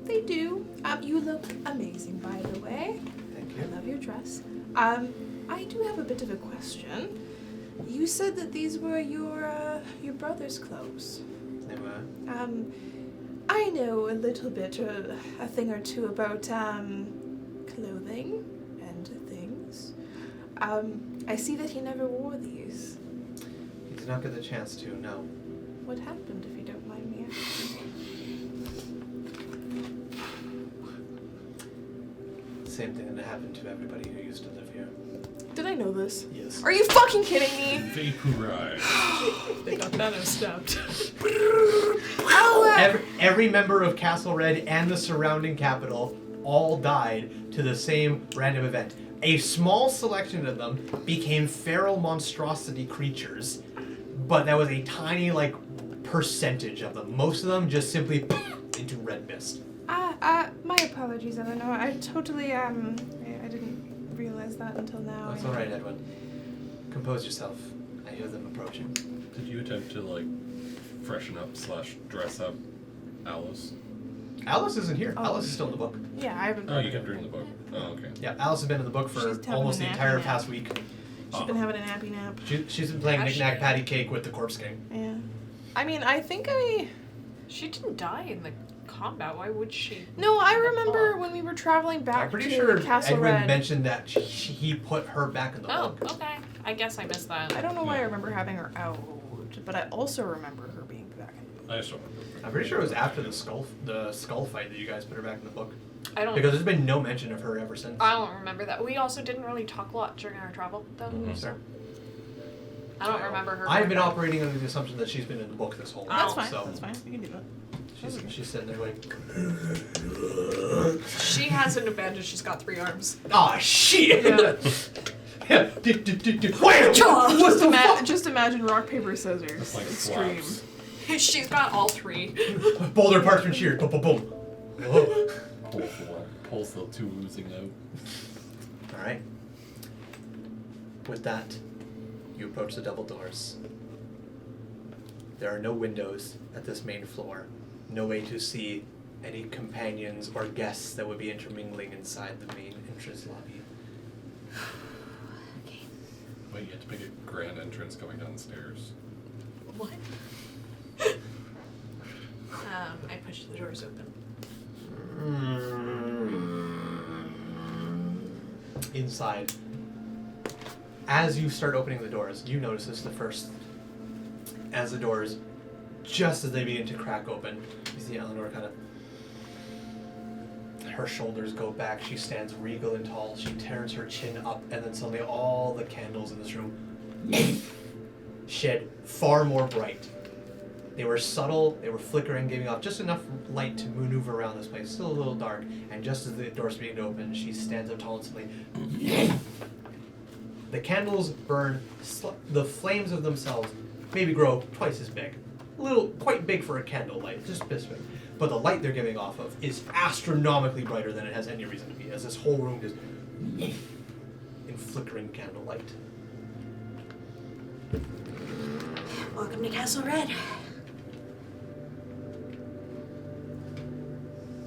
They do. You look amazing, by the way. Thank I you. love your dress. I do have a bit of a question. You said that these were your brother's clothes. They were. I know a little bit, a thing or two about clothing and things. I see that he never wore these. He did not get the chance to, no. What happened, if you don't mind me asking? Same thing that happened to everybody who used to live here. Did I know this? Yes. Are you fucking kidding me? Vaporize. They got that as stepped. Every member of Castle Red and the surrounding capital all died to the same random event. A small selection of them became feral monstrosity creatures, but that was a tiny, percentage of them. Most of them just simply into red mist. My apologies, Eleanor. I totally, I didn't realize that until now. That's all right, Edwin. Compose yourself. I hear them approaching. Did you attempt to freshen up / dress up Alice? Alice isn't here. Oh. Alice is still in the book. Yeah, I haven't. Oh, you kept her in the book. Oh, okay. Yeah, Alice has been in the book for She's having almost a the nappy entire nap. past week. She's been having a nappy nap. She's been playing Has Knick-Knack she? Patty Cake with the Corpse King. Yeah. I mean, I think She didn't die in the combat. Why would she? No, I in the remember book? when we were traveling back I'm pretty to sure Castle Edwin Red. mentioned that he put her back in the Oh, book. okay. I guess I missed that. I don't know why I remember having her out, but I also remember her being back in the book. I just don't remember. I'm pretty sure it was after the skull fight that you guys put her back in the book. I don't. Because there's been no mention of her ever since. I don't remember that. We also didn't really talk a lot during our travel, though. Mhm. So I don't remember her. I've been going back. operating under the assumption that she's been in the book this whole That's time. fine. So That's fine. You can do that. she's sitting there like, She has an advantage. She's got 3 arms. ah, shit! Yeah. Yeah. Wham! Just imagine rock paper scissors. That's like Extreme. slaps. She's got all 3. Boulder parchment shear. Boom, boom, boom. Whoa. Pulls the two oozing out. All right. With that, you approach the double doors. There are no windows at this main floor. No way to see any companions or guests that would be intermingling inside the main entrance lobby. Okay. Wait, you have to make a grand entrance going downstairs. What? I pushed the doors open. Inside, as you start opening the doors, you notice this the first. As the doors, just as they begin to crack open, you see Eleanor kind of. Her shoulders go back. She stands regal and tall. She turns her chin up, and then suddenly all the candles in this room shed far more bright. They were subtle, they were flickering, giving off just enough light to maneuver around this place. Still a little dark, and just as the doors begin to open, she stands up tall and suddenly. The candles burn, the flames of themselves maybe grow twice as big. Quite big for a candle light, just this big. But the light they're giving off of is astronomically brighter than it has any reason to be, as this whole room is in flickering candlelight. Welcome to Castle Red.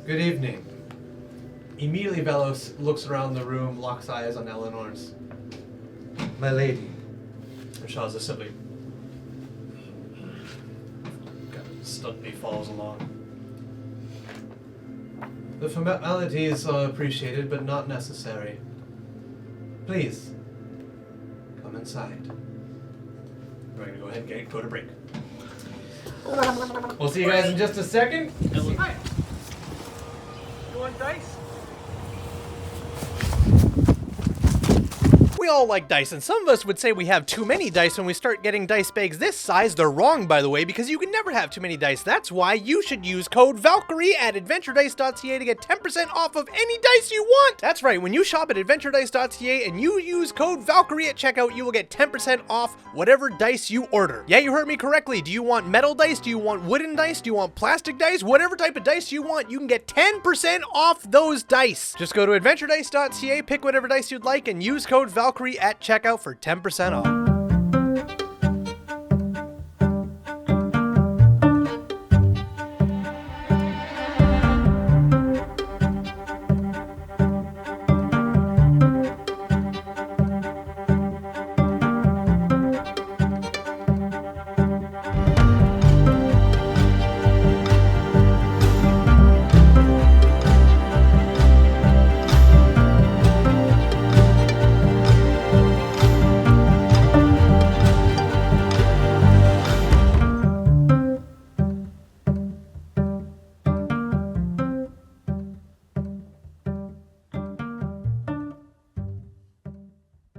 Good evening. Immediately Velos looks around the room, locks eyes on Eleanor's. My lady. And Shawza simply stubby follows along. The formalities are appreciated, but not necessary. Please, come inside. We're gonna go ahead and go to break. We'll see you guys in just a second. Hi. You want dice? We all like dice, and some of us would say we have too many dice when we start getting dice bags this size. They're wrong, by the way, because you can never have too many dice. That's why you should use code Valkyrie at adventuredice.ca to get 10% off of any dice you want. That's right, when you shop at adventuredice.ca and you use code Valkyrie at checkout, you will get 10% off whatever dice you order. Yeah, you heard me correctly. Do you want metal dice? Do you want wooden dice? Do you want plastic dice? Whatever type of dice you want, you can get 10% off those dice. Just go to adventuredice.ca, pick whatever dice you'd like, and use code Valkyrie at checkout for 10% off.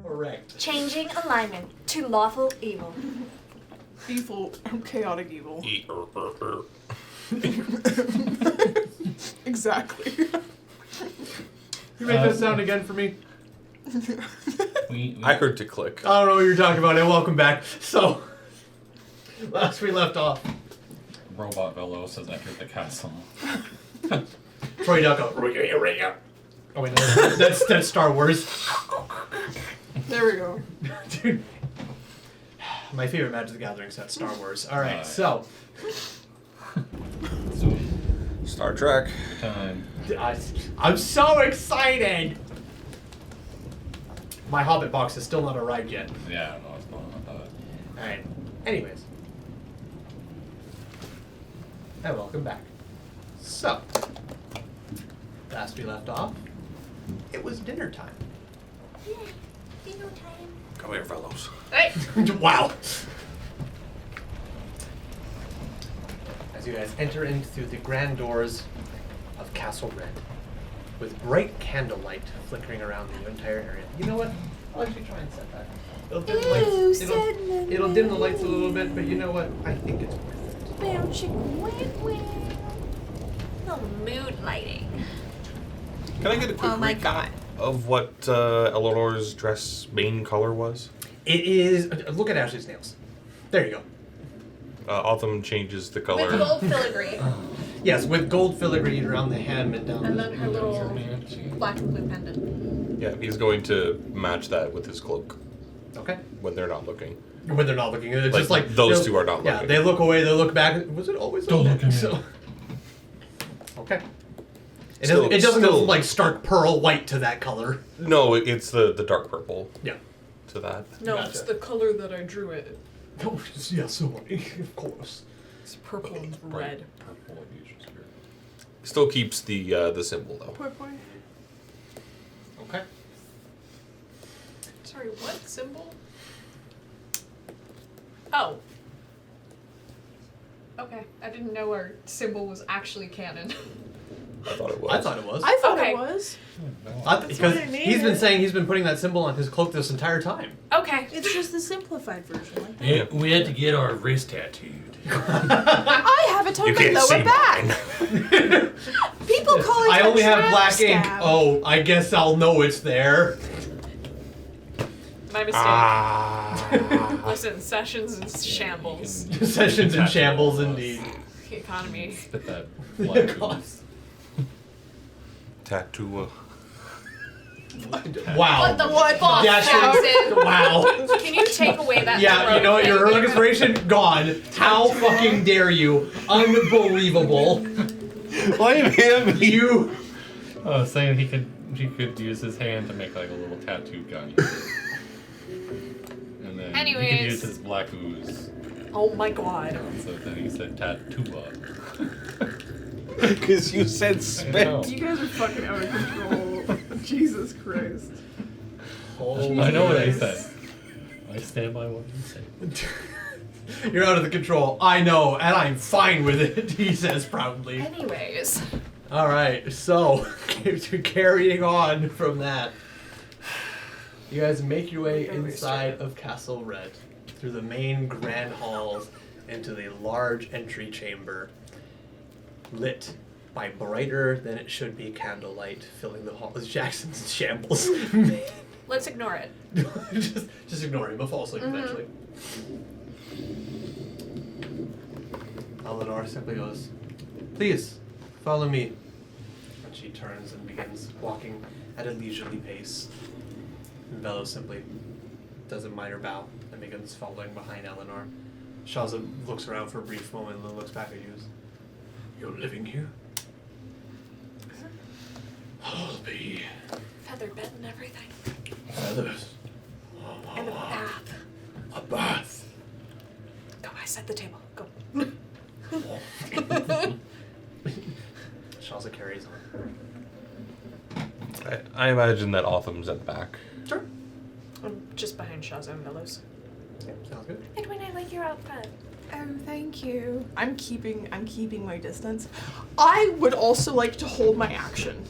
Correct. Changing alignment to lawful evil. Evil, chaotic evil. Exactly. You make that sound again for me? I heard to click. I don't know what you're talking about, and welcome back. So, last we left off. Robot Velos has entered the castle. Troy Ducko. Oh wait, no, that's Star Wars. There we go. Dude. My favorite Magic the Gathering set, Star Wars. Alright, so. So, Star Trek. time. I'm so excited! My Hobbit box is still not arrived yet. Yeah, no, it's going on with that. Alright, anyways. And welcome back. So, last we left off, it was dinner time. Yeah, dinner time. Come here, fellows. Hey! Wow! As you guys enter into the grand doors of Castle Red, with bright candlelight flickering around the entire area. You know what? I'll actually try and set that. It'll dim the lights. It'll dim the lights a little bit, but you know what? I think it's worth it. Bow chicken little mood lighting. Can I get a quick Oh my recap god. of what Eleanor's dress main color was? It is. Look at Ashley's nails. There you go. Autumn changes the color. With gold filigree. Yes, with gold filigree around the hem and down. And the- then her little black and blue pendant. Yeah, he's going to match that with his cloak Okay. when they're not looking. When they're not looking, it's Like, just like those they'll- two are not Yeah, looking. they look away. They look back. Was it always? Don't like look at me. So, okay. It Still- doesn't, it doesn't still- go like stark pearl white to that color. No, it's the dark purple Yeah. to that. No, Gotcha. it's the color that I drew it. Oh, yeah, sorry. Of course. It's purple and red. Purple usually here. Still keeps the symbol though. Poor boy. Okay. Sorry, what symbol? Oh. Okay, I didn't know our symbol was actually canon. I thought it was. I thought it was. I thought Okay. it was. Because what I made he's been it. saying he's been putting that symbol on his cloak this entire time. Okay. It's just the simplified version. Like that. Yeah, we had to get our wrist tattooed. I have it on You my can't lower see back. mine. People call it I a only have trap black ink. scab. Oh, I guess I'll know it's there. My mistake. Ah. Listen, Sessions is shambles. Sessions in shambles, indeed. The economy. Spit that black God. ooze. Tattoo. Wow. What the fuck, Jackson. Jackson? Wow. Can you take away that? Yeah, you know what? Your heroic inspiration gone. How fucking dare you? Unbelievable. Blame him. You. Oh, saying he could use his hand to make like a little tattoo gun. And then he Anyways. could use his black ooze. Oh my god. So then he said tattoo. Because you said I spit. know. You guys are fucking out of control. Jesus Christ. I know what I said. I stand by what you say. You're out of the control. I know, and I'm fine with it, he says proudly. Anyways. Alright, so, carrying on from that, you guys make your way inside of Castle Red, through the main grand halls, into the large entry chamber, lit by brighter than it should be candlelight, filling the hall with Jackson's shambles. Let's ignore it. just ignore him, he'll fall asleep eventually. Eleanor simply goes, "Please, follow me." And she turns and begins walking at a leisurely pace. And Velo simply doesn't mind her bow and begins following behind Eleanor. Shaza looks around for a brief moment and then looks back at you. "You're living here?" "I'll be Feather bed and everything. feathers. And a bath. A bath." Go, I set the table. Go. Shaza carries on. I imagine that Otham's at the back. Sure. I'm just behind Shaza and Bellows. Yeah, sounds good. Edwin, I like your outfit. Oh, thank you. I'm keeping my distance. I would also like to hold my action.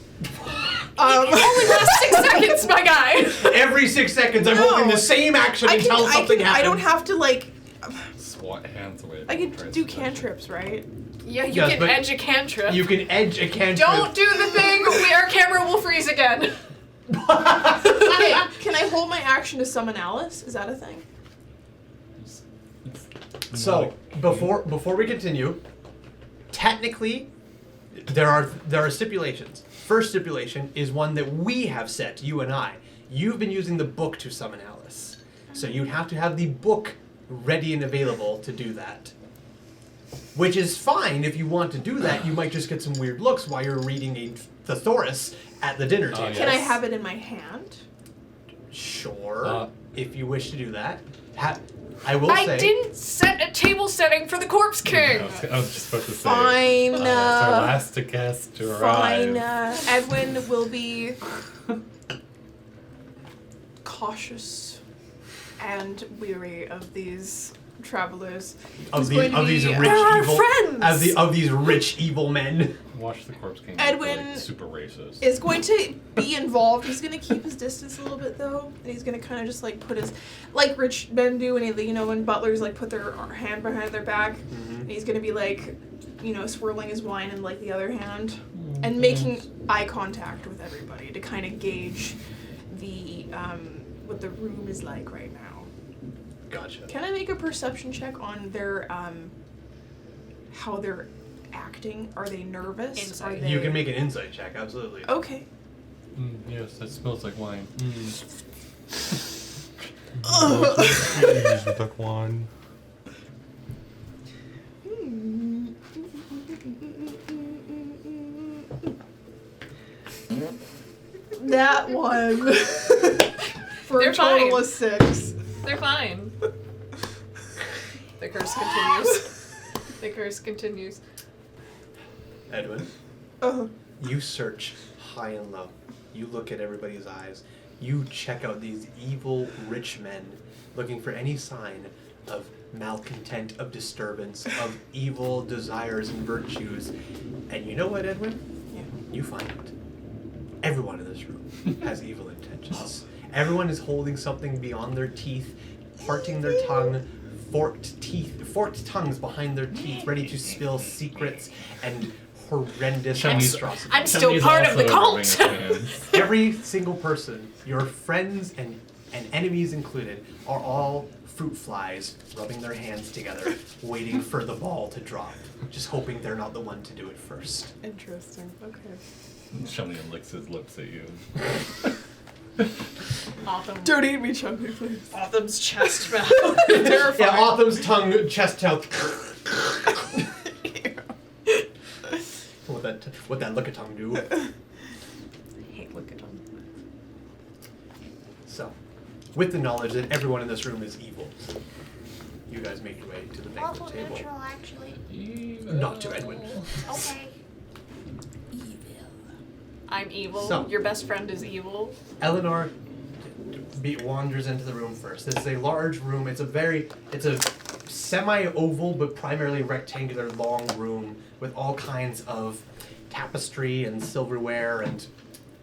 Only last 6 seconds, my guy! Every 6 seconds, I'm No. holding the same action until something happens. I don't have to like. Swat hands away. I can do cantrips, right? Yeah, you Yes, can but edge a cantrip. You can edge a cantrip. Don't do the thing where our camera will freeze again. Okay, can I hold my action to summon Alice? Is that a thing? So before we continue, technically, there are stipulations. First stipulation is one that we have set, you and I. You've been using the book to summon Alice, so you'd have to have the book ready and available to do that. Which is fine if you want to do that. You might just get some weird looks while you're reading a thesaurus at the dinner table. Can I have it in my hand? Sure, if you wish to do that. I will say. I didn't set a table setting for the Corpse King. I was just about to say. Fine. It's our last to cast to arrive. Fine. Edwin will be cautious and weary of these travelers. Of He's going to these be- rich They're our evil friends! of these rich evil men. Watch the Corpse King. Edwin Like, super racist. is going to be involved. He's going to keep his distance a little bit though, and he's going to kind of just like put his, like rich men do, and when butlers like put their hand behind their back, and he's going to be like, swirling his wine in like the other hand, and making eye contact with everybody to kind of gauge the what the room is like right now. Gotcha. Can I make a perception check on their how they're acting? Are they nervous? Insight. Are they... You can make an insight check, absolutely. Okay. Yes, that smells like wine. Duck wine. That one. For They're a total fine. of 6. They're fine. The curse continues. The curse continues. Edwin, you search high and low. You look at everybody's eyes. You check out these evil rich men looking for any sign of malcontent, of disturbance, of evil desires and virtues. And you know what, Edwin? You find it. Everyone in this room has evil intentions. Everyone is holding something beyond their teeth, parting their tongue, forked tongues behind their teeth, ready to spill secrets and horrendous monstrosities. I'm still part of the cult. Every single person, your friends and enemies included, are all fruit flies rubbing their hands together, waiting for the ball to drop, just hoping they're not the one to do it first. Interesting. Okay. Shelly licks his lips at you. Autumn. Don't eat me, Chunky, please. Autumn's chest fell. Terrifying. Yeah, Autumn's tongue, chest out. What that look at tongue do? I hate look at them. So, with the knowledge that everyone in this room is evil, you guys make your way to the banquet Awful table. neutral, actually. Not to Edwin. Okay. I'm evil. So- Your best friend is evil. Eleanor wanders into the room first. This is a large room. It's a semi-oval but primarily rectangular long room with all kinds of tapestry and silverware and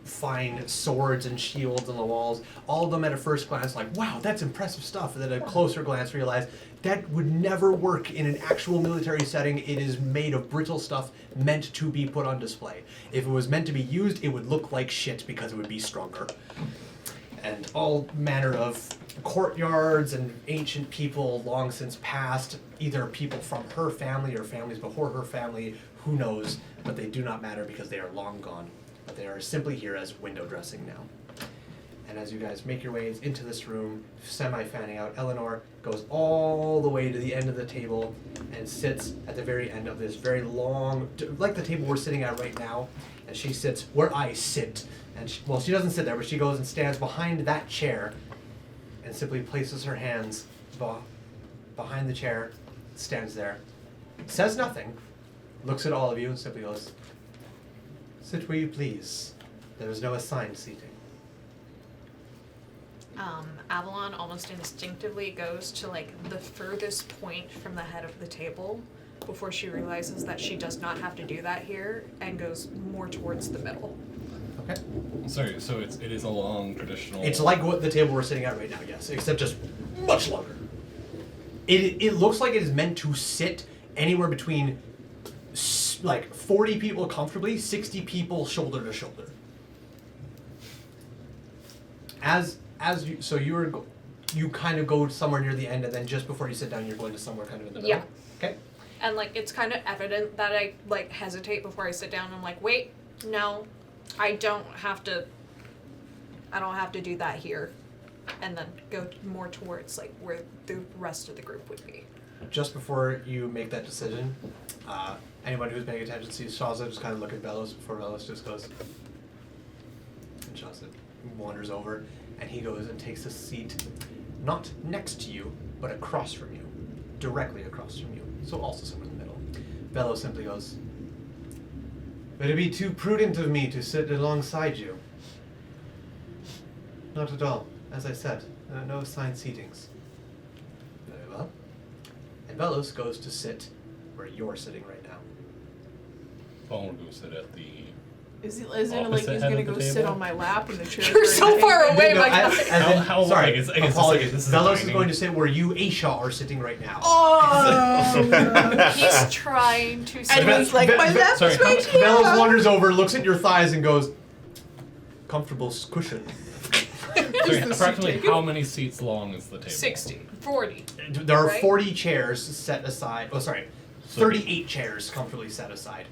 fine swords and shields on the walls. All of them at a first glance like, wow, that's impressive stuff. And then at a closer glance realize that would never work in an actual military setting. It is made of brittle stuff meant to be put on display. If it was meant to be used, it would look like shit because it would be stronger. And all manner of courtyards and ancient people long since passed, either people from her family or families before her family, who knows, but they do not matter because they are long gone. But they are simply here as window dressing now. And as you guys make your ways into this room, semi-fanning out, Eleanor goes all the way to the end of the table and sits at the very end of this very long, like the table we're sitting at right now, and she sits where I sit. And she doesn't sit there, but she goes and stands behind that chair and simply places her hands behind the chair, stands there, says nothing, looks at all of you and simply goes, "Sit where you please. There is no assigned seating." Avalon almost instinctively goes to like the furthest point from the head of the table before she realizes that she does not have to do that here and goes more towards the middle. Okay. Sorry, so it is a long traditional. It's like what the table we're sitting at right now, yes, except just much longer. It looks like it is meant to sit anywhere between like 40 people comfortably, 60 people shoulder to shoulder. You kind of go somewhere near the end, and then just before you sit down, you're going to somewhere kind of in the middle. Yeah. Okay. And like it's kind of evident that I like hesitate before I sit down. I'm like, wait, no, I don't have to do that here, and then go more towards like where the rest of the group would be. Just before you make that decision, anyone who's paying attention sees Shaza just kind of look at Velos before Velos just goes, and Shaza wanders over, and he goes and takes a seat, not next to you, but across from you, directly across from you, so also somewhere in the middle. Velos simply goes, "Would it be too prudent of me to sit alongside you?" "Not at all. As I said, no assigned seatings." "Very well." And Velos goes to sit where you're sitting right now. I'll go sit at the. Is it like Opposite he's head gonna of the go table? sit on my lap in the chair? You're so far away, my I- guy. as in- How sorry, long is- I guess apologies. this is Velos is dining. going to sit where you, Aisha, are sitting right now. Oh! He's trying to. And he's like, my lap sorry, is right here! Velos wanders over, looks at your thighs, and goes, "Comfortable cushion." Sorry, approximately how many seats long is the table? 60. 40. There are Right? 40 chairs set aside. Oh, sorry. 38 chairs comfortably set aside.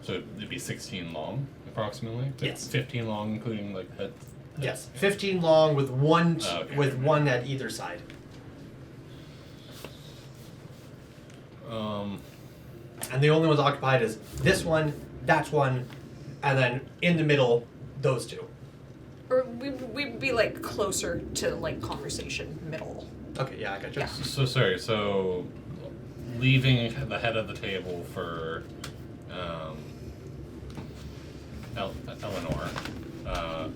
So it'd be 16 long, if approximately? Yes. 15 long, including like that. Yes, 15 long with one Okay. with one at either side. And the only ones occupied is this one, that one, and then in the middle, those two. Or we'd be like closer to like conversation middle. Okay, yeah, I got you. Yeah. So sorry. So leaving the head of the table for Eleanor,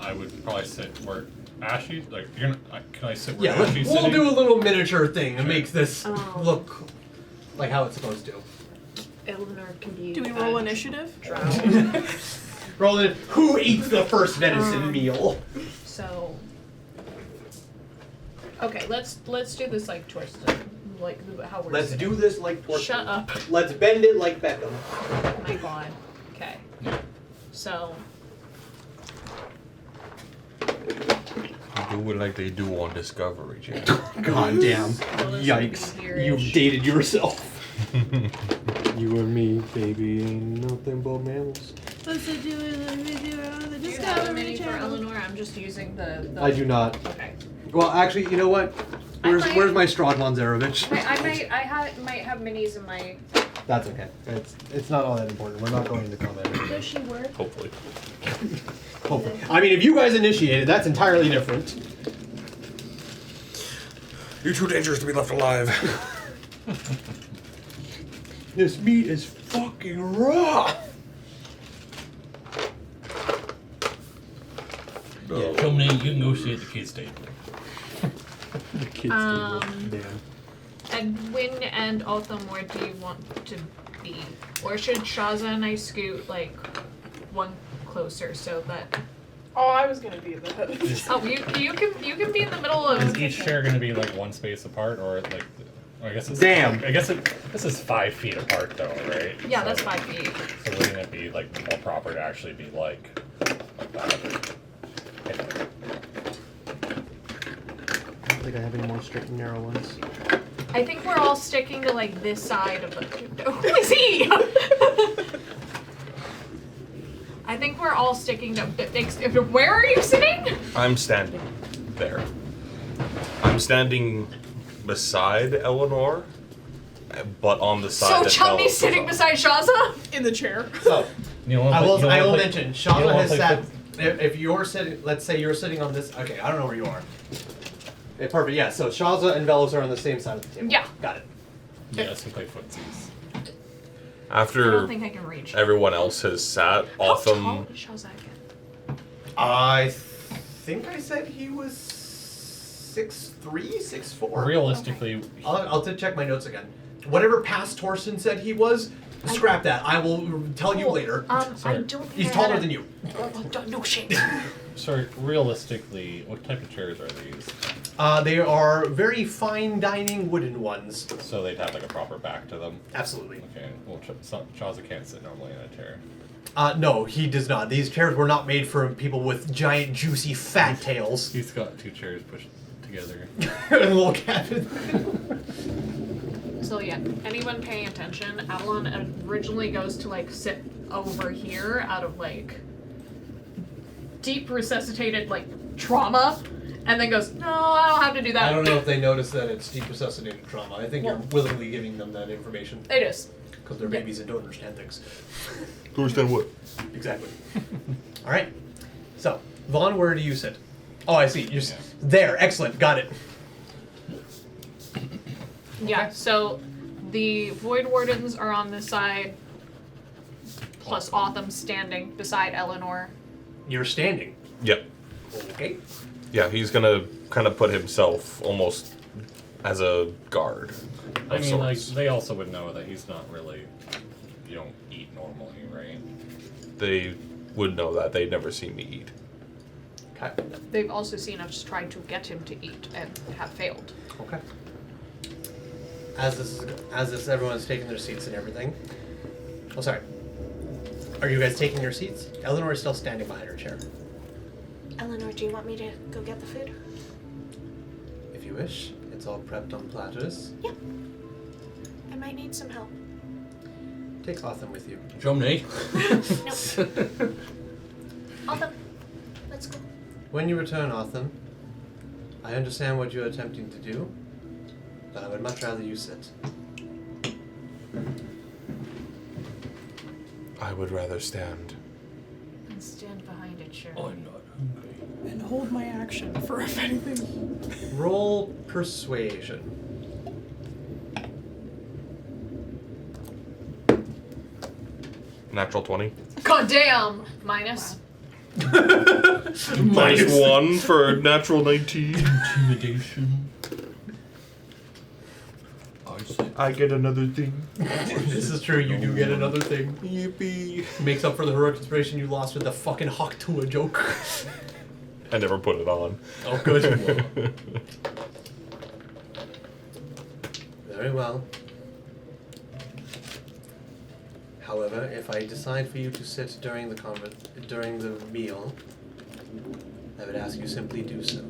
I would probably sit where Ashy. Like, you're gonna. Can I sit where Yeah, Ashy's we'll sitting? do a little miniature thing and Sure. make this look like how it's supposed to. Eleanor can be. Do we roll initiative? Roll it. Who eats the first venison meal? So. Okay, let's do this like twisted, like how we're. Let's sitting. do this like Torsten. Shut up. Let's bend it like Beckham. Oh my god. Okay. So. Do it like they do on Discovery Channel. God damn. Well, this Yikes. would be here-ish. You've dated yourself. You and me, baby, ain't nothing but mammals. Let's do it on the Do you have a Discovery mini for Channel. Eleanor? I'm just using the. I do not. Okay. Well, actually, you know what? Where's my Stradman Zarovich? I might have minis in my. That's okay. It's not all that important. We're not going into combat. Does she work? Hopefully. Hopefully. I mean, if you guys initiate it, that's entirely different. You're too dangerous to be left alive. This meat is fucking raw. Yeah, Chomney, you can go sit at the kids' table. The kids Damn. And Win and Otham, where do you want to be? Or should Shaza and I scoot like one closer so that? Oh, I was gonna be in the head. Oh, you can be in the middle of. Is each chair going to be like one space apart, or like? I guess it's. Damn. I guess this is 5 feet apart, though, right? Yeah, So- that's 5 feet. So wouldn't it be like more proper to actually be like that? I don't think I have any more straight and narrow ones. I think we're all sticking to like this side of the. Who is he? I think we're all sticking to. Where are you sitting? I'm standing there. I'm standing beside Eleanor, but on the side So that Chumney's Bella's sitting on. beside Shaza? In the chair. So, You I will play- mention, you Shaza don't has play sat. If you're sitting, let's say you're sitting on this. Okay, I don't know where you are. Okay, perfect. Yeah. So Shaza and Velos are on the same side of the table. Yeah. Got it. Yes, we play footsies. I After don't think I can reach. everyone else has sat, How tall Otham. is Shaza again? I think I said he was 6'3", 6'4". Realistically, I'll check my notes again. Whatever past Torsten said he was, scrap that. I will tell you later. I Sorry. don't think He's I had taller a- than you. No shit. sorry, realistically, what type of chairs are these? They are very fine dining wooden ones. So they'd have like a proper back to them. Absolutely. Okay, well, Chaza can't sit normally in a chair. No, he does not. These chairs were not made for people with giant, juicy, fat tails. He's got 2 chairs pushed together. And a little cabin. So yeah, anyone paying attention, Avalon originally goes to like sit over here out of like deep resuscitated like trauma, and then goes, no, I don't have to do that. I don't know if they noticed that it's deep resuscitated trauma. I think you're willingly giving them that information. It is. Because they're babies and don't understand things. Don't understand what? Exactly. All right. So, Vaughn, where do you sit? Oh, I see. You're there. Excellent. Got it. Yeah, so the Void Wardens are on this side, plus Otham standing beside Eleanor. You're standing. Yep. Okay. Yeah, he's gonna kind of put himself almost as a guard. I of mean, like, sorts. they also would know that he's not really. You don't eat normally, right? They would know that. They'd never seen me eat. Okay. They've also seen us try to get him to eat and have failed. Okay. As this, everyone's taking their seats and everything. Oh, sorry. Are you guys taking your seats? Eleanor is still standing behind her chair. Eleanor, do you want me to go get the food? If you wish, it's all prepped on platters. Yep. I might need some help. Take Otham with you. Chomney. Autumn, let's go. When you return, Autumn, I understand what you're attempting to do, but I would much rather you sit. I would rather stand. And stand behind it, sure. I'm not hungry. And hold my action for if anything. Roll persuasion. Natural 20. God damn! Minus. Minus 1 for a natural 19. Intimidation. I get another thing. This is true, you do get another thing. Yippee. Makes up for the heroic inspiration you lost with the fucking Haktua joke. I never put it on. Oh, good. Very well. However, if I decide for you to sit during the meal, I would ask you simply do so.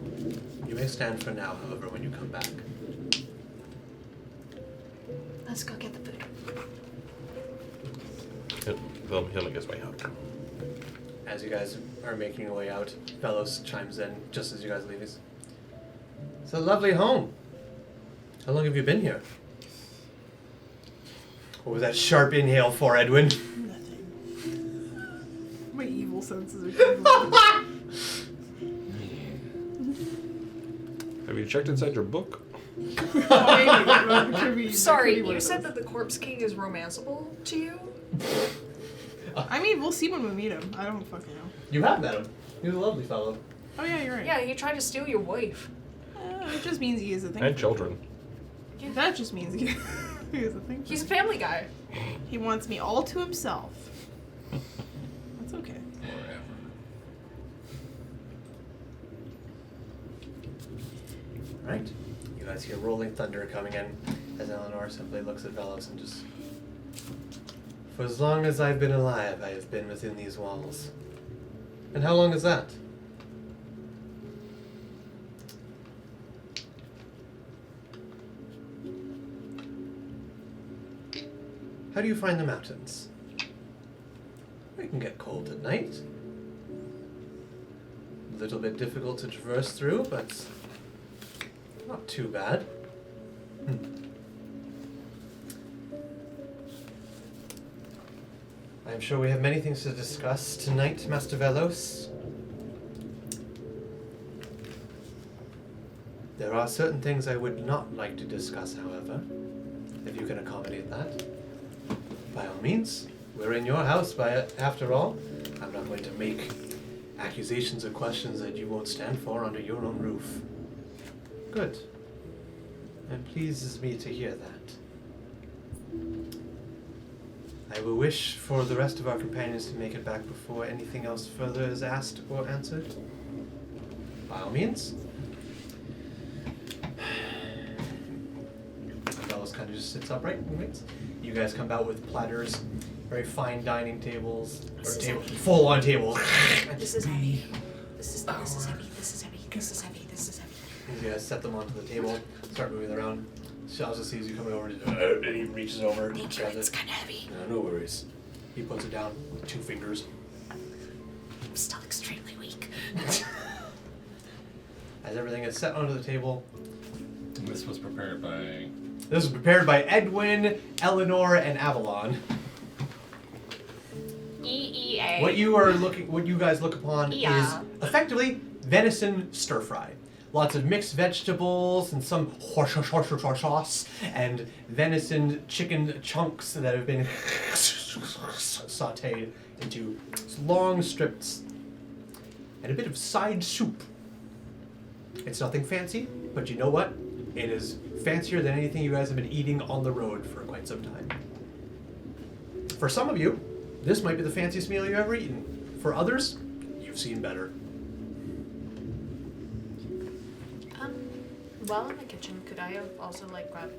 You may stand for now, however, when you come back. Let's go get the food. He'll make his way out. As you guys are making your way out, Velos chimes in just as you guys leave. It's a lovely home. How long have you been here? What was that sharp inhale for, Edwin? Nothing. My evil senses are coming out. Have you checked inside your book? Sorry, you said that the Corpse King is romanceable to you? I mean, we'll see when we meet him. I don't fucking know. You have met him. He's a lovely fellow. Oh yeah, you're right. Yeah, he tried to steal your wife. It just means he is a thing. And children. That just means he is a thing. He's a family guy. He wants me all to himself. That's okay. Right. You guys hear rolling thunder coming in as Eleanor simply looks at Velos and just... For as long as I've been alive, I have been within these walls. And how long is that? How do you find the mountains? It can get cold at night. A little bit difficult to traverse through, but not too bad. I'm sure we have many things to discuss tonight, Master Velos. There are certain things I would not like to discuss, however, if you can accommodate that. By all means, we're in your house, after all. I'm not going to make accusations or questions that you won't stand for under your own roof. Good. It pleases me to hear that. I will wish for the rest of our companions to make it back before anything else further is asked or answered. By all means. Bellows kind of just sits upright and waits. You guys come out with platters, very fine dining tables, full-on tables. This is heavy. This is heavy. This is heavy. This is heavy. This is heavy. You guys set them onto the table, start moving around. She also sees you coming over, and he reaches over. Thank you, it's kind of heavy. No worries. He puts it down with 2 fingers. I'm still extremely weak. As everything is set onto the table. And this was prepared by... This was prepared by Edwin, Eleanor, and Avalon. EEA. What you guys look upon is effectively venison stir fry. Lots of mixed vegetables and some sauce and venison chicken chunks that have been sauteed into long strips and a bit of side soup. It's nothing fancy, but you know what? It is fancier than anything you guys have been eating on the road for quite some time. For some of you, this might be the fanciest meal you've ever eaten. For others, you've seen better. While in the kitchen, could I have also grab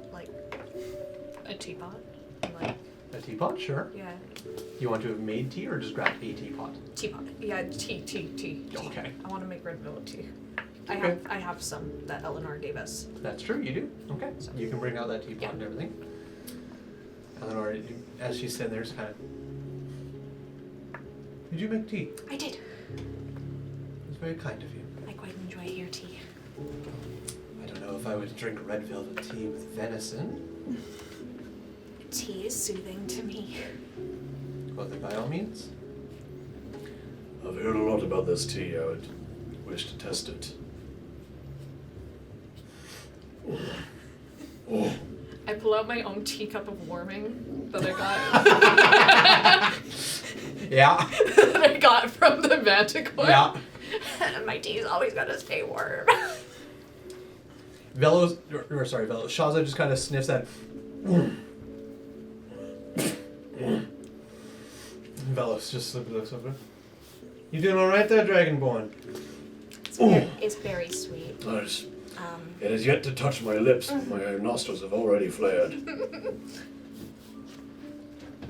a teapot? A teapot, sure. Yeah. You want to have made tea or just grab a teapot? Teapot. Yeah, tea. Okay. I want to make red velvet tea. Okay. I have some that Eleanor gave us. That's true, you do. Okay. So. You can bring out that teapot and everything. Eleanor, as she's sitting there, just kind of... Did you make tea? I did. It's very kind of you. I quite enjoy your tea. I don't know if I would drink red velvet tea with venison. Tea is soothing to me. Well, then by all means. I've heard a lot about this tea. I would wish to test it. Oh. I pull out my own teacup of warming that I got. Yeah. that I got from the Manticore. Yeah. My tea's always gotta stay warm. Velos, Shaza just kind of sniffs that. Velos just looks over. You doing all right there, Dragonborn? It's very sweet. Nice. It has yet to touch my lips, but my nostrils have already flared.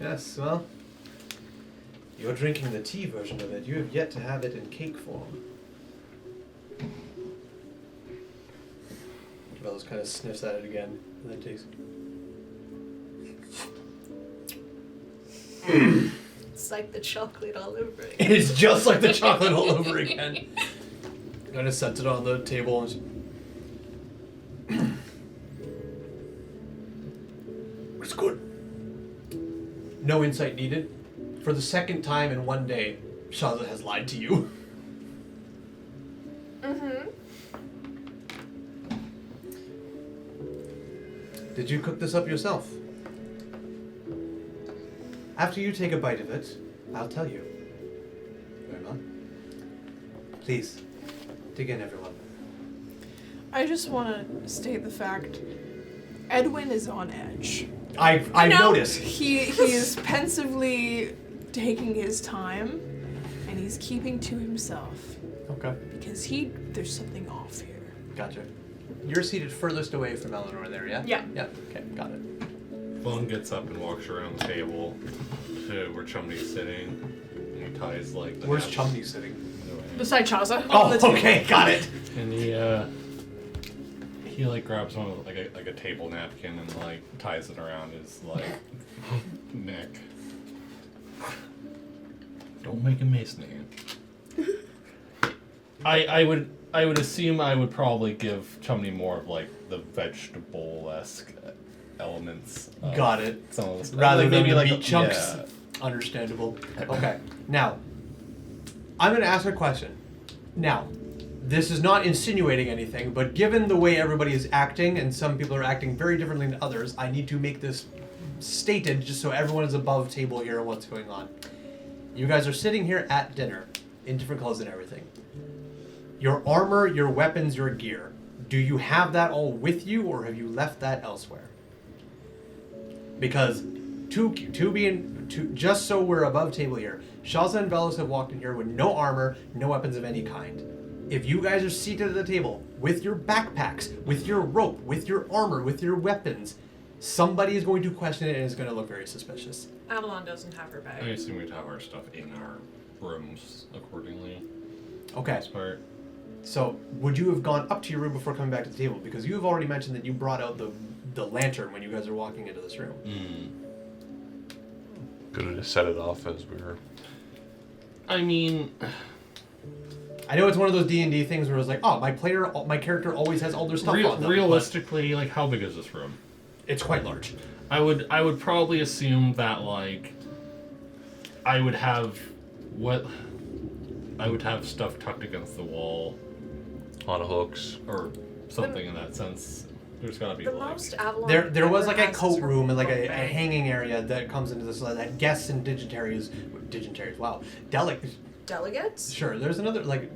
Yes, well, you're drinking the tea version of it. You have yet to have it in cake form. Velos kind of sniffs at it again, and then takes. It's like the chocolate all over again. It's just like the chocolate all over again. Kind of sets it on the table and. It's good. No insight needed. For the second time in one day, Shaza has lied to you. Mm-hmm. Did you cook this up yourself? After you take a bite of it, I'll tell you. Very well. Please, dig in, everyone. I just want to state the fact Edwin is on edge. I've No, noticed. He is pensively taking his time, and he's keeping to himself Okay. because there's something off here. Gotcha. You're seated furthest away from Eleanor there, yeah? Yeah. Yeah, okay, got it. Vaughn gets up and walks around the table to where Chumney's sitting. And he ties like the Where's nap- Chumney sitting? Beside Chaza. Oh, okay, got it. And he like grabs one of like a table napkin and like ties it around his like neck. Don't make a mason hand. I would assume I would probably give Chumney more of like the vegetable-esque elements. Of Got it. Some of this, Rather than maybe the like meat chunks. Yeah. Understandable. Okay, now, I'm going to ask a question. Now, this is not insinuating anything, but given the way everybody is acting, and some people are acting very differently than others, I need to make this stated just so everyone is above table here and what's going on. You guys are sitting here at dinner, in different clothes and everything. Your armor, your weapons, your gear. Do you have that all with you, or have you left that elsewhere? Because just so we're above table here, Shaza and Velos have walked in here with no armor, no weapons of any kind. If you guys are seated at the table with your backpacks, with your rope, with your armor, with your weapons, somebody is going to question it and it's going to look very suspicious. Avalon doesn't have her bag. I assume we'd have our stuff in our rooms accordingly. Okay. This part. So, would you have gone up to your room before coming back to the table? Because you have already mentioned that you brought out the lantern when you guys are walking into this room. Could have just set it off as we were. I mean, I know it's one of those D&D things where it's like, oh, my character always has all their stuff on them. realistically, like, how big is this room? It's quite large. I would probably assume that like I would have stuff tucked against the wall On hooks. or something in that sense. There's gotta be The like most Avalon There was ever like a has coat is her room and like book a bag. hanging area that comes into this, that guests and dignitaries, wow, Delegates? sure, there's another like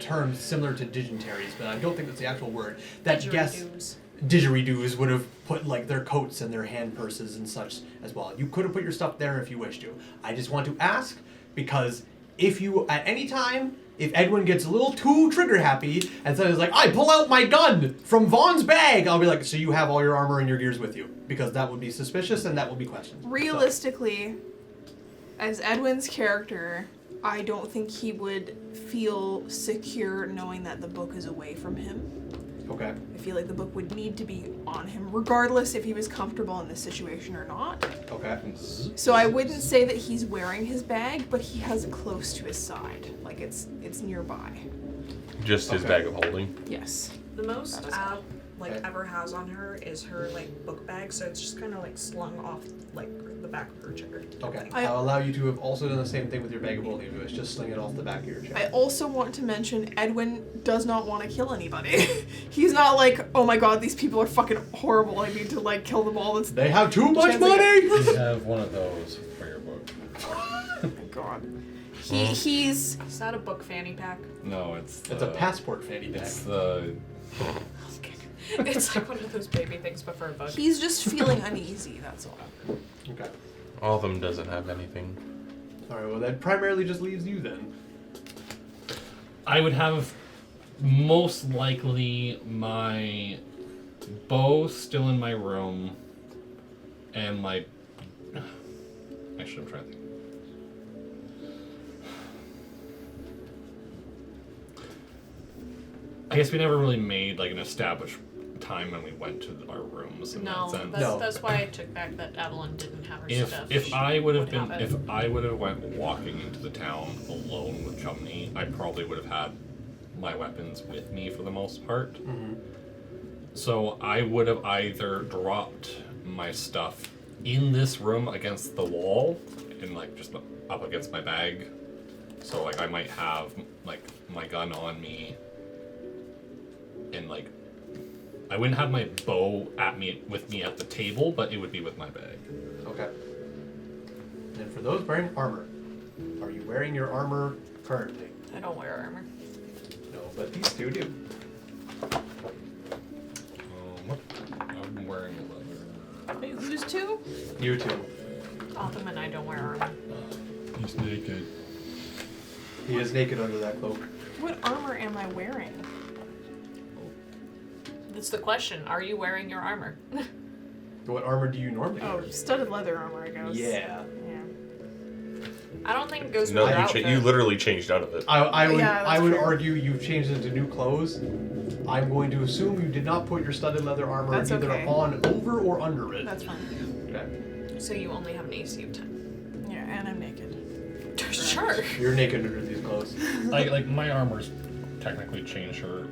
term similar to dignitaries, but I don't think that's the actual word. That guests, didgeridoos would have put like their coats and their hand purses and such as well. You could have put your stuff there if you wish to. I just want to ask because if you at any time, if Edwin gets a little too trigger happy and says like, I pull out my gun from Vaughn's bag, I'll be like, so you have all your armor and your gears with you, because that would be suspicious and that would be questioned. Realistically, as Edwin's character, I don't think he would feel secure knowing that the book is away from him. Okay. I feel like the book would need to be on him, regardless if he was comfortable in this situation or not. Okay. So I wouldn't say that he's wearing his bag, but he has it close to his side, like like it's nearby. Just his bag of holding. Yes. The most Ab Okay. ever has on her is her book bag, so it's just kind of slung off the back of her chair. Okay. I- I'll allow you to have also done the same thing with your bag of holding. It was just sling it off the back of your chair. I also want to mention Edwin does not want to kill anybody. He's not like, oh my god, these people are fucking horrible. I need to kill them all. They have too much Chance I money. You have one of those for your book. Oh my god. He's Is that a book fanny pack? No, it's It's a passport fanny pack. It's the. It's like one of those baby things, but for a book. he's just feeling uneasy. That's all. Okay. All of them doesn't have anything. Alright, well that primarily just leaves you then. I would have most likely my bow still in my room, and my. Actually, I'm trying to think. I guess we never really made an established time when we went to our rooms in No, that sense. that's why I took back that Evelyn didn't have her stuff. If I would have been What if I would have went walking into the town alone with Chumney, I probably would have had my weapons with me for the most part. Mm-hmm. So I would have either dropped my stuff in this room against the wall and just up against my bag. So I might have my gun on me and I wouldn't have my bow with me at the table, but it would be with my bag. Okay. And for those wearing armor, are you wearing your armor currently? I don't wear armor. No, but these two do. I'm wearing leather. Wait, who's two? You two. Autumn and I don't wear armor. He's naked. He is naked under that cloak. What armor am I wearing? That's the question. Are you wearing your armor? What armor do you normally Oh, wear? studded leather armor, I guess. Yeah. I don't think it goes No, with your outfit. you literally changed out of it. I would Yeah, that's would true. argue you've changed into new clothes. I'm going to assume you did not put your studded leather armor That's either okay. on, over, or under it. That's fine. Okay. So you only have an AC of 10. Yeah, and I'm naked. Sure. You're naked under these clothes. My armor's technically chain shirt,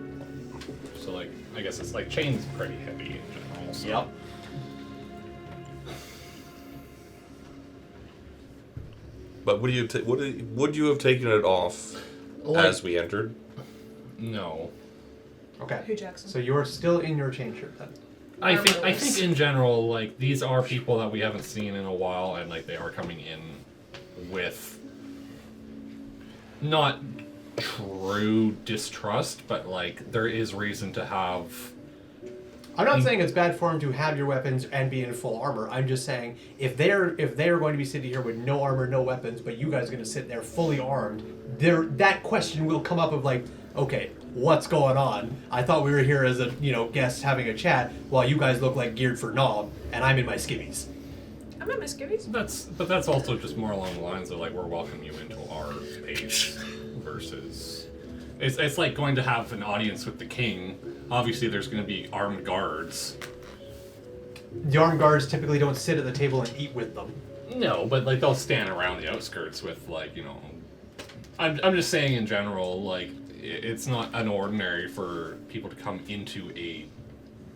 so I guess it's chain's pretty heavy in general. So. Yep. But would you have taken it off as we entered? No. Okay. Who, Jackson? So you're still in your chain shirt then. I think in general, these are people that we haven't seen in a while, and they are coming in with not true distrust, but there is reason to have. I'm not saying it's bad for him to have your weapons and be in full armor. I'm just saying if they're going to be sitting here with no armor, no weapons, but you guys are going to sit there fully armed, that question will come up of okay, what's going on? I thought we were here as a guest having a chat while you guys look geared for knob, and I'm in my skivvies. I'm at my skivvies. But that's also just more along the lines of we're welcoming you into our space versus it's like going to have an audience with the king. Obviously, there's going to be armed guards. The armed guards typically don't sit at the table and eat with them. No, but they'll stand around the outskirts with I'm just saying in general, it's not unordinary for people to come into a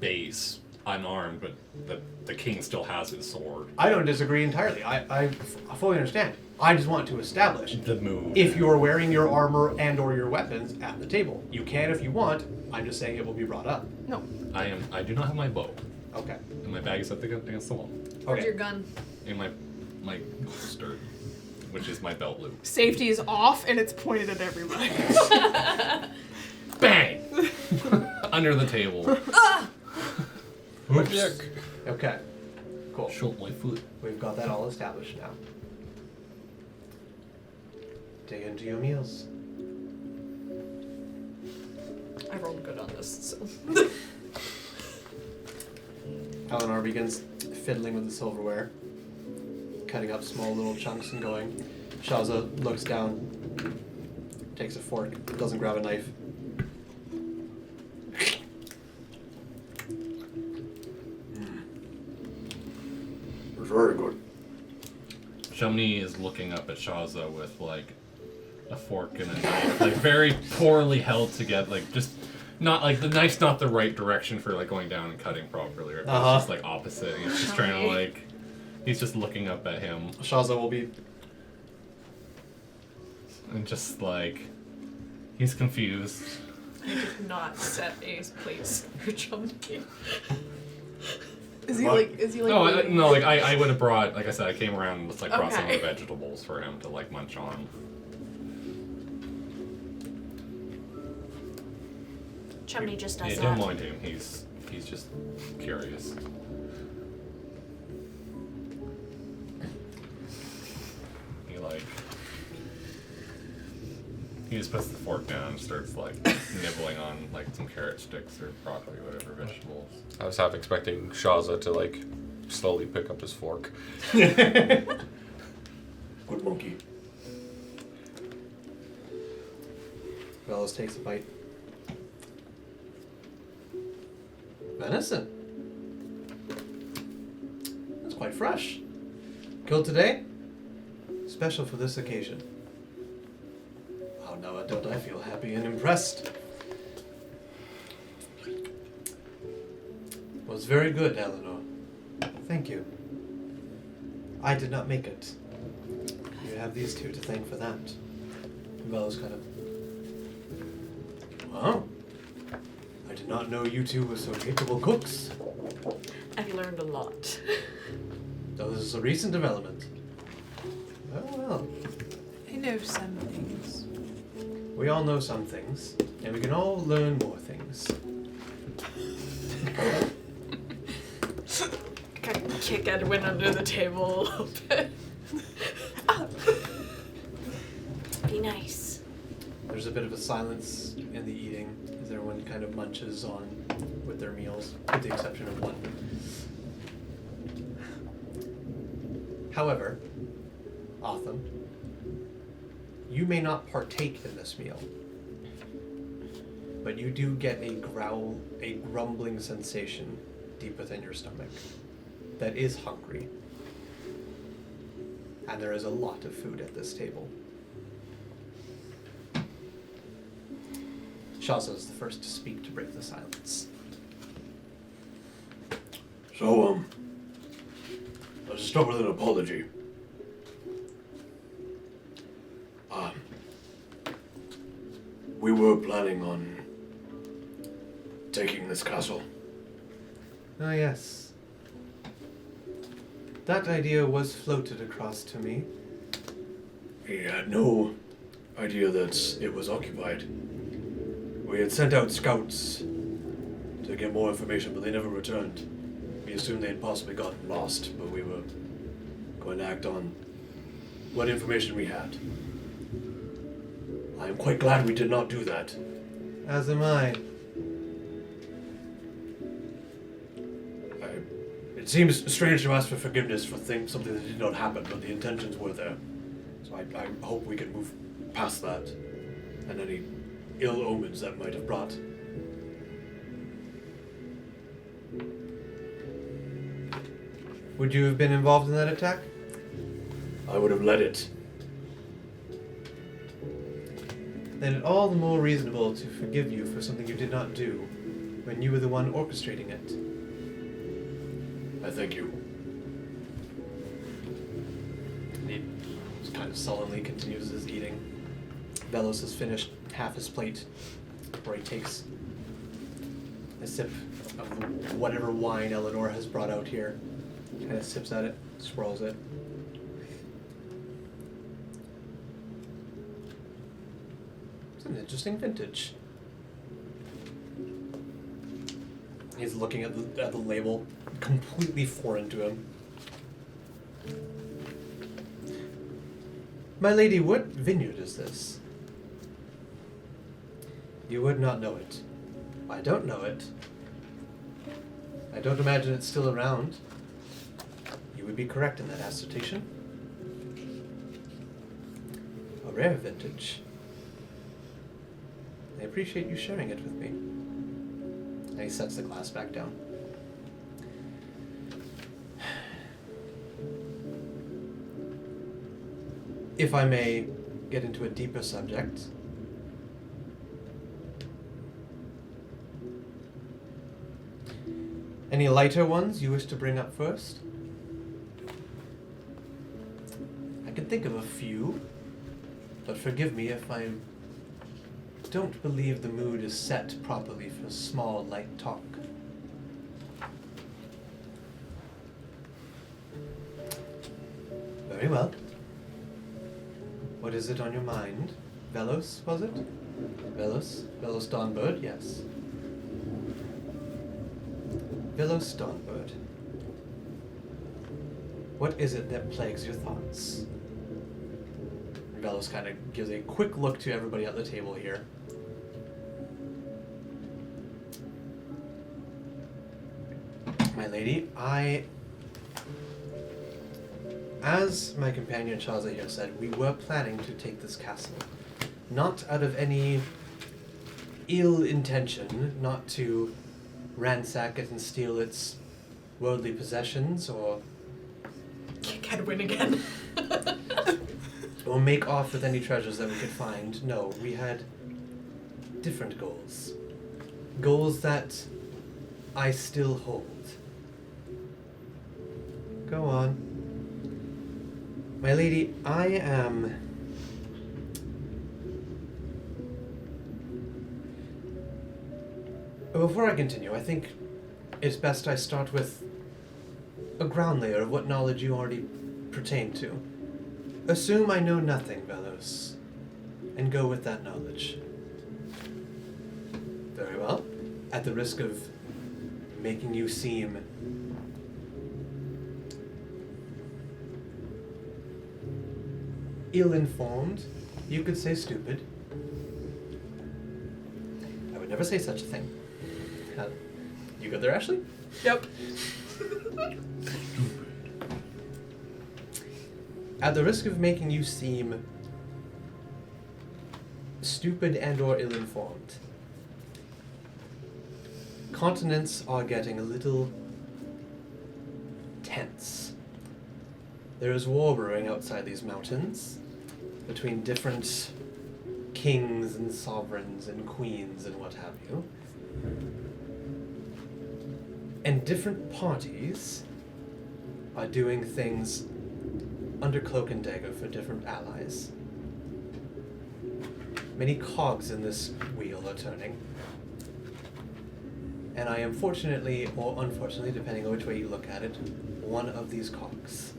base unarmed, but the king still has his sword. I don't disagree entirely. I fully understand. I just want to establish The move. if you're wearing your armor and or your weapons at the table. You can if you want. I'm just saying it will be brought up. No. I do not have my bow. Okay. And my bag is up against the wall. Where's your gun? In my holster, which is my belt loop. Safety is off and it's pointed at everybody. Bang! Under the table. Oops. Okay. Cool. Shot my foot. We've got that all established now. Dig into your meals. I rolled good on this, so. Eleanor begins fiddling with the silverware, cutting up small little chunks and going. Shaza looks down, takes a fork, doesn't grab a knife. It's very good. Shumni is looking up at Shaza with a fork and a knife, like very poorly held together, like just not like the knife's not the right direction for like going down and cutting properly. Or it's just like opposite. He's just trying to like, he's just looking up at him. Shaza will be. And just like, he's confused. I did not set a place for Chumney. Is he like? No, waiting? no, like I would have brought, like I said, I came around and just like brought some of the Okay. vegetables for him to like munch on. Chumney just does Yeah, that. don't mind him. He's just curious. He just puts the fork down and starts like nibbling on like some carrot sticks or broccoli, whatever vegetables. I was half expecting Shaza to like slowly pick up his fork. Good monkey. Velos takes a bite. Venison. That's quite fresh. Killed today? Special for this occasion. Oh, now don't I feel happy and impressed. Was very good, Eleanor. Thank you. I did not make it. You have these two to thank for that. Velos kind of. Wow. I did not know you two were so capable cooks. I've learned a lot. Though this is a recent development. Oh well. I know some things. We all know some things, and we can all learn more things. Kind of kick Edwin under the table a little bit. Be nice. There's a bit of a silence in the eating as everyone kind of munches on with their meals, with the exception of one. However, Otham, you may not partake in this meal, but you do get a grumbling sensation deep within your stomach that is hungry. And there is a lot of food at this table. Shaza is the first to speak to break the silence. So, I'll just start with an apology. We were planning on taking this castle. Ah, yes. That idea was floated across to me. We had no idea that it was occupied. We had sent out scouts to get more information, but they never returned. We assumed they had possibly gotten lost, but we were going to act on what information we had. I am quite glad we did not do that. As am I. It seems strange to ask for forgiveness for something that did not happen, but the intentions were there. So I hope we can move past that and any ill omens that might have brought. Would you have been involved in that attack? I would have led it. Then it's all the more reasonable to forgive you for something you did not do when you were the one orchestrating it. I thank you. And he just kind of sullenly continues his eating. Velos has finished half his plate, where he takes a sip of whatever wine Eleanor has brought out here. Kind of sips at it, swirls it. It's an interesting vintage. He's looking at the label, completely foreign to him. My lady, what vineyard is this? You would not know it. I don't know it. I don't imagine it's still around. You would be correct in that assertion. A rare vintage. I appreciate you sharing it with me. And he sets the glass back down. If I may get into a deeper subject. Any lighter ones you wish to bring up first? I can think of a few, but forgive me if I don't believe the mood is set properly for small, light talk. Very well. What is it on your mind? Velos, was it? Velos? Velos Dawnbird, yes. Velos Dawnbird. What is it that plagues your thoughts? Velos kind of gives a quick look to everybody at the table here. My lady, as my companion Shaza here said, we were planning to take this castle. Not out of any ill intention, not to ransack it and steal its worldly possessions, or Kick Edwin again. or make off with any treasures that we could find. No, we had different goals. Goals that I still hold. Go on. My lady, I am... Before I continue, I think it's best I start with a ground layer of what knowledge you already pertain to. Assume I know nothing, Velos, and go with that knowledge. Very well. At the risk of making you seem ill-informed, you could say stupid. I would never say such a thing. You go there, Ashley? Yep. At the risk of making you seem stupid and or ill-informed, continents are getting a little tense. There is war brewing outside these mountains between different kings and sovereigns and queens and what have you. And different parties are doing things under cloak and dagger for different allies. Many cogs in this wheel are turning. And I am fortunately, or unfortunately, depending on which way you look at it, one of these cogs.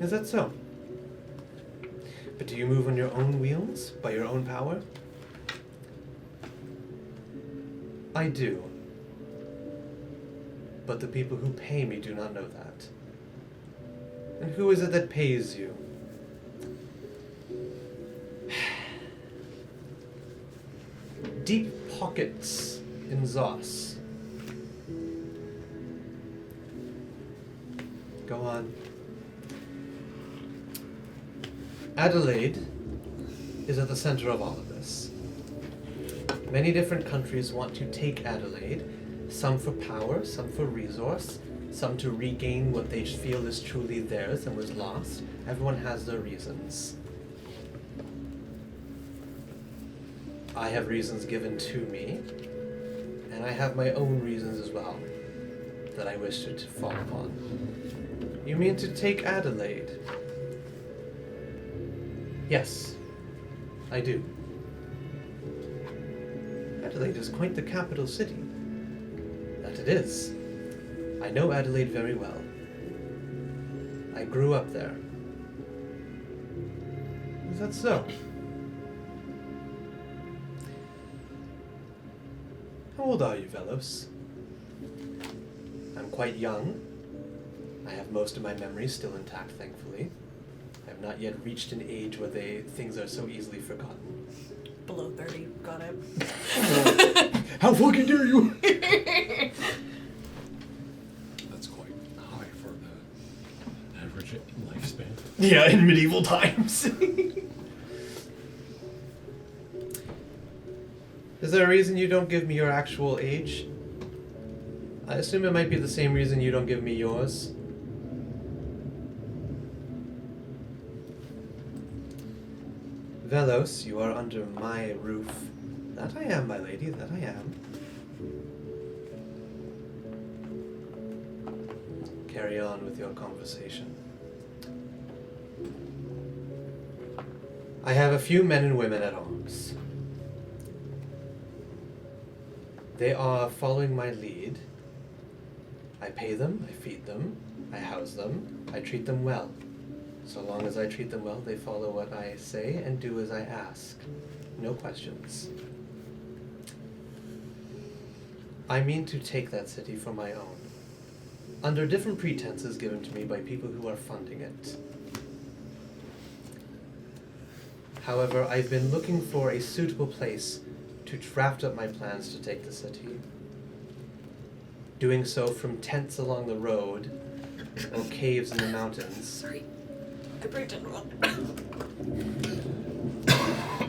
Is that so? But do you move on your own wheels, by your own power? I do. But the people who pay me do not know that. And who is it that pays you? Deep pockets in Zos. Go on. Adelaide is at the center of all of this. Many different countries want to take Adelaide, some for power, some for resource, some to regain what they feel is truly theirs and was lost. Everyone has their reasons. I have reasons given to me, and I have my own reasons as well that I wish to fall upon. You mean to take Adelaide? Yes, I do. Adelaide is quite the capital city. That it is. I know Adelaide very well. I grew up there. Is that so? How old are you, Velos? I'm quite young. I have most of my memories still intact, thankfully. I have not yet reached an age where things are so easily forgotten. Below 30, got it. How fucking dare you! That's quite high for the average lifespan. Yeah, in medieval times. Is there a reason you don't give me your actual age? I assume it might be the same reason you don't give me yours. Velos, you are under my roof. That I am, my lady, that I am. Carry on with your conversation. I have a few men and women at arms. They are following my lead. I pay them, I feed them, I house them, I treat them well. So long as I treat them well, they follow what I say and do as I ask. No questions. I mean to take that city for my own, under different pretenses given to me by people who are funding it. However, I've been looking for a suitable place to draft up my plans to take the city. Doing so from tents along the road or caves in the mountains. Sorry. I breathed in wrong.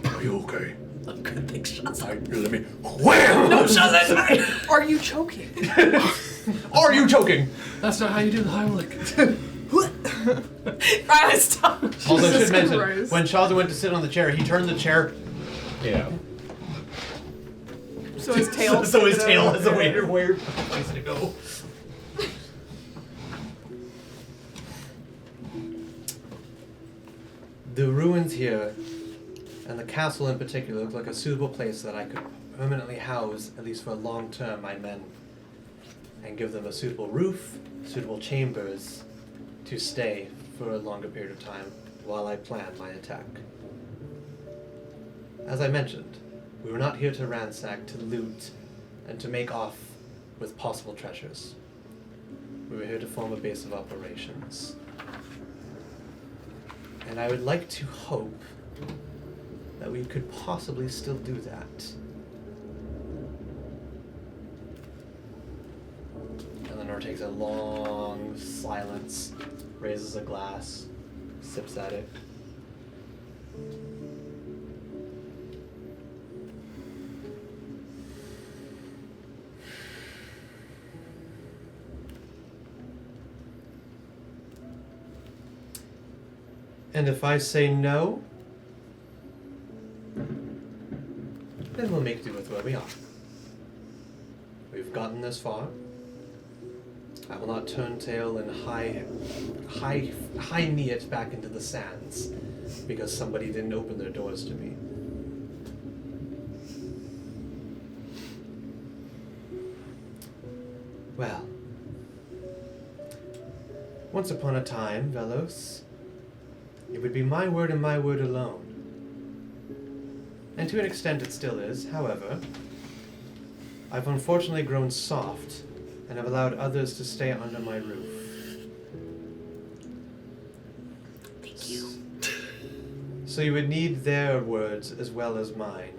Are you okay? I'm good, thanks, Shaza. Let me. Wham! No, Shaza, it's fine! Are you choking? Are you choking? That's not how you do the Heimlich. Riley, stop. Also, I should mention, Christ. when Shaza went to sit on the chair, he turned the chair. Yeah. So his tail. so his tail has a weird place to go. The ruins here, and the castle in particular, look like a suitable place that I could permanently house, at least for a long term, my men, and give them a suitable roof, suitable chambers to stay for a longer period of time while I plan my attack. As I mentioned, we were not here to ransack, to loot, and to make off with possible treasures. We were here to form a base of operations. And I would like to hope that we could possibly still do that. Eleanor takes a long silence, raises a glass, sips at it. And if I say no, then we'll make do with where we are. We've gotten this far. I will not turn tail and high knee it back into the sands because somebody didn't open their doors to me. Well, once upon a time, Velos, it would be my word and my word alone. And to an extent it still is, however. I've unfortunately grown soft and have allowed others to stay under my roof. Thank you. So you would need their words as well as mine.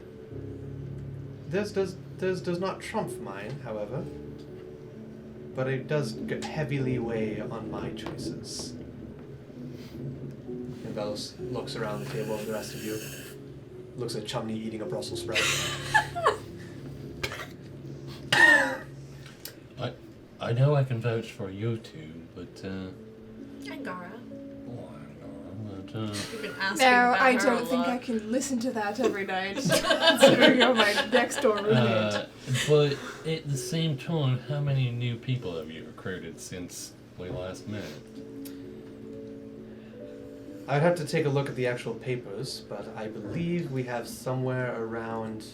Theirs does not trump mine, however. But it does heavily weigh on my choices. And Velos looks around the table at the rest of you. Looks at Chumney eating a Brussels sprout. I know I can vouch for you two, but Angara. You've been asking No, about I her a don't think lot. I can listen to that every night. Considering you're my next door roommate. but at the same time, how many new people have you recruited since we last met? I'd have to take a look at the actual papers, but I believe we have somewhere around,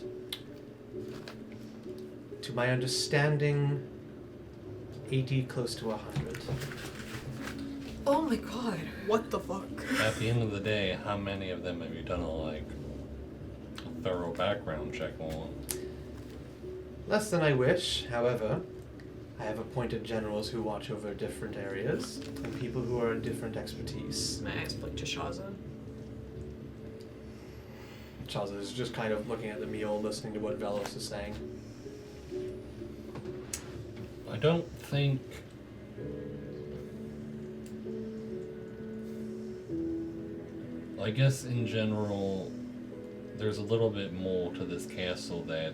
to my understanding, 80, close to 100. Oh my god. What the fuck? At the end of the day, how many of them have you done a thorough background check on? Less than I wish, however. I have appointed generals who watch over different areas, and people who are different expertise. My eyes blink to Shaza. Shaza is just kind of looking at the meal, listening to what Velos is saying. I don't think... I guess in general, there's a little bit more to this castle that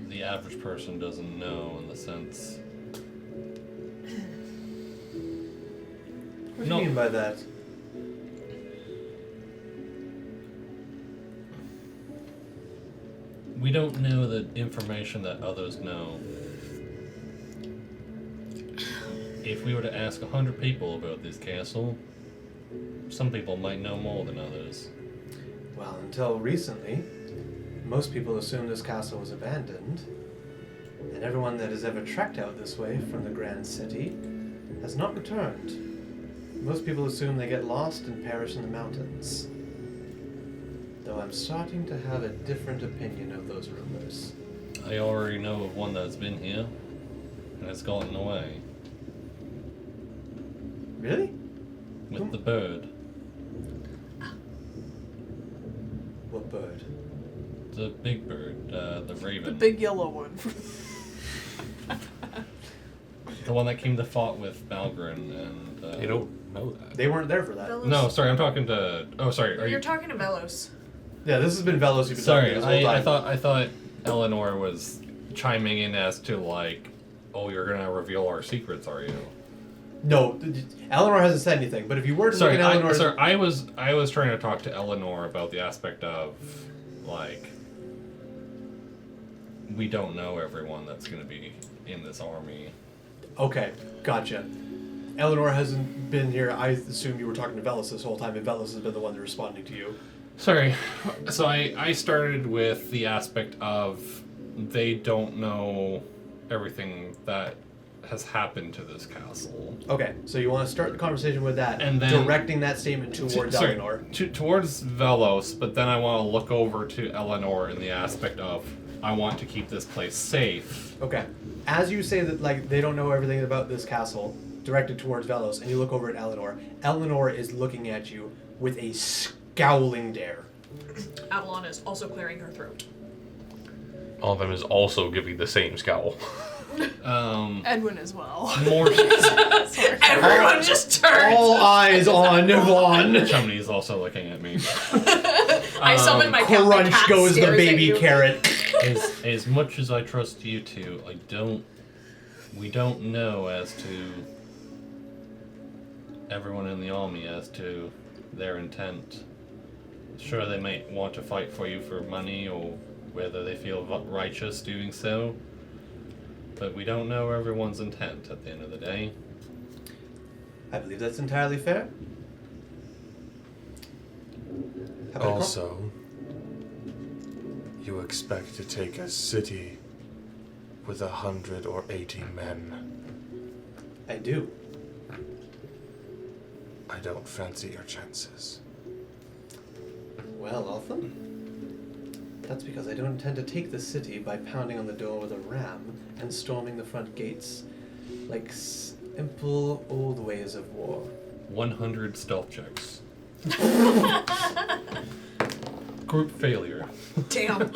the average person doesn't know, in the sense... What do you mean by that? We don't know the information that others know. If we were to ask 100 people about this castle, some people might know more than others. Well, until recently, most people assumed this castle was abandoned, and everyone that has ever trekked out this way from the Grand City has not returned. Most people assume they get lost and perish in the mountains. Though I'm starting to have a different opinion of those rumors. I already know of one that's been here, and has gotten away. Really? With the bird. What bird? The big bird, the raven. The big yellow one. The one that came to fight with Malgrin and... You don't know that. They weren't there for that. Velos? No, sorry, I'm talking to... Oh, sorry, are You're you... talking to Velos. Yeah, this has been Velos you've been Sorry, talking to this whole time. I thought Eleanor was chiming in as to like, oh, you're gonna reveal our secrets, are you? No, Eleanor hasn't said anything, but if you were to Sorry, look at Eleanor's... I was trying to talk to Eleanor about the aspect of, like, we don't know everyone that's gonna be in this army. Okay, gotcha. Eleanor hasn't been here. I assume you were talking to Velos this whole time, and Velos has been the one that's responding to you. Sorry. So I started with the aspect of they don't know everything that has happened to this castle. Okay, so you want to start the conversation with that, And then- directing that statement towards Eleanor. Towards Velos, but then I want to look over to Eleanor in the aspect of I want to keep this place safe. Okay. As you say that, like, they don't know everything about this castle, directed towards Velos, and you look over at Eleanor, Eleanor is looking at you with a scowling dare. Avalon is also clearing her throat. All of them is also giving the same scowl. Edwin as well. More. Everyone just turned. All eyes on Yvonne. Somebody is also looking at me. I summon my cat. My Crunch cat goes the stares at baby you. carrot. As much as I trust you two, we don't know as to everyone in the army as to their intent. Sure, they might want to fight for you for money or whether they feel righteous doing so, but we don't know everyone's intent at the end of the day. I believe that's entirely fair. Also, you expect to take a city with 180 men. I do. I don't fancy your chances. Well, Altham, that's because I don't intend to take the city by pounding on the door with a ram and storming the front gates like simple old ways of war. 100 stealth checks. Group failure. Damn.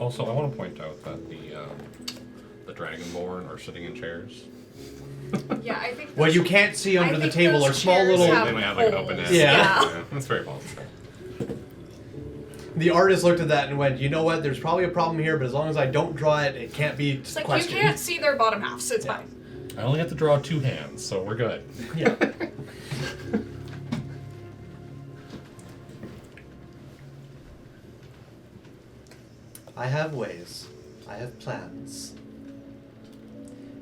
Also, I want to point out that the Dragonborn are sitting in chairs. Yeah, I think. What you can't see under I the think table those are small chairs little... have They might have like an open holes. end. Yeah. That's very possible. The artist looked at that and went, you know what, there's probably a problem here, but as long as I don't draw it, it can't be It's like questioned. you can't see their bottom halves. It's Yeah. fine. I only have to draw 2 hands, so we're good. Yeah. I have ways. I have plans.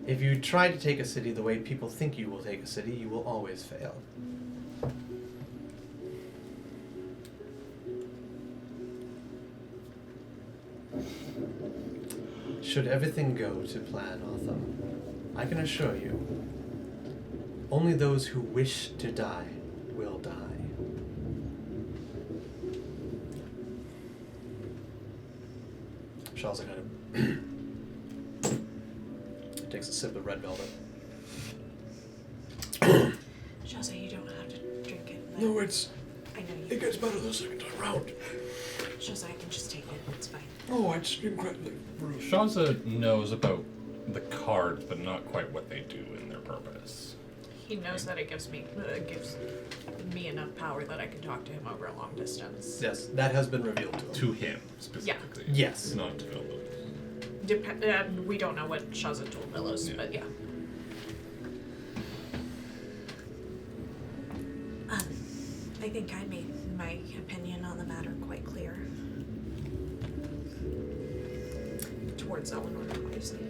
If you try to take a city the way people think you will take a city, you will always fail. Should everything go to plan, Otham, I can assure you, only those who wish to die will die. Shaw's kind of takes a sip of red velvet. Shazza, you don't have to drink it. No, it's. I know you. It gets better the second time round. Shazza, I can just take it. It's fine. Oh, it's incredibly brutal. Shaza knows about the cards, but not quite what they do in their purpose. He knows that it gives me enough power that I can talk to him over a long distance. Yes, that has been revealed to him. To him, specifically. Yes. Not to Philip. We don't know what Shazza told Velos, but yeah. I think I made my opinion on the matter quite clear. Towards Eleanor, obviously.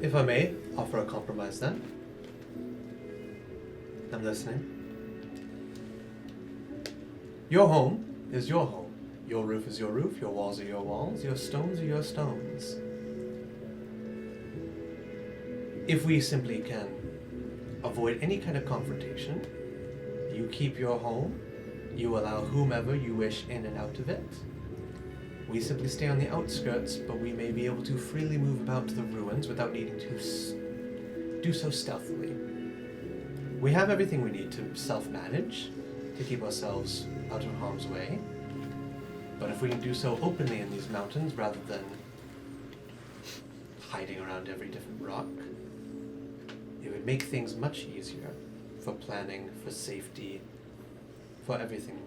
If I may offer a compromise then. I'm listening. Your home is your home. Your roof is your roof, your walls are your walls, your stones are your stones. If we simply can avoid any kind of confrontation, you keep your home, you allow whomever you wish in and out of it. We simply stay on the outskirts, but we may be able to freely move about the ruins without needing to do so stealthily. We have everything we need to self-manage, to keep ourselves out of harm's way. But if we can do so openly in these mountains rather than hiding around every different rock, it would make things much easier for planning, for safety, for everything.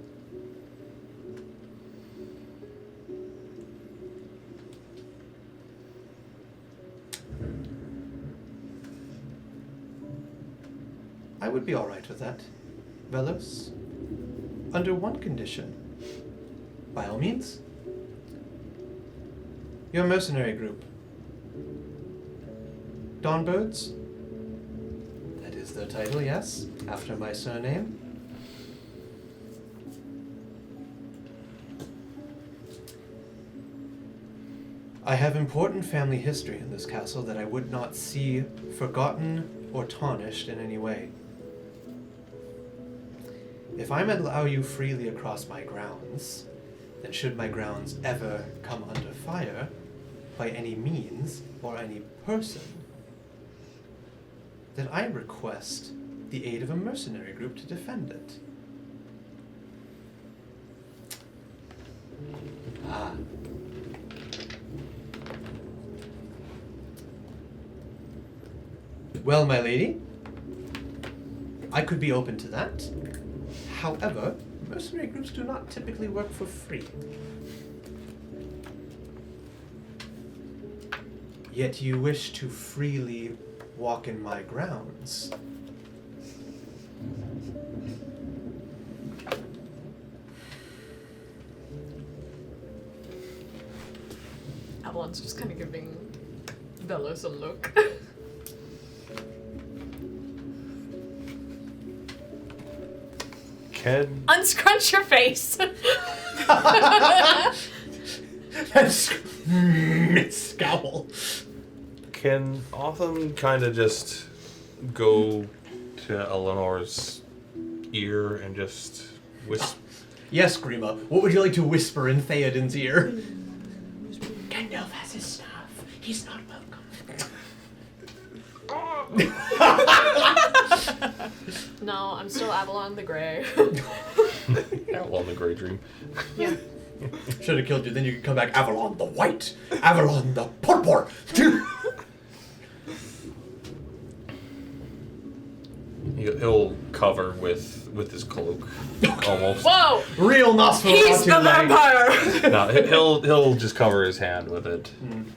I would be alright with that, Velos. Under one condition. By all means. Your mercenary group. Dawnbirds? That is their title, yes, after my surname. I have important family history in this castle that I would not see forgotten or tarnished in any way. If I allow you freely across my grounds, then should my grounds ever come under fire, by any means or any person, then I request the aid of a mercenary group to defend it. Ah. Well, my lady, I could be open to that. However, mercenary groups do not typically work for free. Yet you wish to freely walk in my grounds. Avalon's just kind of giving Velos a look. Can Unscrunch your face. Scowl. Can Otham kind of just go to Eleanor's ear and just whisper? Yes, Grima. What would you like to whisper in Theoden's ear? Gandalf has his staff. He's not welcome. No, I'm still Avalon the Grey. Avalon the Grey Dream. Yeah. Should have killed you, then you could come back Avalon the White, Avalon the Purple. He'll cover with his cloak, almost. Whoa! Real Nosferatu. He's the vampire! No, he'll just cover his hand with it. Mm.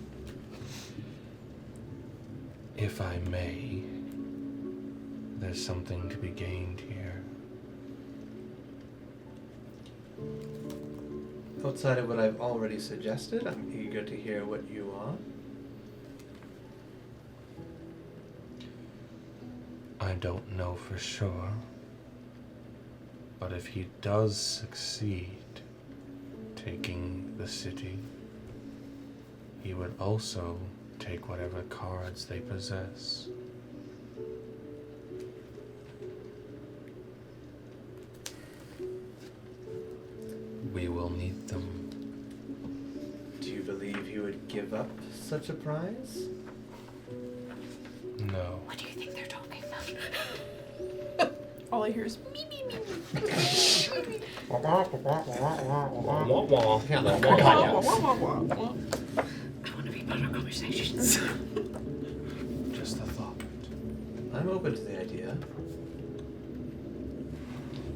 If I may, there's something to be gained here. Outside of what I've already suggested, I'm eager to hear what you are. I don't know for sure, but if he does succeed taking the city, he would also take whatever cards they possess. We will need them. Do you believe he would give up such a prize? No. What do you think they're talking about? All I hear is me, me, me. Wah, I want to be part of conversations. Just a thought. I'm open to the idea.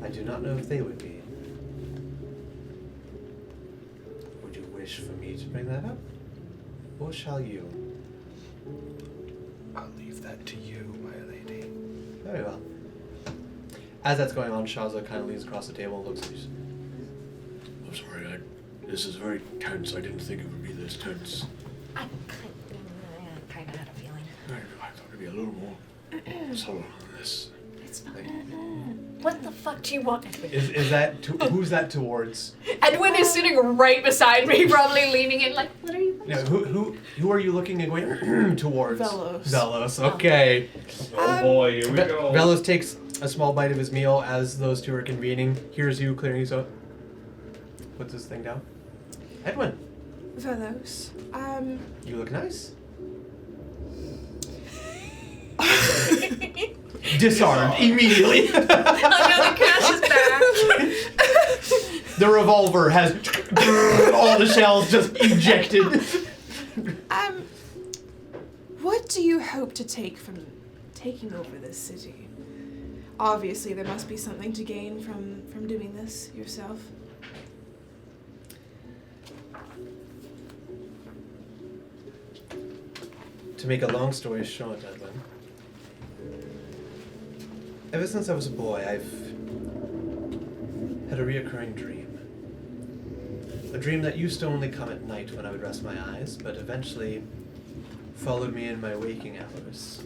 I do not know if they would be. Would you wish for me to bring that up? Or shall you? I'll leave that to you, my lady. Very well. As that's going on, Shaza kind of leans across the table and looks at you. I'm sorry, this is very tense. I didn't think it would be this tense. I kind of had a feeling. I thought it'd be a little more subtle on this. It's fine. What the fuck do you want? Is that who's that towards? Edwin is sitting right beside me, probably leaning in like, what are you? No, who are you looking and going towards? Velos. Velos. Okay. Oh boy, here we go. Velos takes a small bite of his meal as those two are convening. Hears you clearing his throat. Puts this thing down. Edwin, Velos. you look nice. Disarmed immediately. Oh no, the cash is back. The revolver has all the shells just ejected. What do you hope to take from taking over this city? Obviously, there must be something to gain from doing this yourself. To make a long story short, Edwin, ever since I was a boy, I've had a reoccurring dream. A dream that used to only come at night when I would rest my eyes, but eventually followed me in my waking hours.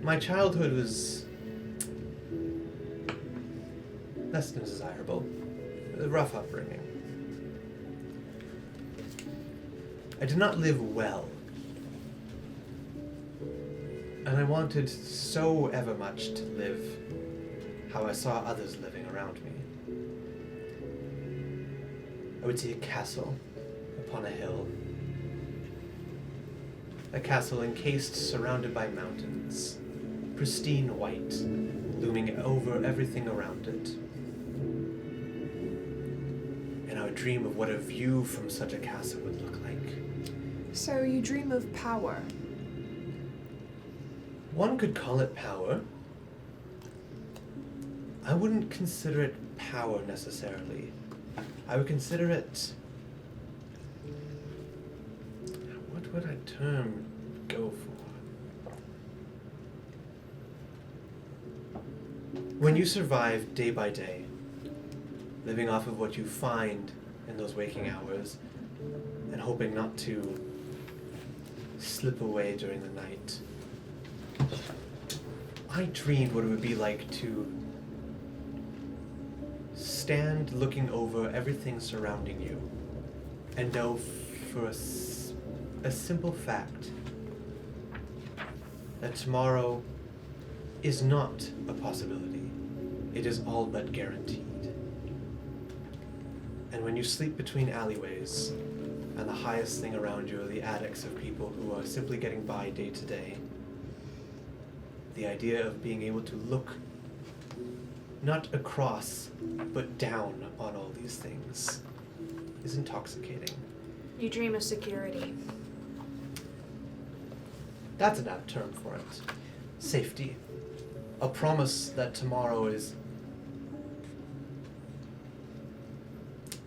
My childhood was less than desirable. A rough upbringing. I did not live well. And I wanted so ever much to live how I saw others living around me. I would see a castle upon a hill. A castle encased, surrounded by mountains, pristine white, looming over everything around it. And I would dream of what a view from such a castle would look like. So you dream of power. One could call it power. I wouldn't consider it power necessarily. I would consider it... What would I term go for? When you survive day by day, living off of what you find in those waking hours, and hoping not to slip away during the night, I dreamed what it would be like to stand looking over everything surrounding you and know for a simple fact that tomorrow is not a possibility. It is all but guaranteed. And when you sleep between alleyways and the highest thing around you are the attics of people who are simply getting by day to day, the idea of being able to look not across, but down on all these things is intoxicating. You dream of security. That's an apt term for it. Safety. A promise that tomorrow is...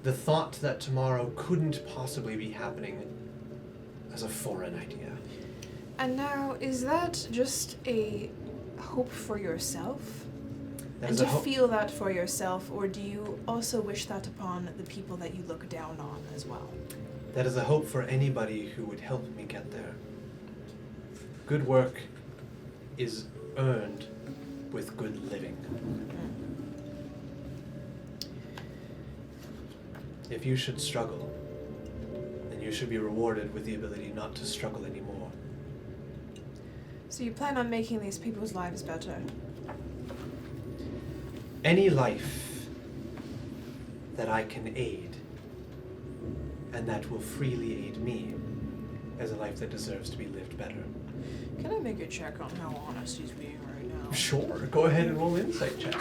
The thought that tomorrow couldn't possibly be happening as a foreign idea. And now, is that just a hope for yourself? That And is to a hope. feel that for yourself, or do you also wish that upon the people that you look down on as well? That is a hope for anybody who would help me get there. Good work is earned with good living. If you should struggle, then you should be rewarded with the ability not to struggle anymore. So you plan on making these people's lives better? Any life that I can aid, and that will freely aid me, is a life that deserves to be lived better. Can I make a check on how honest he's being right now? Sure, go ahead and roll insight check.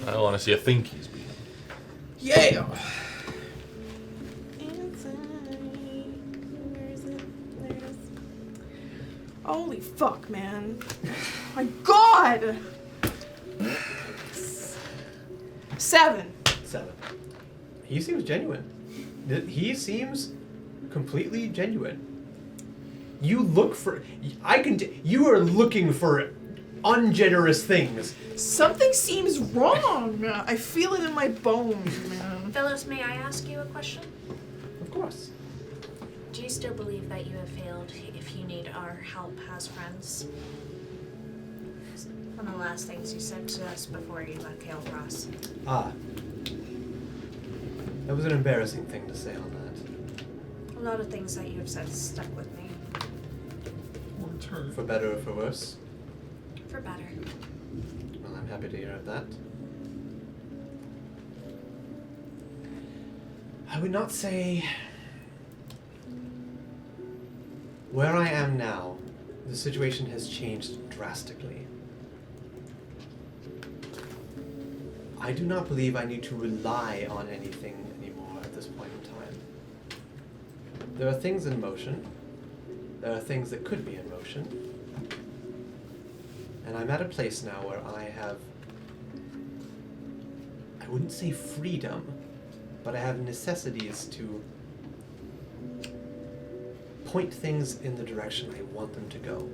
I honestly think he's being. Yeah! Where is it? There it is. Holy fuck, man. My god! 7. 7. He seems genuine. He seems completely genuine. You look for... you are looking for ungenerous things. Something seems wrong. I feel it in my bones, man. Phyllis, may I ask you a question? Of course. Do you still believe that you have failed if you need our help as friends? One of the last things you said to us before you left Kale Cross. Ah. That was an embarrassing thing to say on that. A lot of things that you have said stuck with me. For better or for worse? For better. Well, I'm happy to hear of that. I would not say... Where I am now, the situation has changed drastically. I do not believe I need to rely on anything anymore at this point in time. There are things in motion. There are things that could be in motion. And I'm at a place now where I have, I wouldn't say freedom, but I have necessities to point things in the direction I want them to go,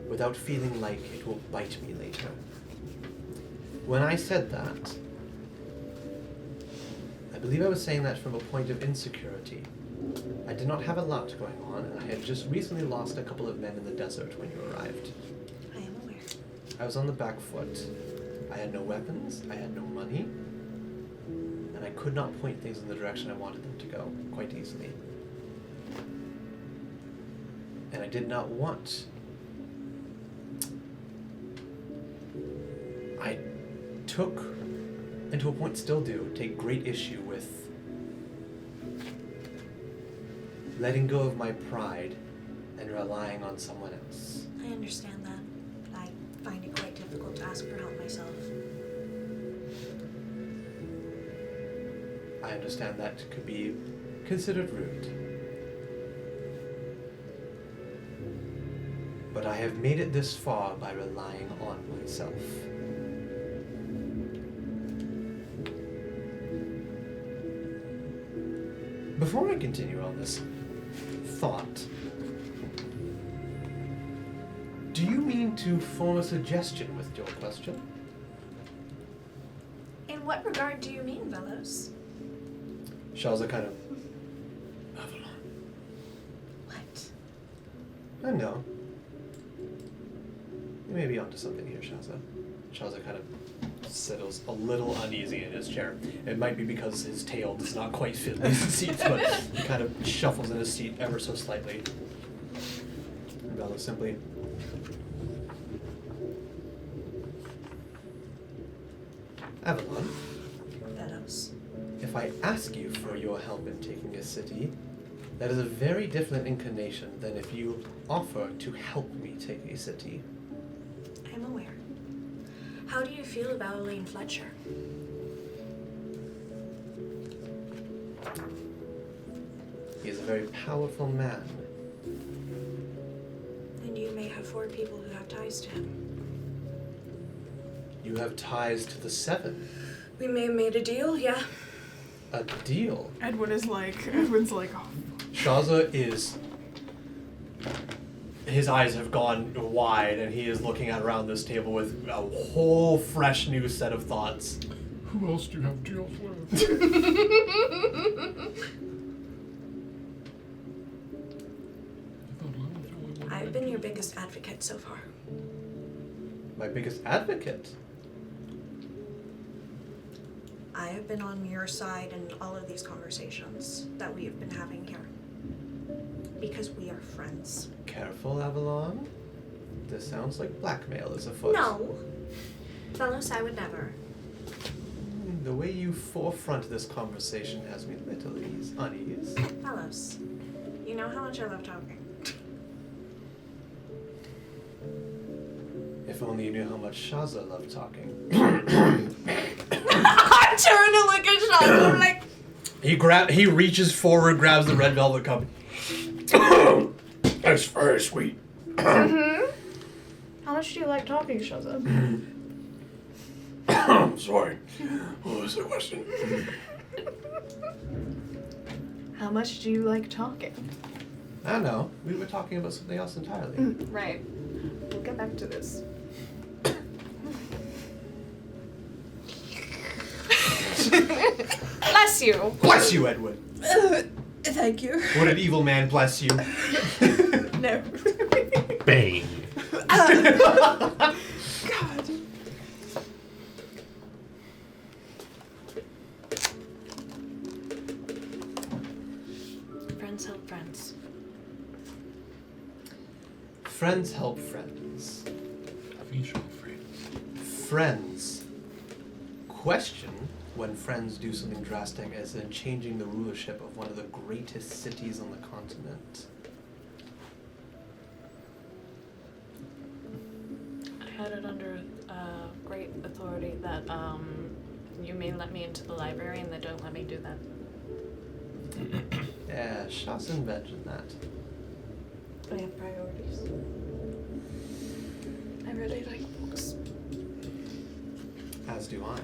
without feeling like it will bite me later. When I said that, I believe I was saying that from a point of insecurity. I did not have a lot going on, and I had just recently lost a couple of men in the desert when you arrived. I am aware. I was on the back foot. I had no weapons, I had no money, and I could not point things in the direction I wanted them to go quite easily. And I did not want... I took, and to a point still do, take great issue with letting go of my pride and relying on someone else. I understand that. I find it quite difficult to ask for help myself. I understand that could be considered rude. But I have made it this far by relying on myself. Before I continue on this thought, do you mean to form a suggestion with your question? In what regard do you mean, Velos? Shaza kind of... What? I know. You may be onto something here, Shaza. Shaza kind of settles a little uneasy in his chair. It might be because his tail does not quite fit these seats, but he kind of shuffles in his seat ever so slightly. And Bella simply... Avalon, Velos. if I ask you for your help in taking a city, that is a very different inclination than if you offer to help me take a city. I'm aware. How do you feel about Elaine Fletcher? He is a very powerful man. And you may have 4 people who have ties to him. You have ties to the 7. We may have made a deal, yeah. A deal? Edwin's like, oh. Shaza is... His eyes have gone wide, and he is looking at around this table with a whole fresh new set of thoughts. Who else do you have deals with? I've been your biggest advocate so far. My biggest advocate? I have been on your side in all of these conversations that we have been having here. Because we are friends. Careful, Avalon. This sounds like blackmail is afoot. No. Velos, I would never. The way you forefront this conversation has me a little unease. Velos, you know how much I love talking. If only you knew how much Shaza loved talking. I'm trying to look at Shaza, I'm like... He reaches forward, grabs the red velvet cup. That's very sweet. How much do you like talking, Shaza? Sorry. What was the question? How much do you like talking? I don't know. We were talking about something else entirely. Right. We'll get back to this. bless you. Bless you, Edward. Thank you. Would an evil man bless you? No. Bane. God. Friends help friends. Friends help friends. Mutual friends. Friends question when friends do something drastic, as in changing the rulership of one of the greatest cities on the continent. I had it under great authority that you may let me into the library and they don't let me do that. Yeah, Shasin mentioned that. I have priorities. I really like books. As do I.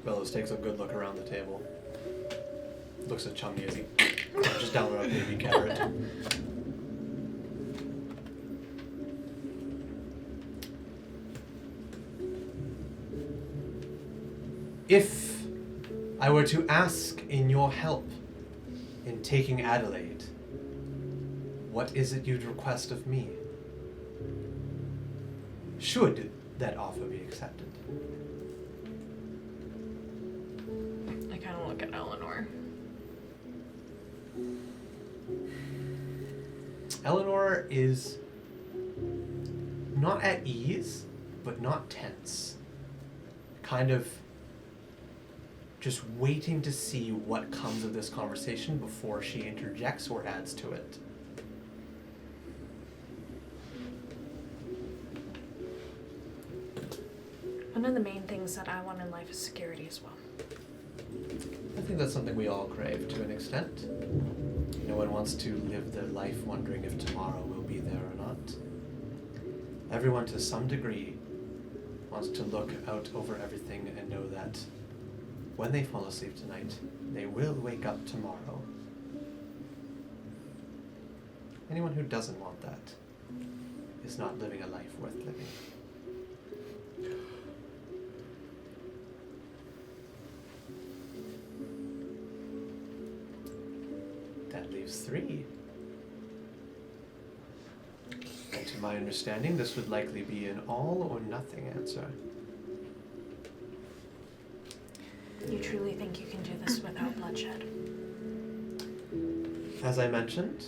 Bellows takes a good look around the table. Looks at Chumney as he crunches down on a baby carrot. If I were to ask in your help in taking Adelaide, what is it you'd request of me? Should that offer be accepted? I kind of look at Eleanor. Eleanor is not at ease, but not tense. Kind of just waiting to see what comes of this conversation before she interjects or adds to it. One of the main things that I want in life is security as well. I think that's something we all crave to an extent. No one wants to live their life wondering if tomorrow will be there or not. Everyone, to some degree, wants to look out over everything and know that when they fall asleep tonight, they will wake up tomorrow. Anyone who doesn't want that is not living a life worth living. That leaves 3. And to my understanding, this would likely be an all or nothing answer. You truly think you can do this without bloodshed? As I mentioned,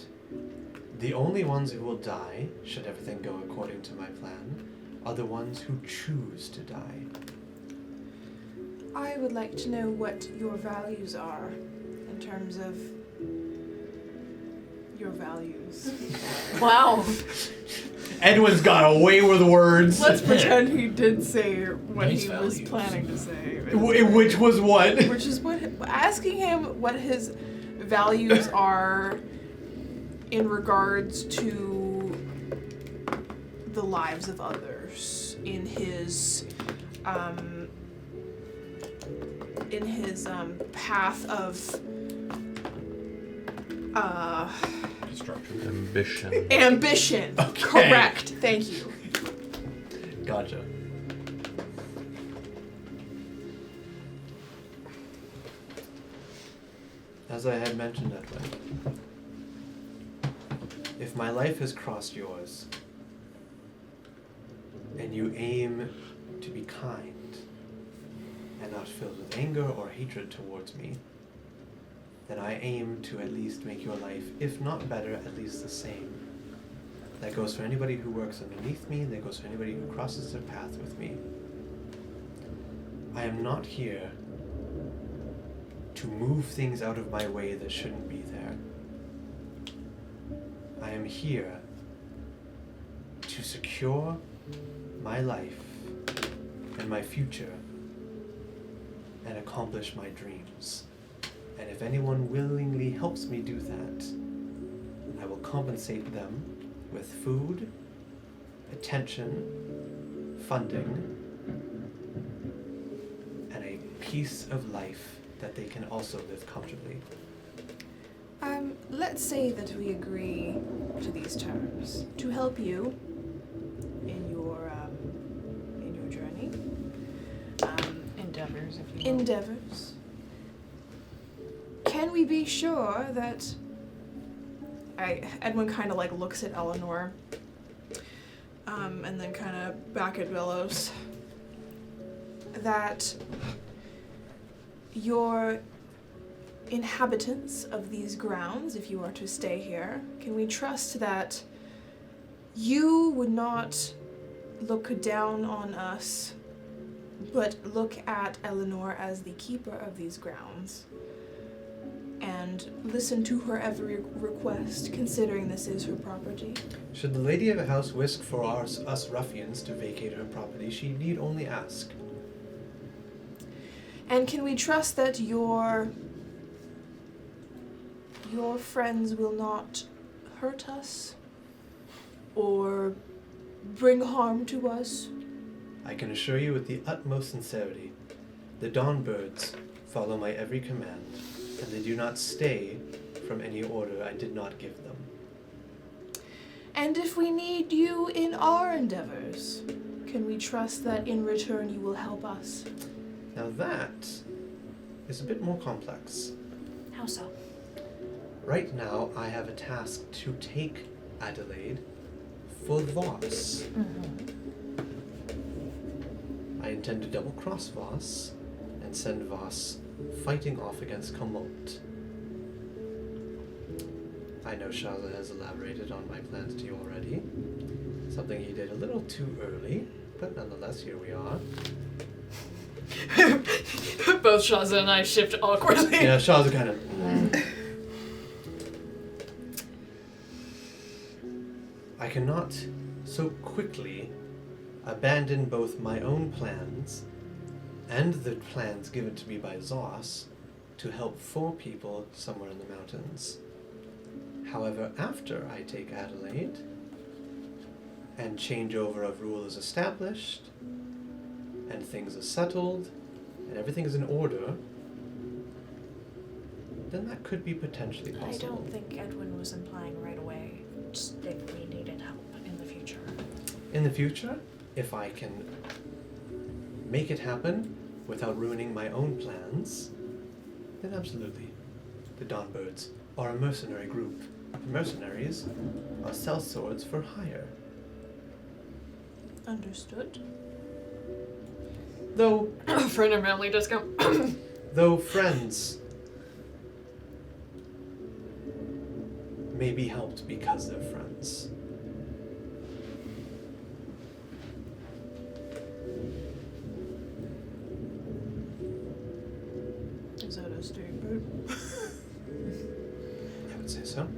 the only ones who will die, should everything go according to my plan, are the ones who choose to die. I would like to know what your values are in terms of your values. Wow. Edwin's got away with words. Let's pretend he did say what Nice he was values. planning to say. Which was what? Which is what asking him what his values are in regards to the lives of others, in his path of Ambition. ambition. Okay. Correct. Thank you. Gotcha. As I had mentioned, Edwin, if my life has crossed yours, and you aim to be kind, and not filled with anger or hatred towards me, then I aim to at least make your life, if not better, at least the same. That goes for anybody who works underneath me, and that goes for anybody who crosses their path with me. I am not here to move things out of my way that shouldn't be there. I am here to secure my life and my future and accomplish my dreams. And if anyone willingly helps me do that, I will compensate them with food, attention, funding, and a piece of life that they can also live comfortably. Let's say that we agree to these terms to help you in your journey. Endeavor. endeavors, if you will. endeavors, can we be sure that Edwin kind of like looks at Eleanor, and then kind of back at Velos, that your inhabitants of these grounds, if you are to stay here, can we trust that you would not look down on us, but look at Eleanor as the keeper of these grounds and listen to her every request, considering this is her property? Should the lady of the house wish for us ruffians to vacate her property, she need only ask. And can we trust that your friends will not hurt us or bring harm to us? I can assure you with the utmost sincerity, the Dawnbirds follow my every command, and they do not stay from any order I did not give them. And if we need you in our endeavors, can we trust that in return you will help us? Now that is a bit more complex. How so? Right now, I have a task to take Adelaide for Voss. I intend to double-cross Voss and send Voss fighting off against Kamult. I know Shaza has elaborated on my plans to you already. Something he did a little too early, but nonetheless, here we are. Both Shaza and I shift awkwardly. Yeah, Shaza kind of... I cannot so quickly abandon both my own plans and the plans given to me by Zos to help 4 people somewhere in the mountains. However, after I take Adelaide and changeover of rule is established and things are settled and everything is in order, then that could be potentially possible. I don't think Edwin was implying right away just that we needed help in the future. In the future, if I can make it happen without ruining my own plans, then absolutely. The Dawnbirds are a mercenary group. Mercenaries are sellswords for hire. Understood. Though, Friend and family discount. though friends may be helped because they're friends. Is that a statement? I would say so.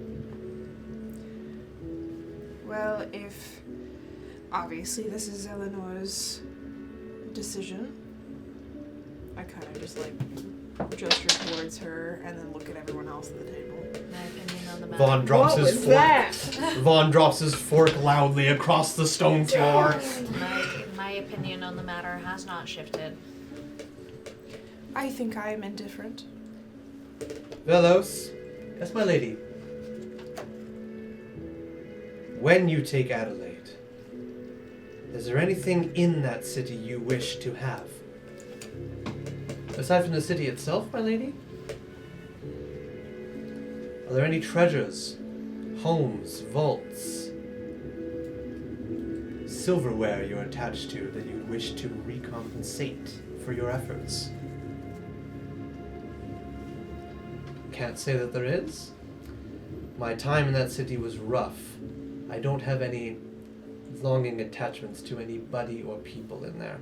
Well, if obviously this is Eleanor's decision, I kind of just like gesture towards her and then look at everyone else at the table. My opinion on the matter. Vaughn drops What his was fork. that? Vaughn drops his fork loudly across the stone floor. My opinion on the matter has not shifted. I think I am indifferent. Velos, yes, my lady. When you take Adelaide, is there anything in that city you wish to have? Aside from the city itself, my lady? Are there any treasures, homes, vaults, silverware you're attached to that you wish to recompensate for your efforts? Can't say that there is. My time in that city was rough. I don't have any longing attachments to anybody or people in there.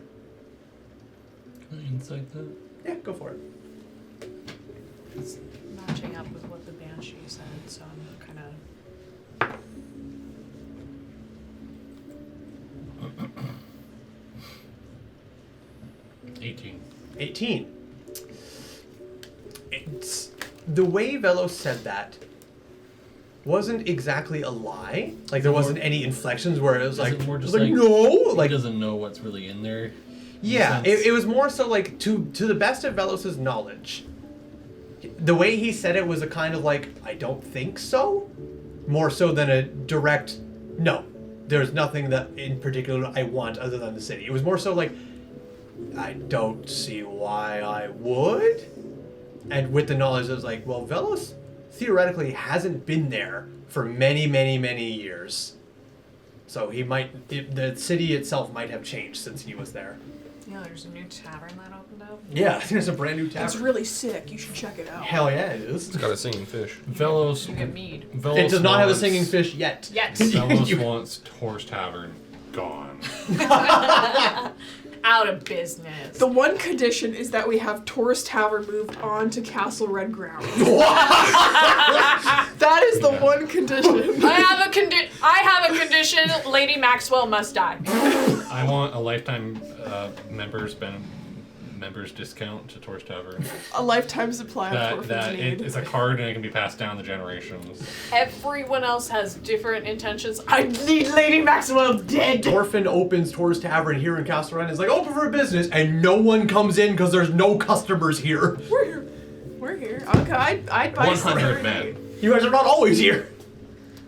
Can I insight that? Yeah, go for it. It's matching up with what the Banshee said, so I'm kind of... 18. It's the way Velos said that wasn't exactly a lie. Like there wasn't any inflections where it was like, more it just was like like no, he like doesn't know what's really in there. yeah. It was more so like to the best of Velos's knowledge. The way he said it was a kind of like I don't think so, more so than a direct no. There's nothing that in particular I want other than the city. It was more so like I don't see why I would. And with the knowledge, I was like, well, Velos theoretically hasn't been there for many, many, many years. So he might, the city itself might have changed since he was there. Yeah, there's a new tavern that opened up. Yeah, there's a brand new tavern. It's really sick. You should check it out. Hell yeah, it is. It's got a singing fish. Velos. You get mead. Velos It does not have a wants- singing fish yet. Velos wants Horse Tavern gone. Out of business. The one condition is that we have Taurus Tavern moved on to Castle Red Ground. That is the one condition. I have a condition. Lady Maxwell must die. I want a lifetime members discount to Torch Tavern. A lifetime supply of That orphans need. it's a card and it can be passed down the generations. Everyone else has different intentions. I need Lady Maxwell dead. Orphan opens Tor's Tavern here in Castle Red. It's like open for business, and no one comes in because there's no customers here. We're here. We're here. Okay, I'd buy 100 men. You guys are not always here.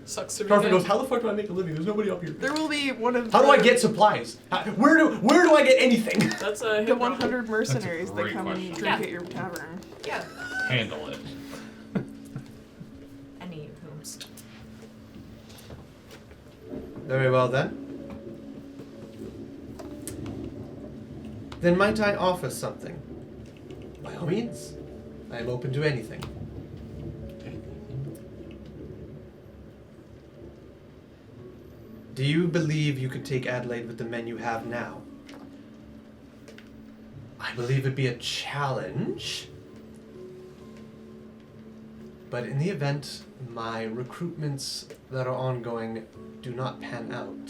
Sucks to be Orphan dead. goes, how the fuck do I make a living? There's nobody up here. There will be one of How do I get supplies? Where do I get anything? That's a the 100 mercenaries that great come and question. drink Yeah. at your tavern. Yeah. Handle it. Any whom's. Very well then. Then might I offer something? By all means, I am open to anything. Do you believe you could take Adelaide with the men you have now? I believe it'd be a challenge. But in the event my recruitments that are ongoing do not pan out,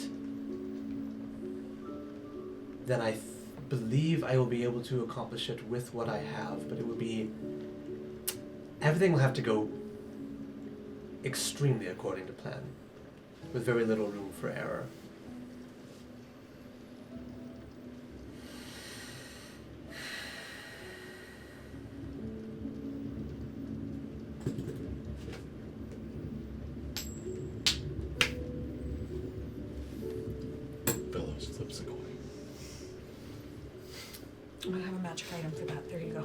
then I believe I will be able to accomplish it with what I have. But it will be... everything will have to go extremely according to plan, with very little room for error. Velos flips a coin. I'm gonna have a magic item for that. There you go.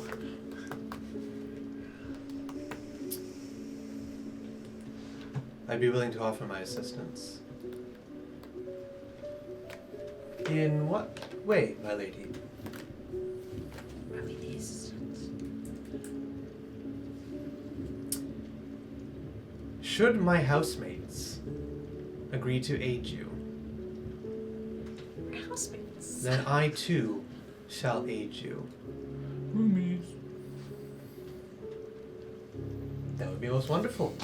I'd be willing to offer my assistance. In what way, my lady? Should my housemates agree to aid you, Housemates. then I too shall aid you. Roomies. That would be most wonderful.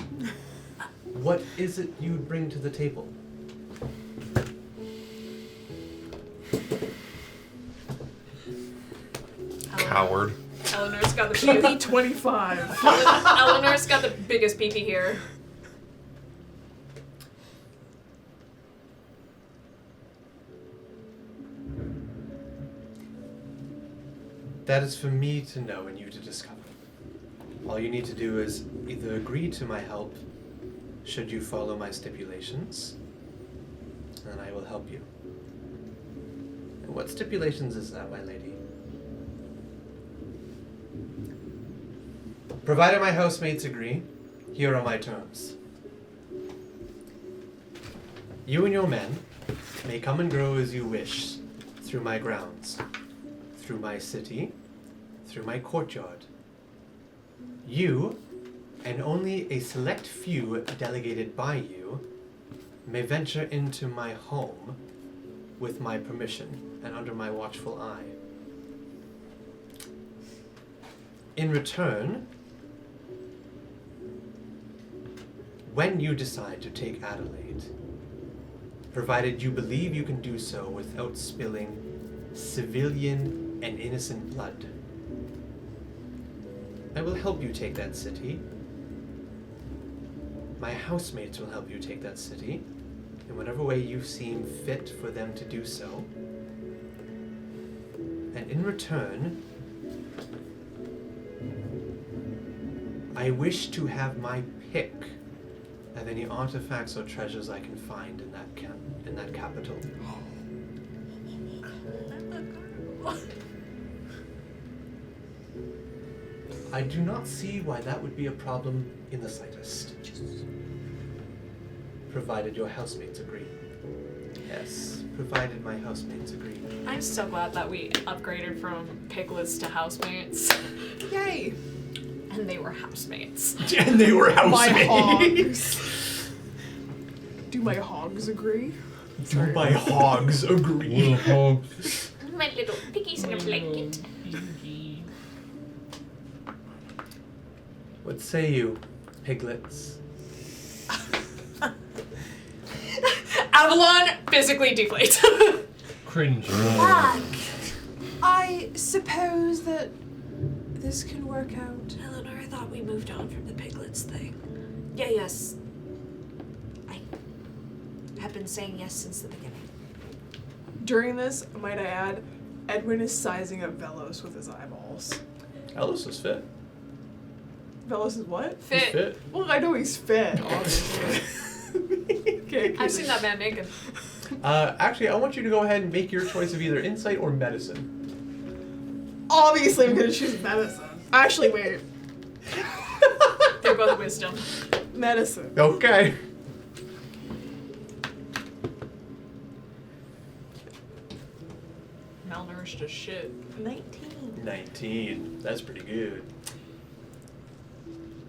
What is it you'd bring to the table? Coward. Eleanor's got the biggest. PP25. Eleanor's got the biggest peepee here. That is for me to know and you to discover. All you need to do is either agree to my help, should you follow my stipulations, and I will help you. And what stipulations is that, my lady? Provided my housemates agree, here are my terms. You and your men may come and grow as you wish through my grounds, through my city, through my courtyard. You, and only a select few delegated by you, may venture into my home with my permission and under my watchful eye. In return, when you decide to take Adelaide, provided you believe you can do so without spilling civilian and innocent blood, I will help you take that city. My housemates will help you take that city in whatever way you seem fit for them to do so. And in return, I wish to have my pick of any artifacts or treasures I can find in that capital. I do not see why that would be a problem in the slightest. Provided your housemates agree. Yes, provided my housemates agree. I'm so glad that we upgraded from piglets to housemates. Yay! And they were housemates. And they were My housemates. hogs. Do my hogs agree? Do my hogs agree? My little piggies in a blanket. What say you, piglets? Avalon physically deflates. Cringe. I suppose that this can work out. Eleanor, I thought we moved on from the piglets thing. Yeah, yes. I have been saying yes since the beginning. During this, might I add, Edwin is sizing up Velos with his eyeballs. Ellis is fit. Velos is what? He's fit. Well, I know he's fit, obviously. Okay, I've seen that man naked. Actually, I want you to go ahead and make your choice of either insight or medicine. Obviously, I'm gonna choose medicine. Actually, wait. They're both wisdom. Medicine. Okay. Malnourished as shit. 19. That's pretty good.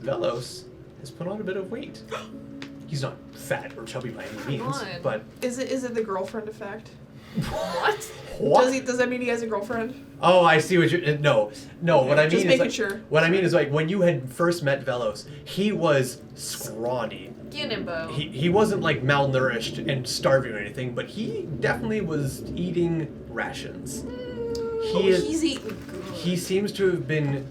Velos has put on a bit of weight. He's not fat or chubby by any means, on. but Is it the girlfriend effect? What? what? Does that mean he has a girlfriend? Oh, I see what you. No. What I mean Just is making like, sure. What I mean is like when you had first met Velos, he was scrawny. Ginimbo. He wasn't like malnourished and starving or anything, but he definitely was eating rations. He's eating good. He seems to have been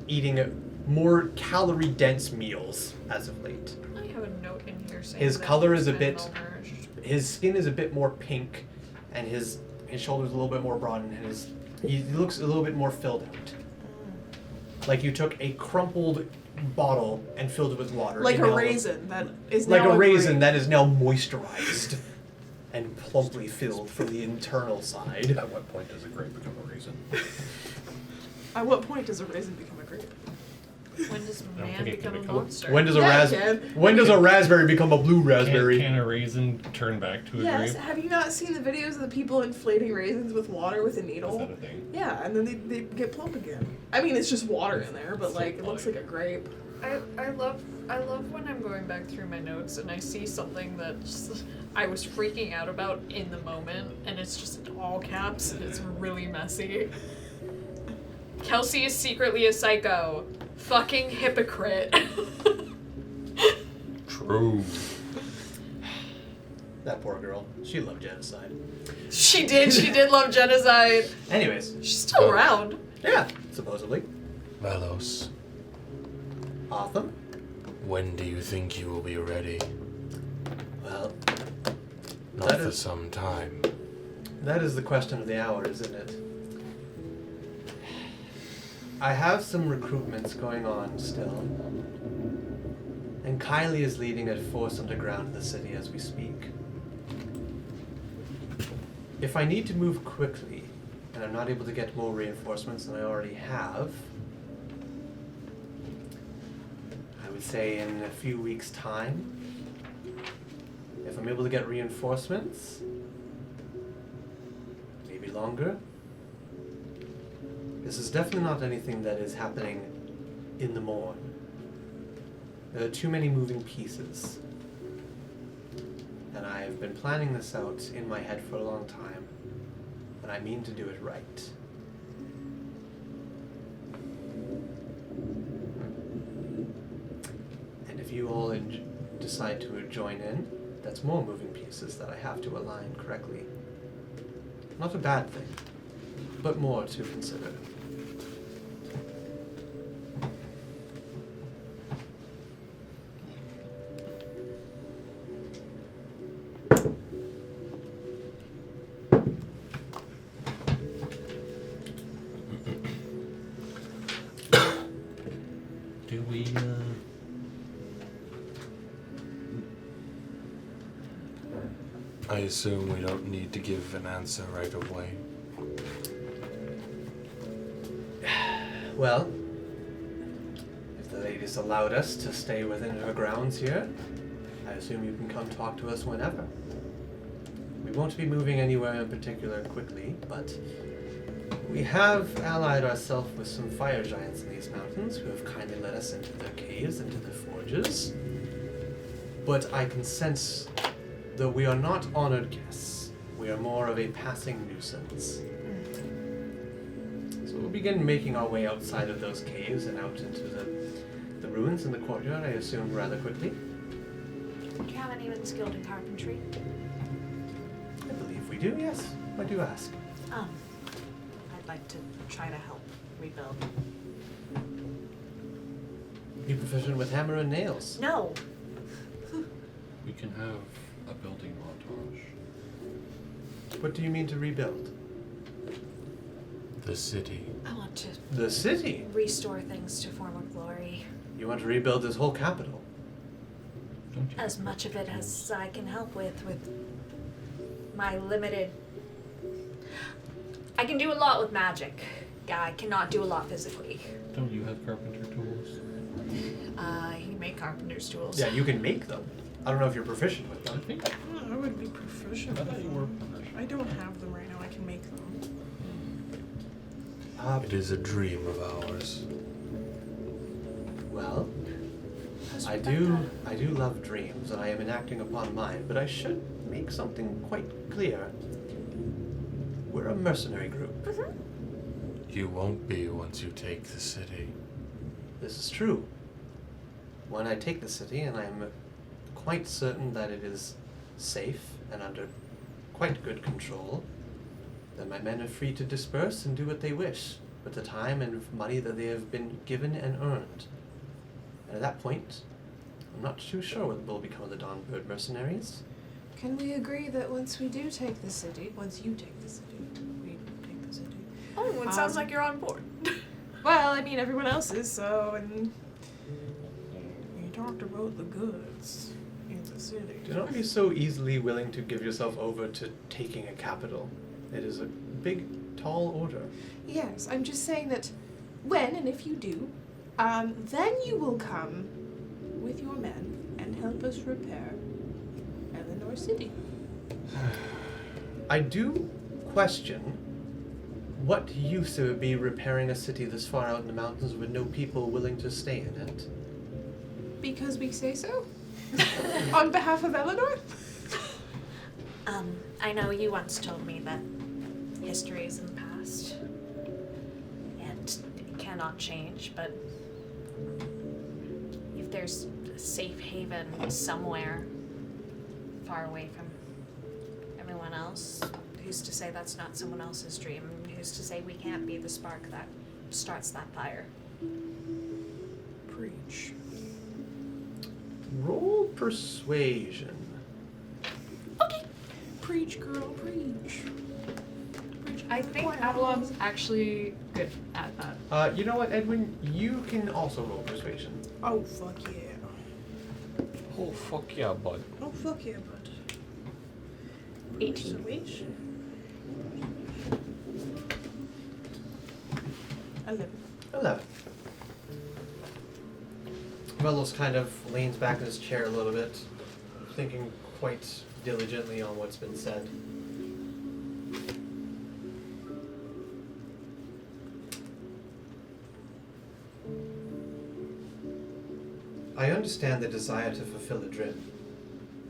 eating more calorie-dense meals as of late. I have a note in here saying His that color he's is a been bit. malnourished. His skin is a bit more pink, and his shoulders a little bit more broad, and he looks a little bit more filled out. Like you took a crumpled bottle and filled it with water. Like and a now- raisin that is Like now a raisin grape. that is now moisturized and plumply filled from the internal side. At what point does a grape become a raisin? At what point does a raisin become a grape? When does I don't man think it can become a become- monster? When does Yeah, it can. when does a raspberry become a blue raspberry? Can a raisin turn back to a Yes. grape? Have you not seen the videos of the people inflating raisins with water with a Is needle? that a thing? Yeah, and then they get plump again. I mean, it's just water in there, but It's like so it looks funny. like a grape. I love when I'm going back through my notes and I see something that just, I was freaking out about in the moment, and it's just in all caps and it's really messy. Kelsey is secretly a psycho. Fucking hypocrite. True. That poor girl. She loved genocide. She did love genocide. Anyways, She's still around. yeah, supposedly. Velos, Awesome. when do you think you will be ready? Well, Not That for is- some time. that is the question of the hour, isn't it? I have some recruitments going on still. And Kylie is leading a force underground in the city as we speak. If I need to move quickly, and I'm not able to get more reinforcements than I already have, I would say in a few weeks' time, if I'm able to get reinforcements, maybe longer. This is definitely not anything that is happening in the morn. There are too many moving pieces. And I've been planning this out in my head for a long time. And I mean to do it right. And if you all decide to join in, that's more moving pieces that I have to align correctly. Not a bad thing, but more to consider. Do we, I assume we don't need to give an answer right away. Well, Lady's allowed us to stay within her grounds here. I assume you can come talk to us whenever. We won't be moving anywhere in particular quickly, but we have allied ourselves with some fire giants in these mountains who have kindly let us into their caves, into their forges. But I can sense, though we are not honored guests, we are more of a passing nuisance. So we'll begin making our way outside of those caves and out into the ruins in the courtyard, I assume, rather quickly. Do you have anyone skilled in carpentry? I believe we do, yes. Why do you ask? I'd like to try to help rebuild. You proficient with hammer and nails? No. We can have a building montage. What do you mean to rebuild? The city. I want to The city? Restore things to former glory. You want to rebuild this whole capital? Don't you? As much of it as I can help with my limited... I can do a lot with magic. I cannot do a lot physically. Don't you have carpenter tools? You make carpenter's tools. Yeah, you can make them. I don't know if you're proficient with I them. think I would be proficient. I thought you were. I don't have them right now. I can make them. It is a dream of ours. Well, I do love dreams, and I am enacting upon mine, but I should make something quite clear. We're a mercenary group. You won't be once you take the city. This is true. When I take the city, and I am quite certain that it is safe and under quite good control, then my men are free to disperse and do what they wish with the time and money that they have been given and earned. And at that point, I'm not too sure what will become of the Dawnbird mercenaries. Can we agree that once we do take the city, once you take the city, we take the city? Oh, it sounds like you're on board. Well, I mean, everyone else is, so, and we talked about the goods in the city. Do not be so easily willing to give yourself over to taking a capital. It is a big, tall order. Yes, I'm just saying that when and if you do, then you will come with your men and help us repair Eleanor City. I do question what use it would be repairing a city this far out in the mountains with no people willing to stay in it. Because we say so? On behalf of Eleanor? I know you once told me that history is in the past and it cannot change, but if there's a safe haven somewhere far away from everyone else, who's to say that's not someone else's dream? Who's to say we can't be the spark that starts that fire? Preach. Roll persuasion. Preach, girl, preach. Preach. I think Avalon's actually good at that. You know what, Edwin? You can also roll persuasion. Oh, fuck yeah. Oh, fuck yeah, bud. Oh, fuck yeah, bud. 18. Persuasion. 11. 11. Velos kind of leans back in his chair a little bit, thinking quite diligently on what's been said. I understand the desire to fulfill a dream.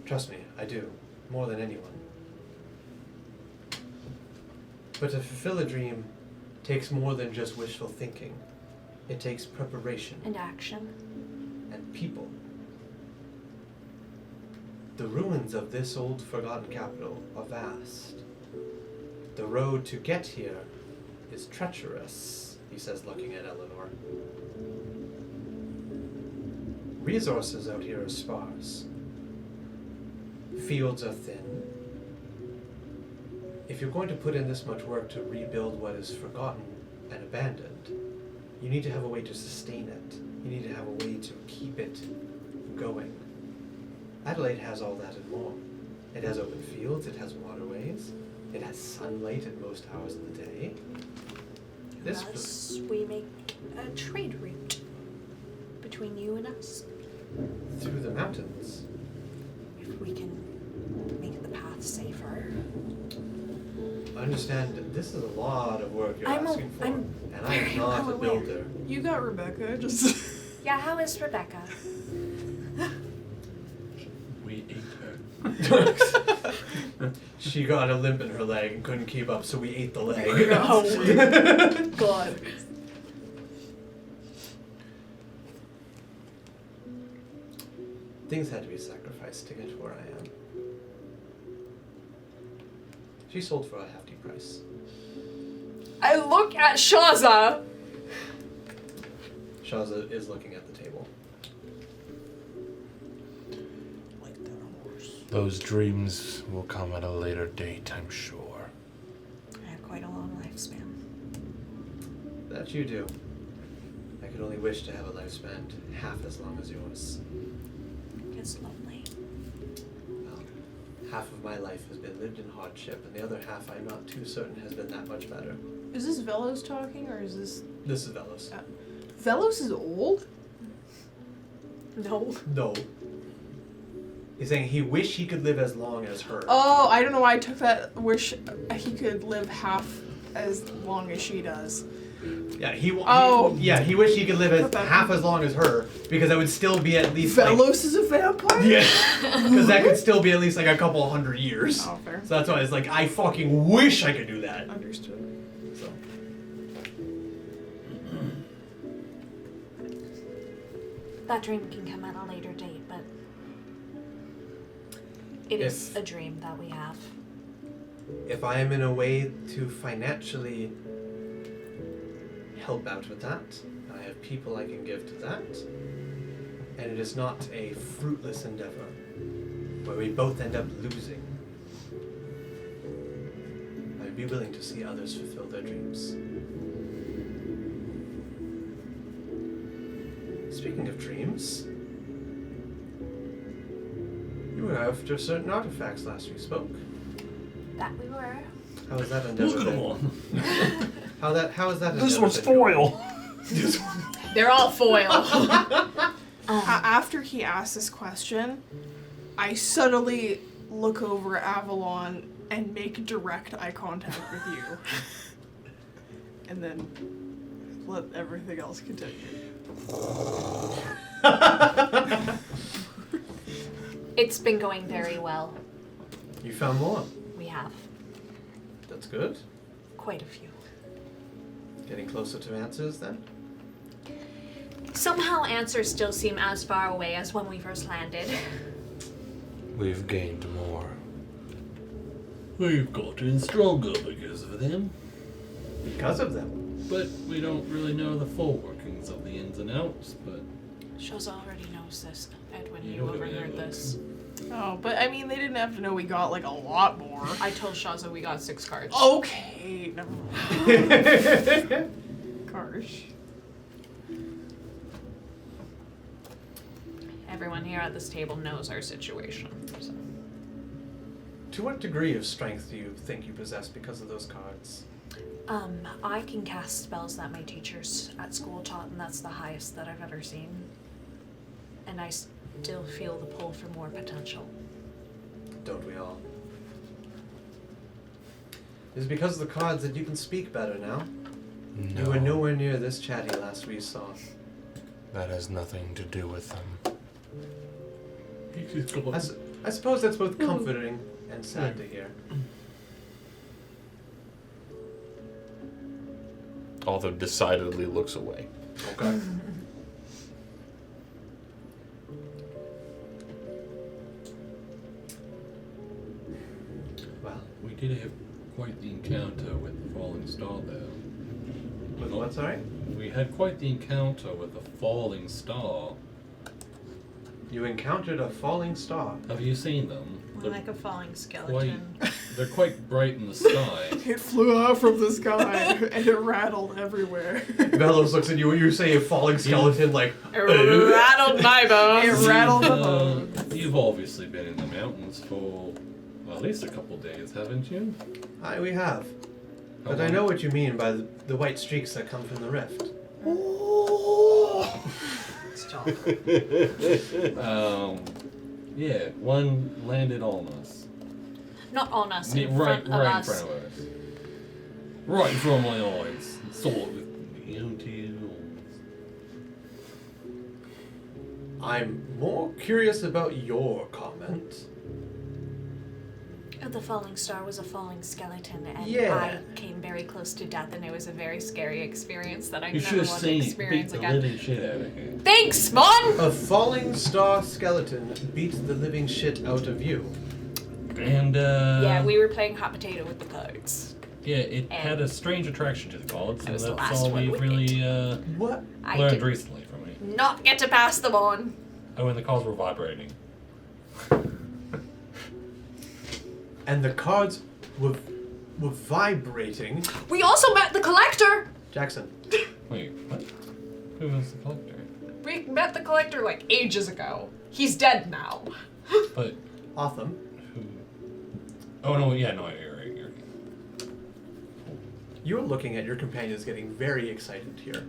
Trust me, I do. More than anyone. But to fulfill a dream takes more than just wishful thinking. It takes preparation And action. and people. The ruins of this old forgotten capital are vast. The road to get here is treacherous, he says, looking at Eleanor. Resources out here are sparse. Fields are thin. If you're going to put in this much work to rebuild what is forgotten and abandoned, you need to have a way to sustain it. You need to have a way to keep it going. Adelaide has all that and more. It has open fields, it has waterways, it has sunlight at most hours of the day. Thus, we make a trade route between you and us. Through the mountains. If we can make the path safer. I understand this is a lot of work you're asking for. I'm and I am not a builder. You got Rebecca, just. Yeah, how is Rebecca? We ate her. She got a limp in her leg and couldn't keep up, so we ate the leg. Oh, God. Things had to be sacrificed to get to where I am. She sold for a hefty price. I look at Shaza. Shaza is looking at the table. Those dreams will come at a later date, I'm sure. I have quite a long lifespan. That you do. I could only wish to have a lifespan half as long as yours. It's lonely. Well, half of my life has been lived in hardship, and the other half I'm not too certain has been that much better. Is this Velos talking, or is this. This is Velos. Velos is old? No. No. He's saying he wished he could live as long as her. Oh, I don't know why I took that. Wish he could live half as long as she does. Yeah, he wished he could live as half as long as her, because that would still be at least Velos is a vampire? Yeah. Because that could still be at least like a couple 100 years. Oh, fair. So that's why it's like, I fucking wish I could do that. Understood. So. That dream can come at a later date, but it is a dream that we have. If I am in a way to financially help out with that, I have people I can give to that, and it is not a fruitless endeavor where we both end up losing, I would be willing to see others fulfill their dreams. Speaking of dreams, you were after certain artifacts last we spoke. That we were. How was that endeavor? Look at them all. How is that? This endeavor one's been going? foil. They're all foil. After he asks this question, I subtly look over at Avalon and make direct eye contact with you. And then let everything else continue. It's been going very well. You found more. We have That's good. quite a few. Getting closer to answers then? Somehow answers still seem as far away as when we first landed. We've gained more. We've gotten stronger because of them. Because of them. But we don't really know the full workings of the ins and outs, but... Shoza already knows this. Edwin, You you know what I overheard mean. this. Oh, but I mean, they didn't have to know we got like a lot more. I told Shaza we got 6 cards. Okay, never mind. Gosh. Everyone here at this table knows our situation. So. To what degree of strength do you think you possess because of those cards? I can cast spells that my teachers at school taught, and that's the highest that I've ever seen. And I still feel the pull for more potential. Don't we all? Is it because of the cards that you can speak better now? No, You were nowhere near this chatty last we saw. that has nothing to do with them. I suppose that's both comforting and sad to hear. Although decidedly looks away. Okay. Well, We did have quite the encounter with the falling star, though. with what, sorry? We had quite the encounter with the falling star. You encountered a falling star. Have you seen them? More like a falling skeleton. They're quite bright in the sky. It flew out from the sky and it rattled everywhere. Velos looks at you when you say a falling skeleton, like, It rattled my bones. It rattled the bones. You've obviously been in the mountains for at least a couple days, haven't you? aye, we have. How But I long- know what you mean by the white streaks that come from the rift. It's top. Yeah, one landed on us. Not on us, Yeah, in right, front of right us. in front of us. Right in front of my eyes. Saw it with my own two eyes. I'm more curious about your comment. The falling star was a falling skeleton, and Yeah. I came very close to death, and it was a very scary experience that I You should never have want to seen it beat experience the again. living shit out of him. Thanks, Mon! A falling star skeleton beats the living shit out of you. And Yeah, we were playing hot potato with the cards. yeah, it had and a strange attraction to the gods, I and was the that's last all one we've with really What? I learned did recently from it. not get to pass them on. Oh, and the cards were vibrating. And the cards were vibrating. We also met the collector! Jackson. Wait, what? Who was the collector? We met the collector like ages ago. He's dead now. But Otham. who? Oh no, yeah, no, you're right. You're right. You're looking at your companions getting very excited here.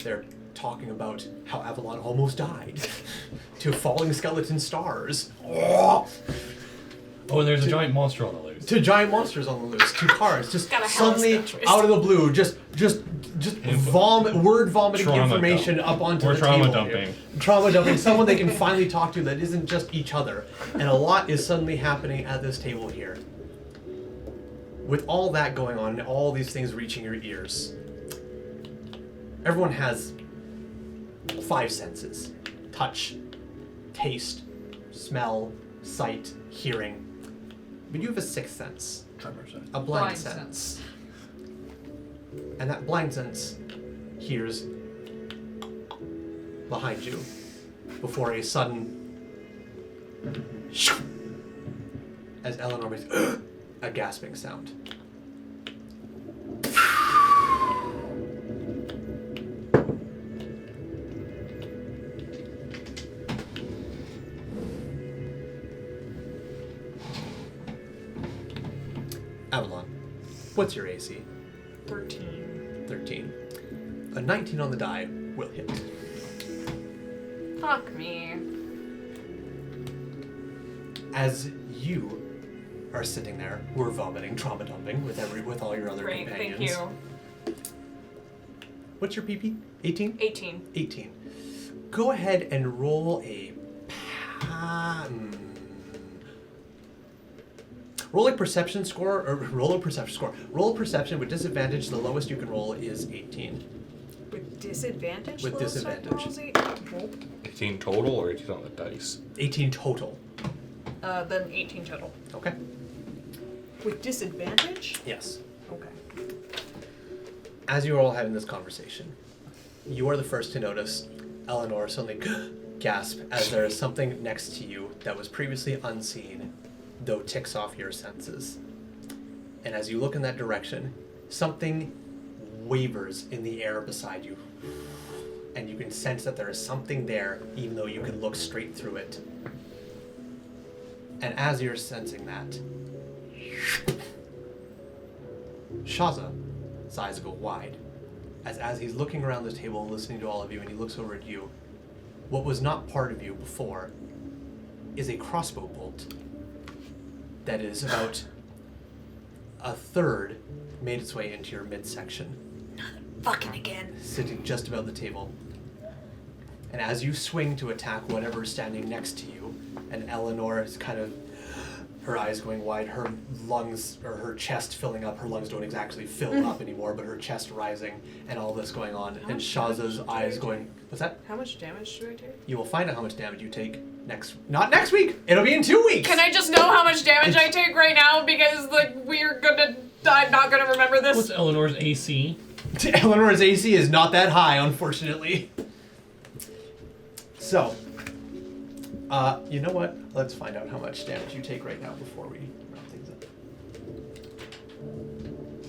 They're talking about how Avalon almost died to falling skeleton stars. Oh, and there's a giant monster on the loose. To giant monsters on the loose, to cards, just Got a hell of a suddenly spell out of the blue, just word vomiting Trauma information dump. up onto We're the trauma table. dumping. Here. Trauma dumping. Someone they can finally talk to that isn't just each other, and a lot is suddenly happening at this table here. With all that going on, and all these things reaching your ears, everyone has 5 senses: touch, taste, smell, sight, hearing. But you have a 6th sense. A blind sense. And that blind sense hears behind you before a sudden as Eleanor makes a gasping sound. Avalon, what's your AC? 13. 13. A 19 on the die will hit. Fuck me. As you are sitting there, we're vomiting, trauma dumping with all your other Great, companions. thank you. What's your PP? 18? 18. 18. Go ahead and roll a roll a perception score, or roll a perception score. Roll a perception with disadvantage. The lowest you can roll is 18. With disadvantage? With Lowest I can roll disadvantage. is 8? 18 total or 18 on the dice? 18 total. Then 18 total. Okay. With disadvantage? Yes. Okay. As you are all having this conversation, you are the first to notice Eleanor suddenly gasp as there is something next to you that was previously unseen, though ticks off your senses. And as you look in that direction, something wavers in the air beside you. And you can sense that there is something there, even though you can look straight through it. And as you're sensing that, Shaza's eyes go wide. As he's looking around the table, listening to all of you, and he looks over at you, what was not part of you before is a crossbow bolt that is about a third made its way into your midsection, Fucking again. sitting just about the table. And as you swing to attack whatever is standing next to you, and Eleanor is kind of, her eyes going wide, her lungs, or her chest filling up, her lungs don't exactly fill up anymore, but her chest rising, and all this going on, and Shaza's eyes going, what's that? How much damage do I take? You will find out how much damage you take not next week, it'll be in 2 weeks! Can I just know how much damage I take right now? Because, like, I'm not gonna remember this. What's Eleanor's AC? Eleanor's AC is not that high, unfortunately. So, you know what? Let's find out how much damage you take right now before we wrap things up.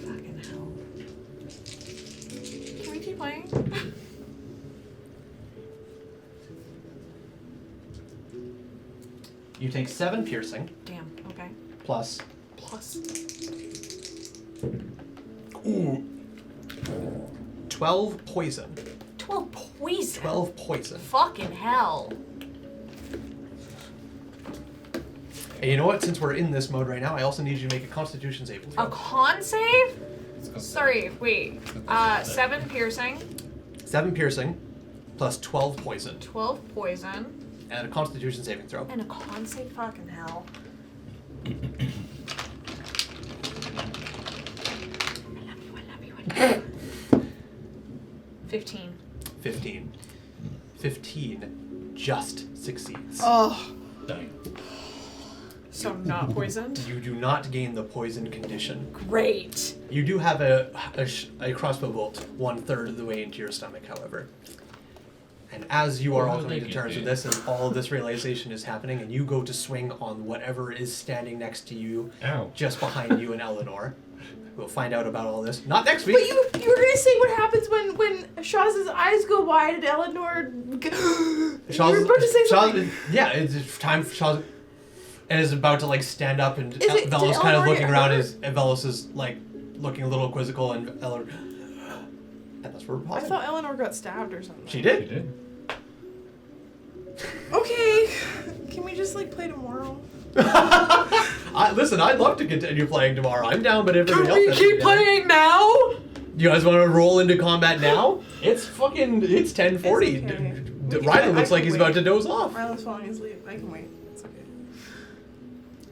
Fucking hell. Can we keep playing? You take 7 piercing, Damn, okay. plus Plus. 12 poison. 12 Poison. 12 poison. Fucking hell. And you know what? Since we're in this mode right now, I also need you to make a Constitution saving throw. A con save? Sorry, wait. 7 piercing. 7 piercing, plus 12 poison, 12 poison. and a Constitution saving throw. And a con save? Fucking hell. I love you. 15. 15. 15 just succeeds. Oh. So not poisoned? You do not gain the poison condition. Great. You do have a crossbow bolt 1/3 of the way into your stomach, however. And as you are all coming to terms with this, and all of this realization is happening, and you go to swing on whatever is standing next to you, just behind you and Eleanor. We'll find out about all this. Not next week. But you were gonna say what happens when Shaw's eyes go wide and Eleanor. You were about to say something. Yeah, it's time for Shaw's. And is about to like stand up, and Is it- Velos did kind of Eleanor looking get around hurt? as Velos is like looking a little quizzical, and Eleanor. And that's where we're I pausing. thought Eleanor got stabbed or something. She did. She did. Okay, can we just like play tomorrow? Listen, I'd love to continue playing tomorrow. I'm down, but everybody Can else. we has to keep be down. playing now? You guys want to roll into combat now? It's 10:40. It's okay. Ryder looks I like can he's about wait. to doze off. Ryla's falling asleep. I can wait. It's okay.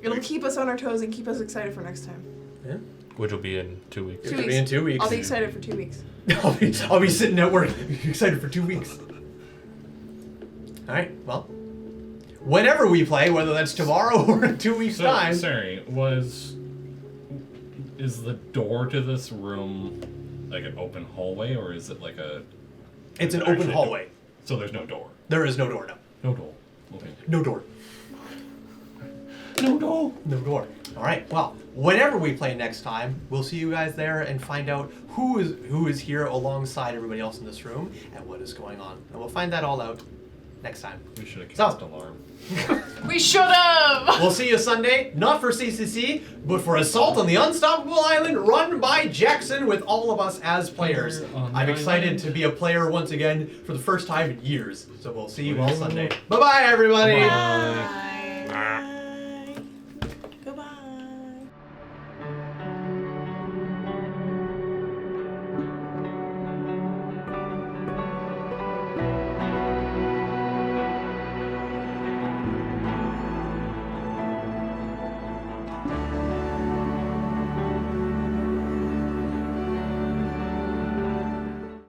It'll keep us on our toes and keep us excited for next time. Yeah. Which will be in 2 weeks. It'll be in 2 weeks. I'll be excited for 2 weeks. I'll be sitting at work excited for 2 weeks. All right. Well, whenever we play, whether that's tomorrow or in 2 weeks' time. Sorry, is the door to this room like an open hallway, or is it like a? It's an open hallway. So there's no door. There is no door. No. No door. Okay. No door. No door. No door. All right. Well, whenever we play next time, we'll see you guys there and find out who is here alongside everybody else in this room and what is going on. And we'll find that all out next time. We should have So- cast alarm. We should have! We'll see you Sunday, not for CCC, but for Assault on the Unstoppable Island, run by Jackson with all of us as players. On the I'm excited island. to be a player once again for the first time in years. So we'll see you all Sunday. Bye-bye, everybody. Bye.